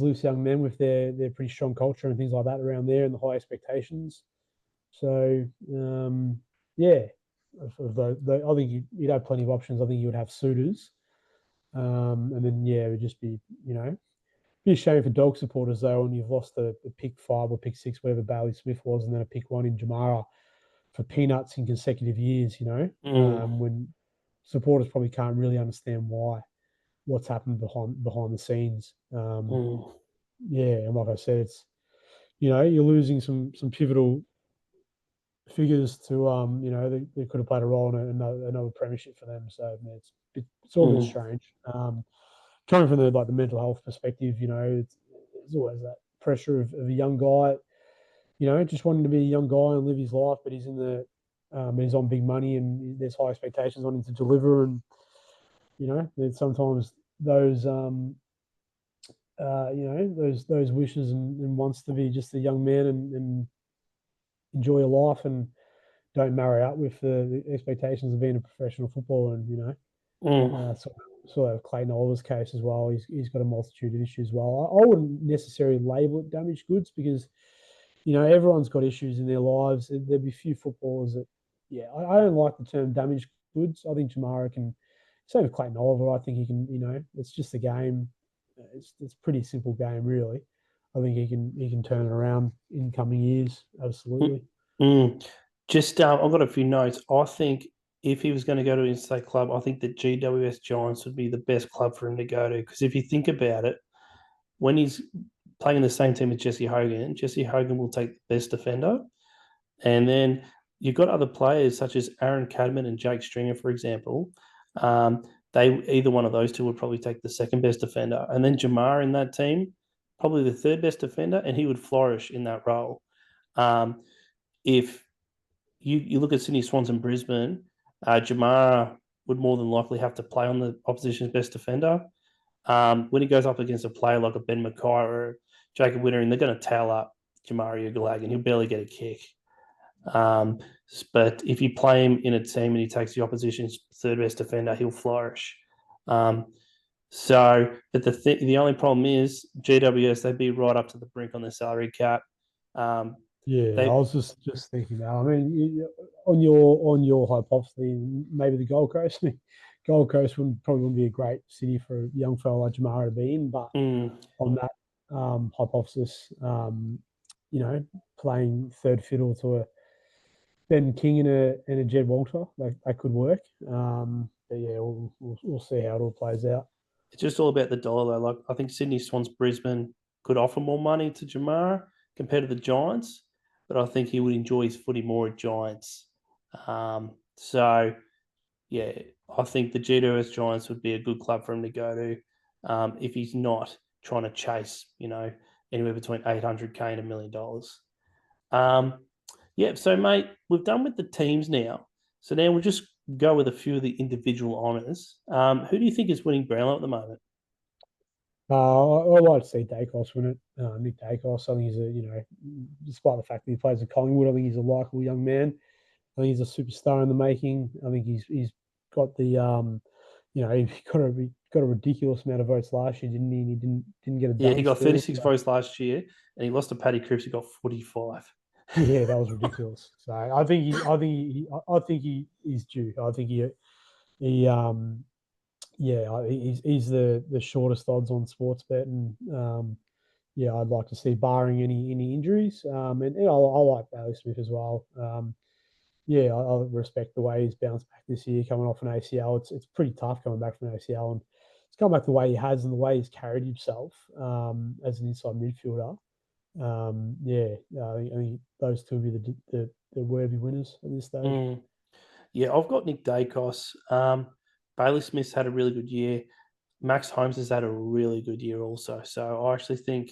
loose young men with their pretty strong culture and things like that around there and the high expectations. So, I think you'd have plenty of options. I think you would have suitors. And then, it would just be, be a shame for dog supporters though, when you've lost the pick 5 or pick 6, whatever Bailey Smith was, and then a pick 1 in Jamara for peanuts in consecutive years. When supporters probably can't really understand what's happened behind the scenes. Yeah, and like I said, it's you're losing some pivotal figures to they could have played a role in another premiership for them. So it's all a bit strange. Coming from the mental health perspective, there's always that pressure of a young guy, just wanting to be a young guy and live his life, but he's he's on big money and there's high expectations on him to deliver, and there's sometimes those those wishes and wants to be just a young man and enjoy your life and don't marry up with the expectations of being a professional footballer. And sort of Clayton Oliver's case as well. He's got a multitude of issues as well. I wouldn't necessarily label it damaged goods because everyone's got issues in their lives. There'd be few footballers that, I don't like the term damaged goods. I think Jamara can, same with Clayton Oliver. I think he can. It's just a game. It's a pretty simple game, really. I think he can turn it around in coming years. Absolutely. Just I've got a few notes. I think if he was going to go to an interstate club, I think the GWS Giants would be the best club for him to go to. Because if you think about it, when he's playing in the same team as Jesse Hogan will take the best defender. And then you've got other players such as Aaron Cadman and Jake Stringer, for example. Either one of those two would probably take the second best defender. And then Jamar in that team, probably the third best defender, and he would flourish in that role. If you look at Sydney Swans and Brisbane, Jamara would more than likely have to play on the opposition's best defender. When he goes up against a player like a Ben Mackay or Jacob Wittering, they're going to towel up Jamari Ugalag and he'll barely get a kick. But if you play him in a team and he takes the opposition's third best defender, he'll flourish. But the only problem is GWS, they'd be right up to the brink on their salary cap. I was just thinking that. I mean, on your hypothesis, maybe the Gold Coast probably wouldn't be a great city for a young fellow like Jamara to be in. But on that hypothesis, playing third fiddle to a Ben King and a Jed Walter, that could work. But yeah, we'll see how it all plays out. It's just all about the dollar, though. Like I think Sydney Swans Brisbane could offer more money to Jamara compared to the Giants, but I think he would enjoy his footy more at Giants. I think the GWS Giants would be a good club for him to go to if he's not trying to chase, anywhere between $800K and $1 million. So, mate, we've done with the teams now. So now we'll just go with a few of the individual honours. Who do you think is winning Brownlow at the moment? I'd like to see Dacos win it. Nick Dacos, I think he's despite the fact that he plays at Collingwood, I think he's a likable young man. I think he's a superstar in the making. I think he's got the he got a ridiculous amount of votes last year, didn't he? And he didn't get a yeah. He got 36 votes last year, and he lost to Paddy Cripps. He got 45. Yeah, that was ridiculous. So I think he is due. I think he's the shortest odds on Sportsbet, and I'd like to see, barring any injuries. And I like Bailey Smith as well. I respect the way he's bounced back this year, coming off an ACL. It's pretty tough coming back from an ACL, and it's come back the way he has and the way he's carried himself as an inside midfielder. I think those two will be the worthy winners at this stage. Yeah, I've got Nick Dacos. Bailey Smith's had a really good year. Max Holmes has had a really good year also. So I actually think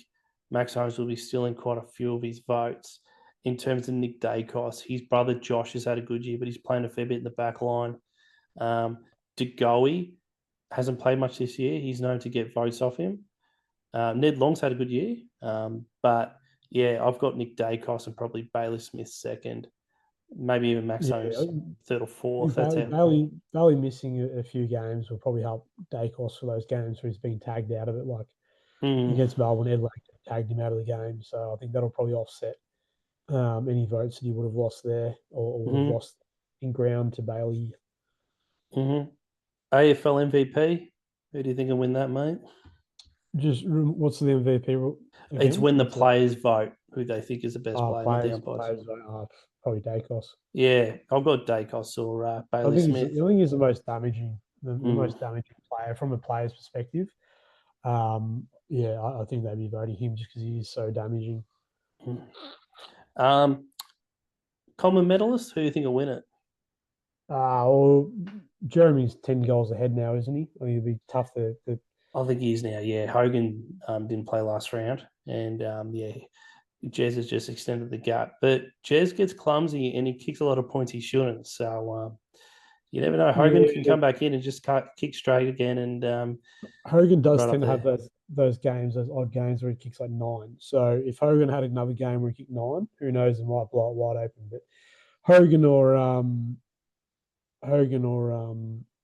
Max Holmes will be stealing quite a few of his votes. In terms of Nick Dacos, his brother Josh has had a good year, but he's playing a fair bit in the back line. DeGoey hasn't played much this year. He's known to get votes off him. Ned Long's had a good year. But yeah, I've got Nick Dacos and probably Bailey Smith second. Maybe even Max Holmes third or fourth. Bailey missing a few games will probably help Dacos for those games where he's been tagged out of it, like against Melbourne. Ed Lang tagged him out of the game, so I think that'll probably offset any votes that he would have lost there or would have lost in ground to Bailey. AFL MVP. Who do you think will win that, mate? Just what's the MVP It's again? when the What's that? players vote who they think is the best player, not the umpires. Players, probably Dacos. Yeah, I've got Dacos or Bailey Smith. I think he's the most damaging, the Mm. most damaging player from a player's perspective. Yeah, I think they'd be voting him just because he is so damaging. Mm. Common medalist, who do you think will win it? Well, Jeremy's 10 goals ahead now, isn't he? I think it'd be tough to I think he is now. Yeah, Hogan didn't play last round, and yeah, Jez has just extended the gap. But Jez gets clumsy and he kicks a lot of points he shouldn't. So you never know. Hogan can yeah, come back in and just kick straight again, and Hogan does right up tend to have there. those games, those odd games where he kicks like 9. So if Hogan had another game where he kicked 9, who knows? It might blow it wide open. But Hogan or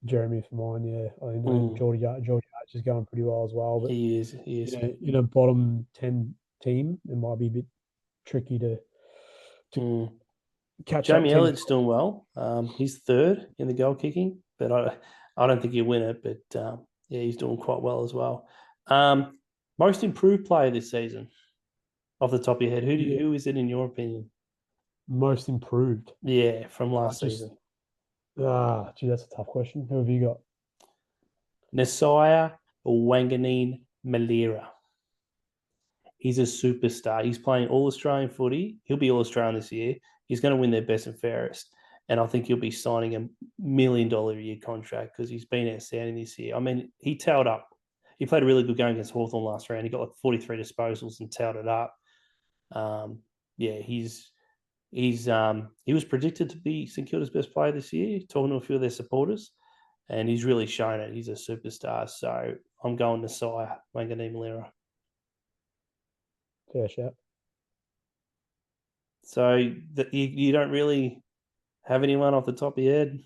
Jeremy for mine, yeah. I mean, and Geordie Arch is going pretty well as well. But He is. He you is. know, in a bottom 10 team, it might be a bit tricky to Mm. catch up Jamie 10 Elliott's goals. doing well. He's third in the goal kicking, but I don't think he'll win it. But yeah, he's doing quite well as well. Most improved player this season, off the top of your head, Yeah, who is it in your opinion? most improved. Yeah, from I last just season. gee, that's a tough question. Who have you got? Nasiah Wanganeen Malira. He's a superstar. He's playing All Australian footy. He'll be All Australian this year. He's going to win their best and fairest. And I think he'll be signing $1 million a year contract because he's been outstanding this year. I mean, he towed up. He played a really good game against Hawthorn last round. He got like 43 disposals and towed it up. Yeah, he was predicted to be St Kilda's best player this year, talking to a few of their supporters, and he's really shown it. He's a superstar. So I'm going to Sire Wanganeen Malira. Fair shout. So you don't really have anyone off the top of your head?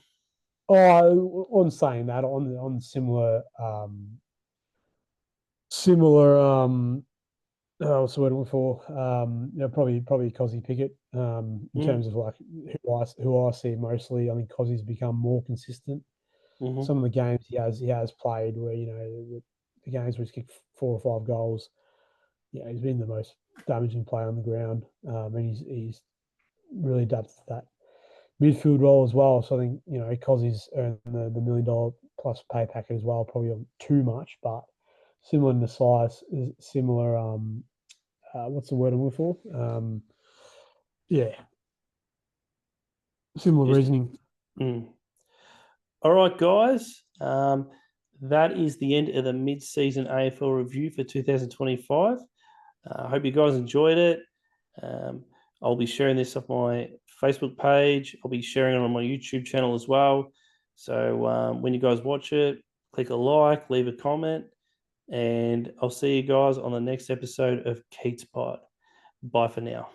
Oh, on saying that, on similar what's the word I'm looking for? Probably Cozzy Pickett. In Mm, terms of like who I see mostly, I think Cozzy's become more consistent. mm-hmm. Some of the games he has played where the games where he's kicked 4 or 5 goals, yeah, he's been the most damaging player on the ground, and he's really adapted to that midfield role as well. So I think Cozzy's earned the $1 million plus pay packet as well, probably too much, but similar in the size, similar what's the word I'm looking for? Yeah, similar Just reasoning. all right, guys. That is the end of the mid-season AFL review for 2025. I hope you guys enjoyed it. I'll be sharing this off my Facebook page. I'll be sharing it on my YouTube channel as well. So when you guys watch it, click a like, leave a comment, and I'll see you guys on the next episode of Keats Pod. Bye for now.